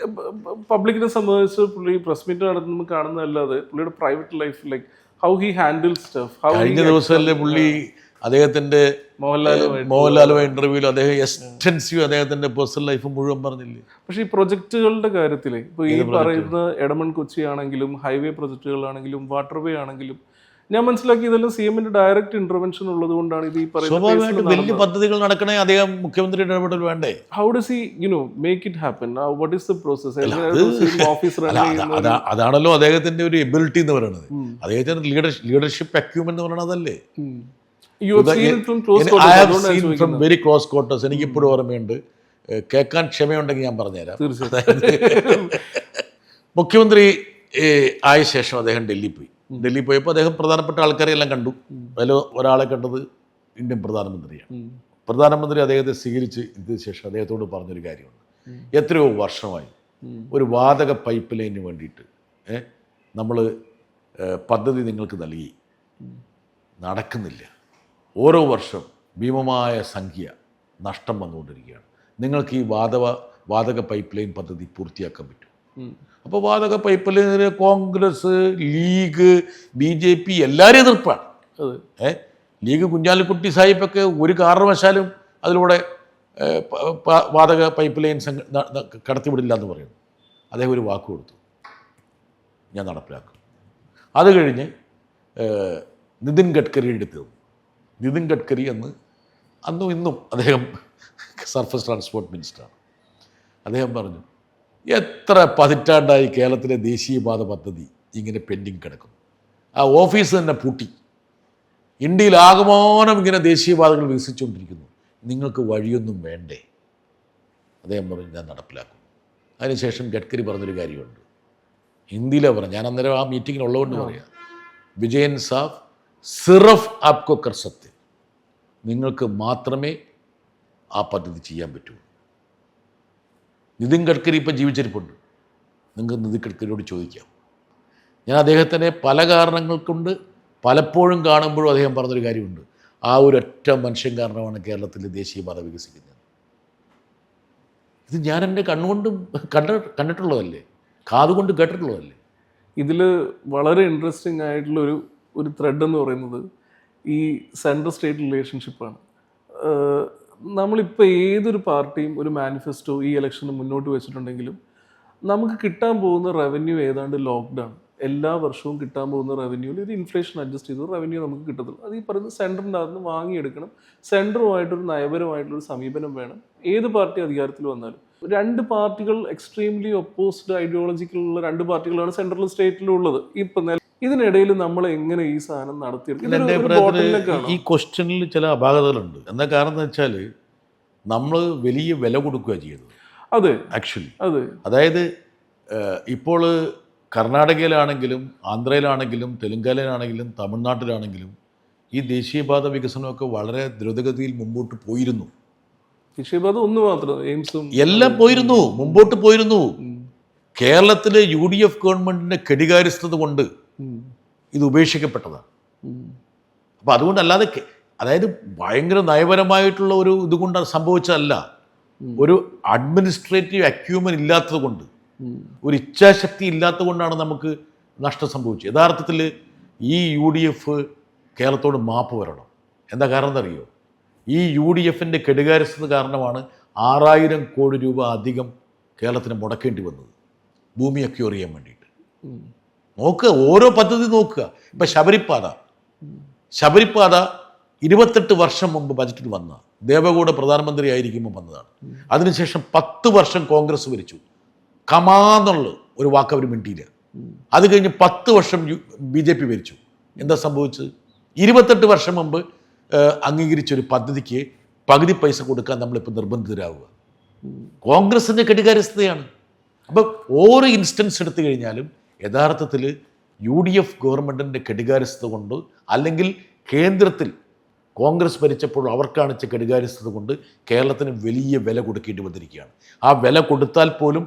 പബ്ലിക്കിനെ സംബന്ധിച്ച് പുള്ളി പ്രസ് മീറ്റ് നടത്തുമ്പോൾ കാണുന്നതല്ലാതെ പുള്ളിയുടെ private life, like how he handle stuff? കഴിഞ്ഞ ദിവസമല്ലേ പുള്ളി അദ്ദേഹത്തിന്റെ മോഹൻലാലുമായി ഇന്റർവ്യൂവിൽ അദ്ദേഹം എക്സ്റ്റെൻസീവ് അദ്ദേഹത്തിന്റെ പേഴ്സണൽ ലൈഫ് മുഴുവൻ പറഞ്ഞില്ലേ. പക്ഷേ ഈ പ്രൊജക്ടുകളുടെ കാര്യത്തില് ഇപ്പൊ ഈ പറയുന്ന എടമൺ കൊച്ചി ആണെങ്കിലും ഹൈവേ പ്രൊജക്ടുകളാണെങ്കിലും വാട്ടർവേ ആണെങ്കിലും ഞാൻ മനസ്സിലാക്കി ഇതെല്ലാം സിഎമ്മിന്റെ ഡയറക്റ്റ് ഇന്റർവെൻഷൻ ഉള്ളത് കൊണ്ടാണ് ഇത് ഈ പറയുന്നത്. വലിയ പദ്ധതികൾ നടക്കണേ അദ്ദേഹം മുഖ്യമന്ത്രി ഇടപെടൽ വേണ്ടേ? How does he make it happen? What is the process? അതാണല്ലോ അദ്ദേഹത്തിന്റെ ഒരു എബിലിറ്റി എന്ന് പറയുന്നത്. അദ്ദേഹത്തിന്റെ ലീഡർഷിപ്പ് അക്യൂമെന്റ് എന്ന് പറയുന്നത് അതല്ലേ. Very close quarters. എനിക്കിപ്പോഴും ഓർമ്മയുണ്ട്. കേൾക്കാൻ ക്ഷമയുണ്ടെങ്കിൽ ഞാൻ പറഞ്ഞുതരാം. മുഖ്യമന്ത്രി ആയ ശേഷം അദ്ദേഹം ഡൽഹി പോയപ്പോൾ അദ്ദേഹം പ്രധാനപ്പെട്ട ആൾക്കാരെ എല്ലാം കണ്ടു. അതിൽ ഒരാളെ കണ്ടത് ഇന്ത്യൻ പ്രധാനമന്ത്രിയാണ്. പ്രധാനമന്ത്രി അദ്ദേഹത്തെ സ്വീകരിച്ച് ഇതിന് ശേഷം അദ്ദേഹത്തോട് പറഞ്ഞൊരു കാര്യമുണ്ട്. എത്രയോ വർഷമായി ഒരു വാതക പൈപ്പ് ലൈനിന് വേണ്ടിയിട്ട് നമ്മൾ പദ്ധതി നിങ്ങൾക്ക് നൽകി, നടക്കുന്നില്ല. ഓരോ വർഷം ഭീമമായ സംഖ്യ നഷ്ടം വന്നുകൊണ്ടിരിക്കുകയാണ്. നിങ്ങൾക്ക് ഈ വാതക പൈപ്പ് ലൈൻ പദ്ധതി പൂർത്തിയാക്കാൻ പറ്റും. അപ്പോൾ വാതക പൈപ്പ് ലൈനിൽ കോൺഗ്രസ്, ലീഗ്, BJP എല്ലാവരും എതിർപ്പാണ്. ലീഗ് കുഞ്ഞാലിക്കുട്ടി സാഹിബൊക്കെ ഒരു കാരണവശാലും അതിലൂടെ വാതക പൈപ്പ് ലൈൻ കടത്തിവിടില്ല എന്ന് പറയുന്നു. അദ്ദേഹം ഒരു വാക്ക് കൊടുത്തു, ഞാൻ നടപ്പിലാക്കും. അത് കഴിഞ്ഞ് നിതിൻ ഗഡ്കരിയുടെ അടുത്ത് നിതിൻ ഗഡ്കരി അന്നും ഇന്നും അദ്ദേഹം സർഫസ് ട്രാൻസ്പോർട്ട് മിനിസ്റ്ററാണ്. അദ്ദേഹം പറഞ്ഞു, എത്ര പതിറ്റാണ്ടായി കേരളത്തിലെ ദേശീയപാത പദ്ധതി ഇങ്ങനെ പെൻഡിങ് കിടക്കുന്നു. ആ ഓഫീസ് തന്നെ പൂട്ടി. ഇന്ത്യയിൽ ആകമാനം ഇങ്ങനെ ദേശീയപാതകൾ വികസിച്ചുകൊണ്ടിരിക്കുന്നു. നിങ്ങൾക്ക് വഴിയൊന്നും വേണ്ടേ? അദ്ദേഹം പറഞ്ഞു, ഞാൻ നടപ്പിലാക്കും. അതിനുശേഷം ഗഡ്കരി പറഞ്ഞൊരു കാര്യമുണ്ട്, ഹിന്ദിയിലാണ് പറഞ്ഞു. ഞാൻ അന്നേരം ആ മീറ്റിങ്ങിനുള്ളതുകൊണ്ട് പറയാം. വിജയൻ സാബ് സിറഫ് ആപ്കോ കർ സക്തെ, നിങ്ങൾക്ക് മാത്രമേ ആ പദ്ധതി ചെയ്യാൻ പറ്റൂ. നിതിൻ ഗഡ്കരി ഇപ്പം ജീവിച്ചിരിപ്പുണ്ട്. നിങ്ങൾക്ക് നിതിൻ ഗഡ്കരിയോട് ചോദിക്കാം. ഞാൻ അദ്ദേഹത്തിനെ പല കാരണങ്ങൾ കൊണ്ട് പലപ്പോഴും കാണുമ്പോഴും അദ്ദേഹം പറഞ്ഞൊരു കാര്യമുണ്ട്, ആ ഒരൊറ്റ മനുഷ്യൻ കാരണമാണ് കേരളത്തിലെ ദേശീയപാത വികസിക്കുന്നത്. ഇത് ഞാൻ എൻ്റെ കണ്ണുകൊണ്ട് കണ്ടിട്ടുള്ളതല്ലേ, കാതുകൊണ്ട് കേട്ടിട്ടുള്ളതല്ലേ. ഇതിൽ വളരെ ഇൻട്രസ്റ്റിംഗ് ആയിട്ടുള്ള ഒരു ത്രെഡ് എന്ന് പറയുന്നത് ഈ സെൻട്രൽ സ്റ്റേറ്റ് റിലേഷൻഷിപ്പാണ്. നമ്മളിപ്പോൾ ഏതൊരു പാർട്ടിയും ഒരു മാനിഫെസ്റ്റോ ഈ ഇലക്ഷന് മുന്നോട്ട് വെച്ചിട്ടുണ്ടെങ്കിലും നമുക്ക് കിട്ടാൻ പോകുന്ന റവന്യൂ ഏതാണ്ട് ലോക്ക്ഡൗൺ. എല്ലാ വർഷവും കിട്ടാൻ പോകുന്ന റവന്യൂവിൽ ഒരു ഇൻഫ്ലേഷൻ അഡ്ജസ്റ്റ് ചെയ്ത് റവന്യൂ നമുക്ക് കിട്ടത്തുള്ളൂ. അത് ഈ പറയുന്ന സെൻറ്ററിൻ്റെ അകത്ത് വാങ്ങിയെടുക്കണം. സെൻറ്ററുമായിട്ടൊരു നയപരമായിട്ടുള്ളൊരു സമീപനം വേണം ഏത് പാർട്ടി അധികാരത്തിൽ വന്നാലും. രണ്ട് പാർട്ടികൾ എക്സ്ട്രീംലി ഒപ്പോസിറ്റ് ഐഡിയോളജിക്കലുള്ള രണ്ട് പാർട്ടികളാണ് സെൻട്രൽ സ്റ്റേറ്റിലും ഉള്ളത്. ഇപ്പം ഇതിനിടയിൽ നമ്മൾ എങ്ങനെ ഈ സാധനം നടത്തിയെടുക്കും? ഈ ക്വസ്റ്റ്യനിൽ ചില അപാകതകളുണ്ട്. എന്താ കാരണം എന്ന് വെച്ചാൽ നമ്മൾ വലിയ വില കൊടുക്കുക ചെയ്യുന്നത്. അതെ, ആക്ച്വലി അതായത് ഇപ്പോൾ കർണാടകയിലാണെങ്കിലും ആന്ധ്രയിലാണെങ്കിലും തെലുങ്കാനയിലാണെങ്കിലും തമിഴ്നാട്ടിലാണെങ്കിലും ഈ ദേശീയപാത വികസനമൊക്കെ വളരെ ദ്രുതഗതിയിൽ മുമ്പോട്ട് പോയിരുന്നു. ദേശീയപാത ഒന്ന് മാത്രം, എയിംസും എല്ലാം പോയിരുന്നു, മുമ്പോട്ട് പോയിരുന്നു. കേരളത്തിലെ UDF ഗവൺമെന്റിന്റെ കെടികാര്യസ്ഥത കൊണ്ട് ഇത് ഉപേക്ഷിക്കപ്പെട്ടതാണ്. അപ്പം അതുകൊണ്ടല്ലാതെ, അതായത് ഭയങ്കര നയപരമായിട്ടുള്ള ഒരു ഇതുകൊണ്ട് സംഭവിച്ചതല്ല, ഒരു അഡ്മിനിസ്ട്രേറ്റീവ് അക്യൂമൻ ഇല്ലാത്തത് കൊണ്ട്, ഒരു ഇച്ഛാശക്തി ഇല്ലാത്തത് കൊണ്ടാണ് നമുക്ക് നഷ്ടം സംഭവിച്ചത്. യഥാർത്ഥത്തിൽ ഈ UDF കേരളത്തോട് മാപ്പ് വരണം. എന്താ കാരണം എന്നറിയോ? ഈ UDFന്റെ കെടുകാര്യസ്ഥത കാരണമാണ് 6000 കോടി രൂപ അധികം കേരളത്തിന് മുടക്കേണ്ടി വന്നത് ഭൂമി അക്യൂർ ചെയ്യാൻ വേണ്ടിയിട്ട്. നോക്കുക, ഓരോ പദ്ധതി നോക്കുക. ഇപ്പം ശബരിപ്പാത 28 വർഷം മുമ്പ് ബജറ്റിൽ വന്ന ദേവഗൗഡ പ്രധാനമന്ത്രി ആയിരിക്കുമ്പോൾ വന്നതാണ്. അതിനുശേഷം 10 വർഷം കോൺഗ്രസ് ഭരിച്ചു. കമാന്നുള്ള ഒരു വാക്ക് അവർ മിണ്ടിയില്ല. അത് കഴിഞ്ഞ് 10 വർഷം BJP ഭരിച്ചു. എന്താ സംഭവിച്ചത്? 28 വർഷം മുമ്പ് അംഗീകരിച്ചൊരു പദ്ധതിക്ക് പകുതി പൈസ കൊടുക്കാൻ നമ്മളിപ്പോൾ നിർബന്ധിതരാവുക. കോൺഗ്രസിൻ്റെ കെടുകാര്യസ്ഥതയാണ്. അപ്പം ഓരോ ഇൻസ്റ്റൻസ് എടുത്തു കഴിഞ്ഞാലും യഥാർത്ഥത്തിൽ UDF ഗവൺമെൻറ്റിൻ്റെ കെടുകാര്യസ്ഥത കൊണ്ട്, അല്ലെങ്കിൽ കേന്ദ്രത്തിൽ കോൺഗ്രസ് ഭരിച്ചപ്പോൾ അവർ കാണിച്ച കെടുകാര്യസ്ഥത കൊണ്ട് കേരളത്തിന് വലിയ വില കൊടുക്കേണ്ടി വന്നിരിക്കുകയാണ്. ആ വില കൊടുത്താൽ പോലും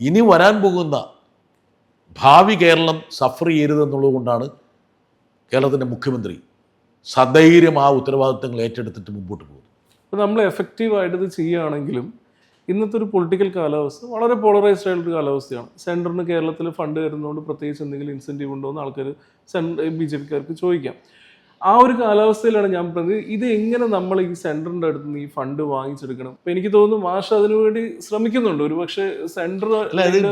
ഇനി വരാൻ പോകുന്ന ഭാവി കേരളം സഫർ ചെയ്യരുതെന്നുള്ളത് കൊണ്ടാണ് കേരളത്തിൻ്റെ മുഖ്യമന്ത്രി സധൈര്യം ആ ഉത്തരവാദിത്തങ്ങൾ ഏറ്റെടുത്തിട്ട് മുമ്പോട്ട് പോകുന്നത്. അപ്പോൾ നമ്മൾ എഫക്റ്റീവായിട്ട് ഇത് ചെയ്യുകയാണെങ്കിലും ഇന്നത്തെ ഒരു പൊളിറ്റിക്കൽ കാലാവസ്ഥ വളരെ പോളറൈസ്ഡ് ആയിട്ടുള്ള കാലാവസ്ഥയാണ്. സെൻറ്ററിന് കേരളത്തിൽ ഫണ്ട് തരുന്നതുകൊണ്ട് പ്രത്യേകിച്ച് എന്തെങ്കിലും ഇൻസെൻറ്റീവ് ഉണ്ടോ എന്ന് ആൾക്കാർ BJPക്കാർക്ക് ചോദിക്കാം. ആ ഒരു കാലാവസ്ഥയിലാണ് ഞാൻ പറഞ്ഞത് ഇത് എങ്ങനെ നമ്മൾ ഈ സെൻറ്ററിൻ്റെ അടുത്ത് നിന്ന് ഈ ഫണ്ട് വാങ്ങിച്ചെടുക്കണം. അപ്പം എനിക്ക് തോന്നുന്നു മാഷ് അതിനുവേണ്ടി ശ്രമിക്കുന്നുണ്ട്. ഒരു പക്ഷേ സെൻറ്റർ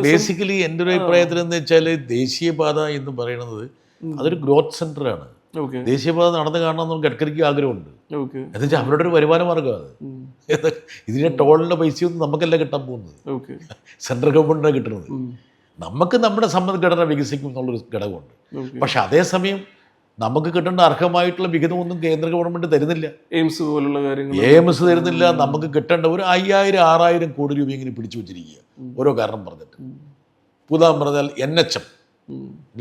ബേസിക്കലി എൻ്റെ ഒരു അഭിപ്രായത്തിൽ എന്ന് വെച്ചാൽ ദേശീയപാത എന്ന് പറയുന്നത് അതൊരു ഗ്രോത്ത് സെൻ്ററാണ്. ദേശീയപാത നടന്നു കാണണമെന്ന് ഗഡ്കരിക്ക് ആഗ്രഹമുണ്ട്. എന്ന് വെച്ചാൽ അവരുടെ ഒരു വരുമാന മാർഗ്ഗമാണ്. ഇതിന്റെ ടോളിൻ്റെ പൈസയൊന്നും നമുക്കല്ല കിട്ടാൻ പോകുന്നത്, സെൻട്രൽ ഗവൺമെൻറ്റാണ് കിട്ടുന്നത്. നമുക്ക് നമ്മുടെ സമ്പദ്ഘടന വികസിക്കും എന്നുള്ളൊരു ഘടകമുണ്ട്. പക്ഷെ അതേസമയം നമുക്ക് കിട്ടേണ്ട അർഹമായിട്ടുള്ള വിഹിതമൊന്നും കേന്ദ്ര ഗവൺമെൻറ് തരുന്നില്ല. എയിംസ് പോലുള്ള കാര്യങ്ങൾ എയിംസ് തരുന്നില്ല. നമുക്ക് കിട്ടേണ്ട ഒരു 5000-6000 കോടി രൂപ ഇങ്ങനെ പിടിച്ചു വെച്ചിരിക്കുക ഓരോ കാരണം പറഞ്ഞിട്ട്. ഉദാഹരണം പറഞ്ഞാൽ NHM,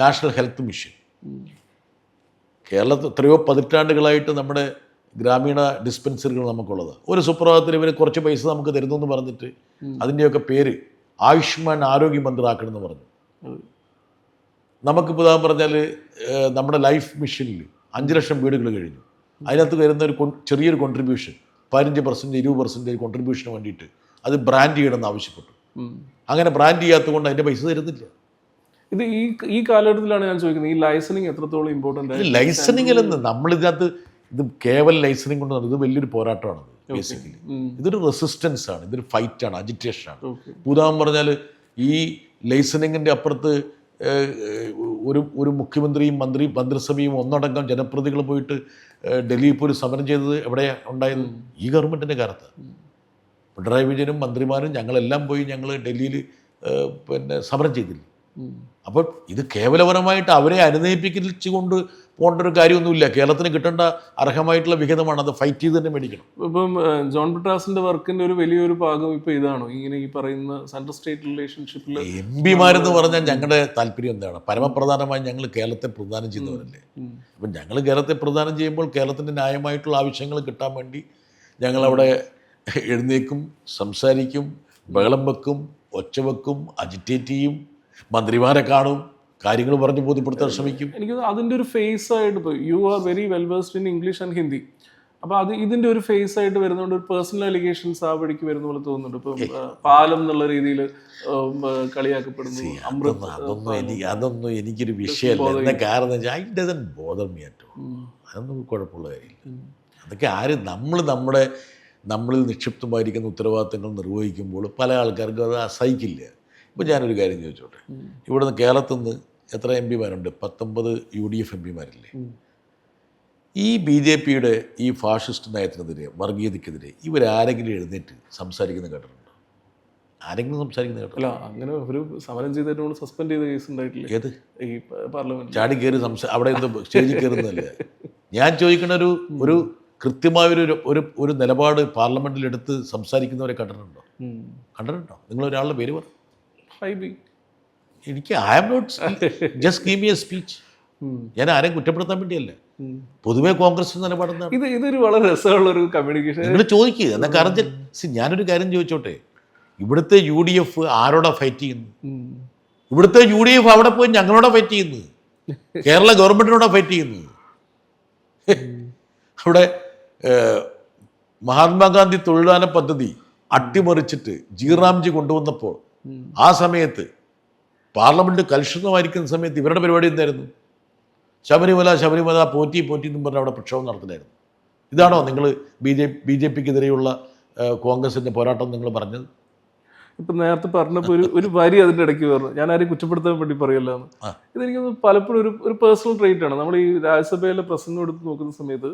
നാഷണൽ ഹെൽത്ത് മിഷൻ. കേരളത്തിൽ എത്രയോ പതിറ്റാണ്ടുകളായിട്ട് നമ്മുടെ ഗ്രാമീണ ഡിസ്പെൻസറികൾ നമുക്കുള്ളത്. ഒരു സുപ്രഭാതത്തിൽ ഇവർ കുറച്ച് പൈസ നമുക്ക് തരുന്നു എന്ന് പറഞ്ഞിട്ട് അതിൻ്റെയൊക്കെ പേര് ആയുഷ്മാൻ ആരോഗ്യ മന്ത്രാക്കണമെന്ന് പറഞ്ഞു. നമുക്കിപ്പോൾ ഉദാഹരണം പറഞ്ഞാൽ നമ്മുടെ ലൈഫ് മിഷനിൽ 5 ലക്ഷം വീടുകൾ കഴിഞ്ഞു. അതിനകത്ത് വരുന്ന ഒരു ചെറിയൊരു കോൺട്രിബ്യൂഷൻ 15% 20% കോൺട്രിബ്യൂഷന് വേണ്ടിയിട്ട് അത് ബ്രാൻഡ് ചെയ്യണമെന്ന് ആവശ്യപ്പെട്ടു. അങ്ങനെ ബ്രാൻഡ് ചെയ്യാത്തത് കൊണ്ട് അതിൻ്റെ പൈസ തരുന്നില്ല. ഇത് ഈ കാലഘട്ടത്തിലാണ് ഞാൻ ചോദിക്കുന്നത്, ഈ ലൈസനിങ് എത്രത്തോളം ഇമ്പോർട്ടൻ്റ് ആണ്? ലൈസനിങ്ങിലെന്ന് നമ്മളിതിനകത്ത് ഇത് കേവലം ലൈസനിങ് കൊണ്ട് ഇത് വലിയൊരു പോരാട്ടമാണ്. ബേസിക്കലി ഇതൊരു റെസിസ്റ്റൻസ് ആണ്, ഇതൊരു ഫൈറ്റാണ്, അജിറ്റേഷനാണ്. ഉദാഹരണം പറഞ്ഞാൽ ഈ ലൈസനിങ്ങിൻ്റെ അപ്പുറത്ത് ഒരു മുഖ്യമന്ത്രിയും മന്ത്രിസഭയും ഒന്നടങ്കം ജനപ്രതികൾ പോയിട്ട് ഡൽഹിയിൽ പോയി സമരം ചെയ്തത് എവിടെ ഉണ്ടായത്? ഈ ഗവൺമെൻറ്റിൻ്റെ കാലത്ത്. പിണറായി വിജയനും മന്ത്രിമാരും ഞങ്ങളെല്ലാം പോയി ഡൽഹിയിൽ സമരം ചെയ്തില്ല. അപ്പോൾ ഇത് കേവലപരമായിട്ട് അവരെ അനുനയിപ്പിച്ചുകൊണ്ട് പോകേണ്ട ഒരു കാര്യമൊന്നുമില്ല. കേരളത്തിന് കിട്ടേണ്ട അർഹമായിട്ടുള്ള വിഹിതമാണ്, അത് ഫൈറ്റ് ചെയ്ത് തന്നെ മേടിക്കണം. ഇപ്പം ജോൺ ബ്രിട്ടാസിന്റെ വർക്കിന്റെ ഒരു വലിയൊരു ഭാഗം ഇപ്പൊ ഇതാണോ, ഇങ്ങനെ ഈ പറയുന്ന സെൻട്രൽ സ്റ്റേറ്റ് റിലേഷൻഷിപ്പിൽ MP-മാരെന്ന് പറഞ്ഞാൽ ഞങ്ങളുടെ താല്പര്യം എന്താണ്? പരമപ്രധാനമായി ഞങ്ങൾ കേരളത്തെ പ്രദാനം ചെയ്യുന്നവരല്ലേ. അപ്പം ഞങ്ങൾ കേരളത്തെ പ്രദാനം ചെയ്യുമ്പോൾ കേരളത്തിൻ്റെ ന്യായമായിട്ടുള്ള ആവശ്യങ്ങൾ കിട്ടാൻ വേണ്ടി ഞങ്ങളവിടെ എഴുന്നേക്കും, സംസാരിക്കും, ബഹളം വെക്കും, ഒച്ച വെക്കും, അജിറ്റേറ്റ് ചെയ്യും, മന്ത്രിമാരെ കാണും, കാര്യങ്ങൾ പറഞ്ഞ് ബോധ്യപ്പെടുത്താൻ ശ്രമിക്കും. എനിക്ക് അതിൻ്റെ ഒരു ഫേസ് ആയിട്ട് ഇപ്പോൾ you are very well versed in English and Hindi. അപ്പോൾ അത് ഇതിൻ്റെ ഒരു ഫേസ് ആയിട്ട് വരുന്നതുകൊണ്ട് ഒരു പേഴ്സണൽ അലിഗേഷൻസ് ആ വഴിക്ക് വരുന്ന പോലെ തോന്നുന്നുണ്ട്. ഇപ്പം പാലം എന്നുള്ള രീതിയിൽ കളിയാക്കപ്പെടുന്നു. അതൊന്നും എനിക്കൊരു വിഷയമല്ല. എന്താ കാരണം വെച്ചാൽ I doesn't bother me at all. അതൊന്നും കുഴപ്പമുള്ള കാര്യമില്ല. അതൊക്കെ നമ്മളിൽ നിക്ഷിപ്തമായിരിക്കുന്ന ഉത്തരവാദിത്തങ്ങൾ നിർവഹിക്കുമ്പോൾ പല ആൾക്കാർക്കും അത് അസഹിക്കില്ല. ഇപ്പോൾ ഞാനൊരു കാര്യം ചോദിച്ചോട്ടെ, ഇവിടുന്ന് കേരളത്തിൽ നിന്ന് എത്ര MP-മാരുണ്ട്? 19 UDF MP-മാരില്ലേ? ഈ BJP-യുടെ ഈ ഫാഷിസ്റ്റ് നയത്തിനെതിരെ, വർഗീയതയ്ക്കെതിരെ ഇവരാരെങ്കിലും എഴുന്നേറ്റ് സംസാരിക്കുന്ന കേട്ടിട്ടുണ്ടോ? ആരെങ്കിലും സംസാരിക്കുന്ന കേട്ടോ? അങ്ങനെ ഒരു സമരം ചെയ്തിട്ട് സസ്പെൻഡ് ചെയ്ത കേസ് ഉണ്ടായിട്ടില്ല. ഏത്? ഈ പാർലമെന്റ് ചാടി കയറി അവിടെ എന്തോ സ്റ്റേജിൽ കയറുന്നതല്ല. ഞാൻ ചോദിക്കണ ഒരു കൃത്യമായൊരു നിലപാട് പാർലമെന്റിൽ എടുത്ത് സംസാരിക്കുന്നവരെ കണ്ടിട്ടുണ്ടോ? നിങ്ങളൊരാളുടെ പേര് പറ. എനിക്ക് I am not just give me a speech. ഞാൻ ആരെയും കുറ്റപ്പെടുത്താൻ വേണ്ടിയല്ല. പൊതുവേ കോൺഗ്രസ് നിലപാടെന്താണ്? ഇതൊരു വളരെ രസമുള്ള ഒരു കമ്മ്യൂണിക്കേഷൻ. നിങ്ങൾ ചോദിക്കുക. എന്നൊക്കെ അറിഞ്ഞ ഞാനൊരു കാര്യം ചോദിച്ചോട്ടെ, ഇവിടുത്തെ UDF ആരോടാ ഫൈറ്റ് ചെയ്യുന്നത്? ഇവിടുത്തെ UDF അവിടെ പോയി ഞങ്ങളോടാ ഫൈറ്റ് ചെയ്യുന്നത്, കേരള ഗവൺമെന്റിനോടാ ഫൈറ്റ് ചെയ്യുന്നത്. അവിടെ മഹാത്മാഗാന്ധി തൊഴിലാന പദ്ധതി അട്ടിമറിച്ചിട്ട് ജീറാംജി കൊണ്ടുവന്നപ്പോൾ ആ സമയത്ത് പാർലമെൻറ്റ് കലുഷിതമായിരിക്കുന്ന സമയത്ത് ഇവരുടെ പരിപാടി എന്തായിരുന്നു? ശബരിമല പോറ്റി എന്നും പറഞ്ഞ് അവിടെ പ്രക്ഷോഭം നടത്തുന്നായിരുന്നു. ഇതാണോ നിങ്ങൾ BJPക്കെതിരെയുള്ള കോൺഗ്രസിൻ്റെ പോരാട്ടം നിങ്ങൾ പറഞ്ഞത്? ഇപ്പം നേരത്തെ പറഞ്ഞപ്പോൾ ഒരു വരി അതിൻ്റെ ഇടയ്ക്ക് പറഞ്ഞു, ഞാൻ ആരെയും കുറ്റപ്പെടുത്താൻ വേണ്ടി പറയല്ലോ എന്ന്. ഇതെനിക്ക് പലപ്പോഴും ഒരു പേഴ്സണൽ ട്രേറ്റ് ആണ്. നമ്മൾ ഈ രാജ്യസഭയിലെ പ്രസംഗം എടുത്ത് നോക്കുന്ന സമയത്ത്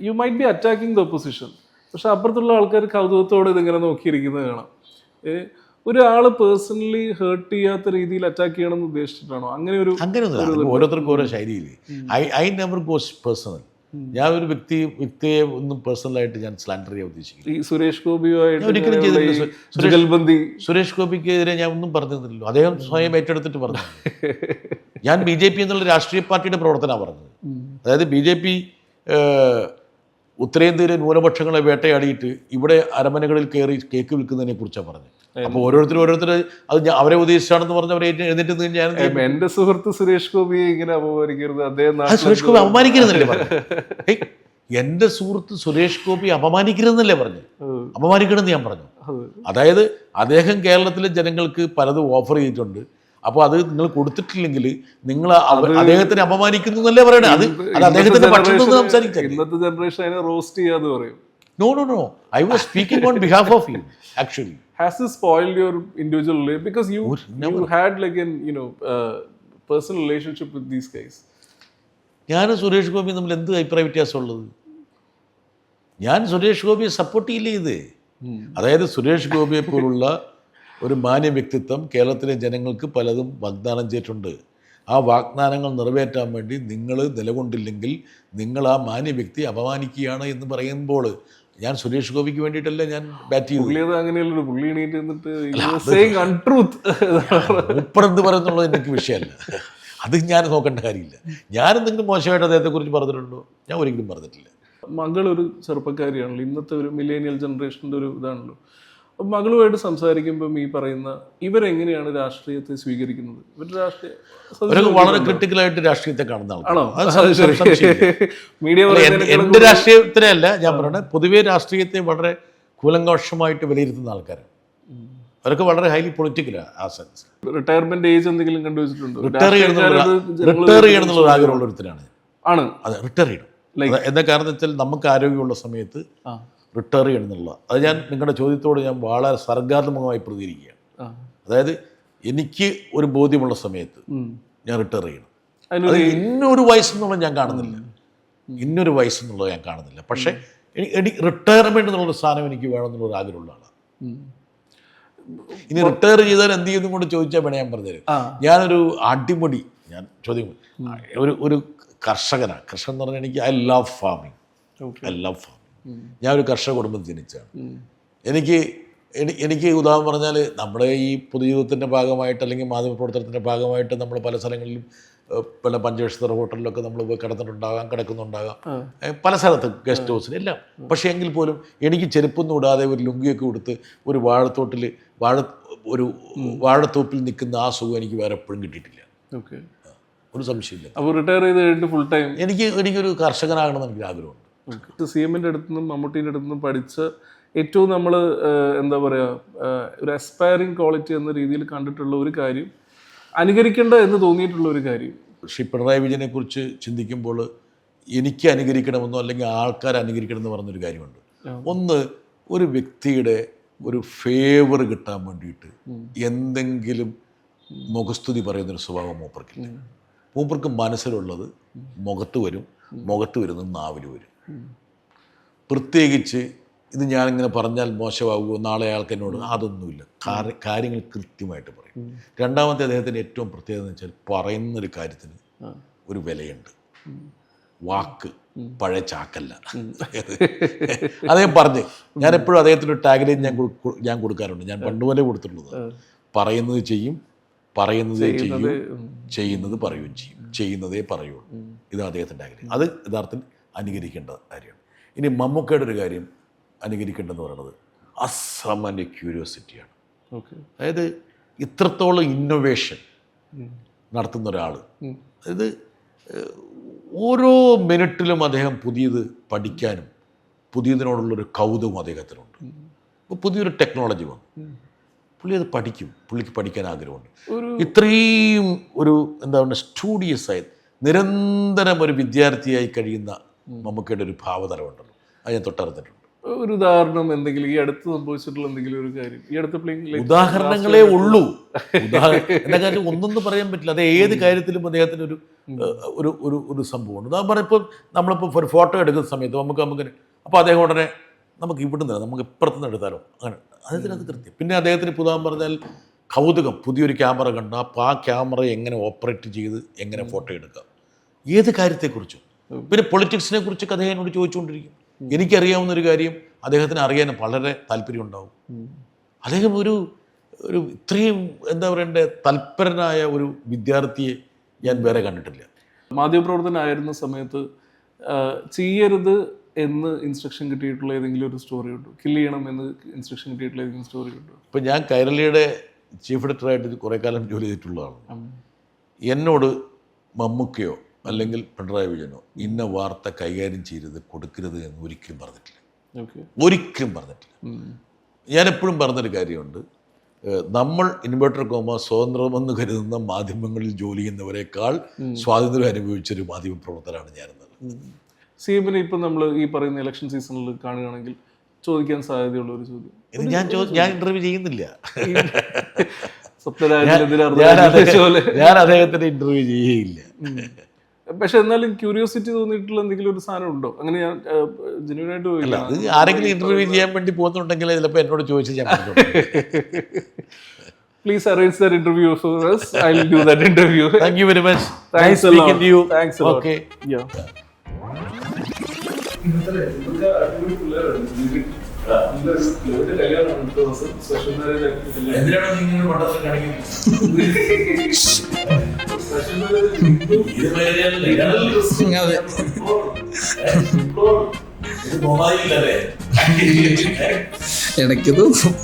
you might be attacking the opposition, പക്ഷെ അപ്പുറത്തുള്ള ആൾക്കാർ കൗതുകത്തോടെ ഇതിങ്ങനെ നോക്കിയിരിക്കുന്നത് കാണാം. ഒരാൾ പേഴ്സണലി ഹേർട്ട് ചെയ്യാത്ത രീതിയിൽ അറ്റാക്ക് ചെയ്യണമെന്ന് ഉദ്ദേശിച്ചിട്ടാണോ? അങ്ങനെയൊന്നും ഓരോരുത്തർക്കും ഓരോ ശൈലിയിൽ. I never goes personal. ഞാൻ ഒരു വ്യക്തിയെ ഒന്നും പേഴ്സണലായിട്ട് ഞാൻ സ്ലാൻഡർ ചെയ്യാൻ ഉദ്ദേശിക്കില്ല. ഈ സുരേഷ് ഗോപിയുമായിട്ട് ഒരിക്കലും ചെയ്തിട്ടില്ല. സുരേഷ് ഗോപിക്കെതിരെ ഞാൻ ഒന്നും പറഞ്ഞിരുന്നില്ലല്ലോ. അദ്ദേഹം സ്വയം ഏറ്റെടുത്തിട്ട് പറഞ്ഞു. ഞാൻ BJP എന്നുള്ള രാഷ്ട്രീയ പാർട്ടിയുടെ പ്രവർത്തനമാണ് പറഞ്ഞത്. അതായത് BJP ഉത്തരേന്ത്യയിലെ ന്യൂനപക്ഷങ്ങളെ വേട്ടയാടിയിട്ട് ഇവിടെ അരമനകളിൽ കയറി കേക്ക് വിൽക്കുന്നതിനെ കുറിച്ചാണ് പറഞ്ഞത്. അപ്പോൾ ഓരോരുത്തർ അത് അവരെ ഉദ്ദേശിച്ചാണെന്ന് പറഞ്ഞ് അവരെ എഴുന്നേറ്റ് ഞാൻ എന്റെ സുഹൃത്ത് സുരേഷ് ഗോപിയെ ഇങ്ങനെ അപമാനിക്കരുത്, അദ്ദേഹം സുരേഷ് ഗോപി അപമാനിക്കരുതല്ലേ പറഞ്ഞു. എൻ്റെ സുഹൃത്ത് സുരേഷ് ഗോപി അപമാനിക്കരുതെന്നല്ലേ പറഞ്ഞു. അപമാനിക്കണമെന്ന് ഞാൻ പറഞ്ഞു. അതായത് അദ്ദേഹം കേരളത്തിലെ ജനങ്ങൾക്ക് പലതും ഓഫർ ചെയ്തിട്ടുണ്ട്. അപ്പോൾ അത് നിങ്ങൾ കൊടുത്തിട്ടില്ലെങ്കിൽ നിങ്ങൾ അദ്ദേഹത്തിനെ അപമാനിക്കുന്നു എന്നല്ലേ പറയണേ. അത് അദ്ദേഹത്തിന്റെ പക്ഷത്ത് സംസാരിക്കാം. ഇന്നത്തെ ജനറേഷൻ അതിനെ റോസ്റ്റ് ചെയ്യാന്ന് പറയും. No. I was speaking on behalf of you, actually. Has this spoiled your individual life? Because you had like an personal relationship with these guys. ഞാൻ സുരേഷ് ഗോപി തമ്മിൽ എന്ത് അഭിപ്രായ വ്യത്യാസമുള്ളത്? ഞാൻ സുരേഷ് ഗോപിയെ സപ്പോർട്ട് ചെയ്യില്ല ഇത്. അതായത് സുരേഷ് ഗോപിയെ പോലുള്ള ഒരു മാന്യ വ്യക്തിത്വം കേരളത്തിലെ ജനങ്ങൾക്ക് പലതും വാഗ്ദാനം ചെയ്തിട്ടുണ്ട്. ആ വാഗ്ദാനങ്ങൾ നിറവേറ്റാൻ വേണ്ടി നിങ്ങൾ നിലകൊണ്ടില്ലെങ്കിൽ നിങ്ങൾ ആ മാന്യ വ്യക്തി അപമാനിക്കുകയാണ് എന്ന് പറയുമ്പോൾ ഞാൻ സുരേഷ് ഗോപിക്ക് വേണ്ടിയിട്ടല്ല ഞാൻ ബാറ്റ് ചെയ്തത്. ഉപ്പറെന്ത് പറയുന്നുള്ളത് എനിക്ക് വിഷയമല്ല. അത് ഞാൻ നോക്കേണ്ട കാര്യമില്ല. ഞാനെന്തെങ്കിലും മോശമായിട്ട് അദ്ദേഹത്തെക്കുറിച്ച് പറഞ്ഞിട്ടുണ്ടോ? ഞാൻ ഒരിക്കലും പറഞ്ഞിട്ടില്ല. മകളൊരു ചെറുപ്പക്കാരിയാണല്ലോ, ഇന്നത്തെ ഒരു മില്ലേനിയൽ ജനറേഷൻ്റെ ഒരു ഇതാണല്ലോ. അപ്പം മകളുമായിട്ട് സംസാരിക്കുമ്പം ഈ പറയുന്ന ഇവരെങ്ങനെയാണ് രാഷ്ട്രീയത്തെ സ്വീകരിക്കുന്നത്? ഇവരുടെ രാഷ്ട്രീയ വളരെ ക്രിട്ടിക്കലായിട്ട് രാഷ്ട്രീയത്തെ കാണുന്ന ആണോ? മീഡിയ എൻ്റെ രാഷ്ട്രീയത്തിനെ അല്ല ഞാൻ പറയുന്നത്, പൊതുവേ രാഷ്ട്രീയത്തെ വളരെ കൂലങ്കോഷമായിട്ട് വിലയിരുത്തുന്ന ആൾക്കാരാണ്. അവരൊക്കെ വളരെ ഹൈലി പൊളിറ്റിക്കലാണ്. ആ സെൻസ് റിട്ടയർമെന്റ് ഏജ് എന്തെങ്കിലും കണ്ടുവച്ചിട്ടുണ്ടോ? റിട്ടയർ ചെയ്യണമെന്നുള്ള ആഗ്രഹമുള്ള ഒരുത്തരാണ്. ആണ് അതെ, റിട്ടയർ ചെയ്യണം. എന്താ കാരണം വെച്ചാൽ നമുക്ക് ആരോഗ്യമുള്ള സമയത്ത് റിട്ടയർ ചെയ്യണം എന്നുള്ള. അത് ഞാൻ നിങ്ങളുടെ ചോദ്യത്തോട് ഞാൻ വളരെ സർഗാത്മകമായി പ്രതികരിക്കുകയാണ്. അതായത് എനിക്ക് ഒരു ബോധ്യമുള്ള സമയത്ത് ഞാൻ റിട്ടയർ ചെയ്യണം. അത് ഇന്നൊരു വയസ്സെന്നുള്ളത് ഞാൻ കാണുന്നില്ല. ഞാൻ കാണുന്നില്ല. പക്ഷേ എനിക്ക് റിട്ടയർമെൻറ്റ് എന്നുള്ളൊരു സാധനം എനിക്ക് വേണമെന്നുള്ളൊരു ആഗ്രഹമുള്ള ആളാണ്. ഇനി റിട്ടയർ ചെയ്താൽ എന്ത് ചെയ്യുന്നു കൊണ്ട് ചോദിച്ചാൽ വേണേ ഞാൻ പറഞ്ഞുതരും. ഞാനൊരു അടിമുടി ഞാൻ ചോദ്യം ഒരു കർഷകനാണ്. കർഷകൻ എന്ന് പറഞ്ഞാൽ എനിക്ക് ഐ ലവ് ഫാമിങ്. ഞാൻ ഒരു കർഷക കുടുംബത്തിൽ ജനിച്ചാണ്. എനിക്ക് ഉദാഹരണം പറഞ്ഞാൽ നമ്മുടെ ഈ പൊതുജീവിതത്തിൻ്റെ ഭാഗമായിട്ട് അല്ലെങ്കിൽ മാധ്യമപ്രവർത്തനത്തിൻ്റെ ഭാഗമായിട്ട് നമ്മൾ പല സ്ഥലങ്ങളിലും പല പഞ്ചനക്ഷത്ര ഹോട്ടലിലൊക്കെ നമ്മൾ പോയി കിടക്കുന്നുണ്ടാകാം പല സ്ഥലത്ത് ഗസ്റ്റ് ഹൗസിൽ എല്ലാം. പക്ഷേ എങ്കിൽ പോലും എനിക്ക് ചെരുപ്പൊന്നും ഇടാതെ ഒരു ലുങ്കിയൊക്കെ കൊടുത്ത് ഒരു വാഴത്തോപ്പിൽ നിൽക്കുന്ന ആ സുഖം എനിക്ക് വേറെ എപ്പോഴും കിട്ടിയിട്ടില്ല. ഒരു സംശയമില്ല. അപ്പോൾ റിട്ടയർ ചെയ്ത് കഴിഞ്ഞിട്ട് ഫുൾ ടൈം എനിക്കൊരു കർഷകനാകണമെന്ന് എനിക്ക് ആഗ്രഹമുണ്ട്. CM-ന്റെ അടുത്തു നിന്നും മമ്മൂട്ടീൻ്റെ അടുത്തു നിന്നും പഠിച്ച ഏറ്റവും നമ്മൾ എന്താ പറയുക ഒരു അസ്പയറിങ് ക്വാളിറ്റി എന്ന രീതിയിൽ കണ്ടിട്ടുള്ള ഒരു കാര്യം, അനുകരിക്കേണ്ട എന്ന് തോന്നിയിട്ടുള്ള ഒരു കാര്യം, ശ്രീ പിണറായി വിജയനെ കുറിച്ച് ചിന്തിക്കുമ്പോൾ എനിക്ക് അനുകരിക്കണമെന്നോ അല്ലെങ്കിൽ ആൾക്കാർ അനുകരിക്കണമെന്ന് പറഞ്ഞൊരു കാര്യമുണ്ട്. ഒന്ന്, ഒരു വ്യക്തിയുടെ ഒരു ഫേവർ കിട്ടാൻ വേണ്ടിയിട്ട് എന്തെങ്കിലും മുഖസ്തുതി പറയുന്നൊരു സ്വഭാവം മൂപ്പർക്കില്ല. മൂപ്പർക്ക് മനസ്സിലുള്ളത് മുഖത്ത് വരുന്നത് നാവിൽ വരും. പ്രത്യേകിച്ച് ഇത് ഞാനിങ്ങനെ പറഞ്ഞാൽ മോശമാകുമോ, നാളെ ആൾക്ക് എന്നോട്, അതൊന്നുമില്ല. കാര്യങ്ങൾ കൃത്യമായിട്ട് പറയും. രണ്ടാമത്തെ അദ്ദേഹത്തിൻ്റെ ഏറ്റവും പ്രത്യേകത എന്ന് വെച്ചാൽ പറയുന്നൊരു കാര്യത്തിന് ഒരു വിലയുണ്ട്. വാക്ക് പഴയ ചാക്കല്ല. അദ്ദേഹം ഞാനെപ്പോഴും അദ്ദേഹത്തിൻ്റെ ടാഗിലേക്ക് ഞാൻ കൊടുക്കാറുണ്ട്. ഞാൻ പണ്ടുപോലെ കൊടുത്തിട്ടുള്ളത് പറയുന്നത് ചെയ്യും, ചെയ്യുന്നത് പറയുകയും ചെയ്യും, ചെയ്യുന്നതേ പറയുള്ളൂ. ഇതാണ് അദ്ദേഹത്തിൻ്റെ ടാഗിലേക്ക്. അത് യഥാർത്ഥത്തിൽ അനുകരിക്കേണ്ട കാര്യമാണ്. ഇനി മമ്മൂക്കയുടെ ഒരു കാര്യം അനുകരിക്കേണ്ടതെന്ന് പറയുന്നത് അസാമാന്യ ക്യൂരിയോസിറ്റിയാണ്. അതായത് ഇത്രത്തോളം ഇന്നൊവേഷൻ നടത്തുന്ന ഒരാൾ. അതായത് ഓരോ മിനിറ്റിലും അദ്ദേഹം പുതിയത് പഠിക്കാനും പുതിയതിനോടുള്ളൊരു കൗതുകം അദ്ദേഹത്തിനുണ്ട്. ഇപ്പോൾ പുതിയൊരു ടെക്നോളജി വന്നു, പുള്ളി അത് പഠിക്കും. പുള്ളിക്ക് പഠിക്കാൻ ആഗ്രഹമുണ്ട്. ഇത്രയും ഒരു എന്താ പറയുക സ്റ്റുഡിയസ് ആയി നിരന്തരം ഒരു വിദ്യാർത്ഥിയായി കഴിയുന്ന മമ്മൂക്കയുടെ ഒരു ഭാവതലമുണ്ടല്ലോ, അത് ഞാൻ തൊട്ടറിഞ്ഞിട്ടുണ്ട്. ഒരു ഉദാഹരണം എന്തെങ്കിലും ഈ അടുത്ത് സംഭവിച്ചിട്ടുള്ള എന്തെങ്കിലും ഒരു കാര്യം, ഈ അടുത്ത ഉദാഹരണങ്ങളേ ഉള്ളൂ. എന്താ കാര്യം ഒന്നൊന്നും പറയാൻ പറ്റില്ല. അത് ഏത് കാര്യത്തിലും അദ്ദേഹത്തിന് ഒരു സംഭവമുണ്ട്. ഞാൻ പറഞ്ഞപ്പോൾ നമ്മളിപ്പോൾ ഒരു ഫോട്ടോ എടുക്കുന്ന സമയത്ത് നമുക്ക് അപ്പോൾ അദ്ദേഹം ഉടനെ നമുക്ക് ഇവിടുന്ന് നമുക്ക് ഇപ്പുറത്തുനിന്ന് എടുത്താലോ അങ്ങനെ അതിനകത്ത് കൃത്യം. പിന്നെ അദ്ദേഹത്തിന് പുതാൻ പറഞ്ഞാൽ കൗതുകം, പുതിയൊരു ക്യാമറ കണ്ട് അപ്പോൾ ആ ക്യാമറ എങ്ങനെ ഓപ്പറേറ്റ് ചെയ്ത് എങ്ങനെ ഫോട്ടോ എടുക്കാം, ഏത് കാര്യത്തെക്കുറിച്ചും. പിന്നെ പൊളിറ്റിക്സിനെ കുറിച്ചൊക്കെ അദ്ദേഹം എന്നോട് ചോദിച്ചുകൊണ്ടിരിക്കും. എനിക്കറിയാവുന്നൊരു കാര്യം അദ്ദേഹത്തിന് അറിയാൻ വളരെ താല്പര്യം ഉണ്ടാവും. അദ്ദേഹം ഒരു ഇത്രയും എന്താ പറയണ്ടേ തൽപരനായ ഒരു വിദ്യാർത്ഥിയെ ഞാൻ വേറെ കണ്ടിട്ടില്ല. മാധ്യമപ്രവർത്തനായിരുന്ന സമയത്ത് ചെയ്യരുത് എന്ന് ഇൻസ്ട്രക്ഷൻ കിട്ടിയിട്ടുള്ള ഏതെങ്കിലും ഒരു സ്റ്റോറി ഉണ്ടോ? കില്ല് ചെയ്യണം എന്ന് ഇൻസ്ട്രക്ഷൻ കിട്ടിയിട്ടുള്ള ഏതെങ്കിലും സ്റ്റോറി ഉണ്ടോ? ഇപ്പം ഞാൻ കൈരളിയുടെ ചീഫ് എഡിറ്ററായിട്ട് കുറേ കാലം ജോലി ചെയ്തിട്ടുള്ളതാണ്. എന്നോട് മമ്മൂക്കയോ അല്ലെങ്കിൽ പിണറായി വിജയനോ ഇന്ന വാർത്ത കൈകാര്യം ചെയ്യരുത്, കൊടുക്കരുത് എന്ന് ഒരിക്കലും പറഞ്ഞിട്ടില്ല. ഒരിക്കലും പറഞ്ഞിട്ടില്ല. ഞാൻ എപ്പോഴും പറഞ്ഞൊരു കാര്യമുണ്ട്, നമ്മൾ ഇൻവെർട്ടർ സ്വതന്ത്രമെന്ന് കരുതുന്ന മാധ്യമങ്ങളിൽ ജോലി ചെയ്യുന്നവരെക്കാൾ സ്വാതന്ത്ര്യം അനുഭവിച്ചൊരു മാധ്യമ പ്രവർത്തനമാണ് ഞാനെന്നത്. CM-നെ ഇപ്പം നമ്മൾ ഈ പറയുന്ന ഇലക്ഷൻ സീസണിൽ കാണുകയാണെങ്കിൽ ചോദിക്കാൻ സാധ്യതയുള്ള ഒരു ചോദ്യം, ഞാൻ ഇന്റർവ്യൂ ചെയ്യുന്നില്ല. ഞാൻ അദ്ദേഹത്തിന് ഇന്റർവ്യൂ ചെയ്യില്ല. പക്ഷെ എന്നാലും ക്യൂരിയോസിറ്റി തോന്നിയിട്ടുള്ള എന്തെങ്കിലും ഒരു സാധനം ഉണ്ടോ? അങ്ങനെ ഞാൻ ജെന്യുവനായിട്ട് അല്ല, അത് ആരെങ്കിലും ഇന്റർവ്യൂ ചെയ്യാൻ വേണ്ടി പോകുന്നുണ്ടെങ്കിൽ ചിലപ്പോൾ എന്നോട് ചോദിച്ച് ഞാൻ പറഞ്ഞു. Please arrange that interview for us. I'll do that interview. Thank you very much. Thanks Nice a lot. speaking to you. Thanks a lot. Okay. Yeah. ഇടയ്ക്ക് തോന്നും.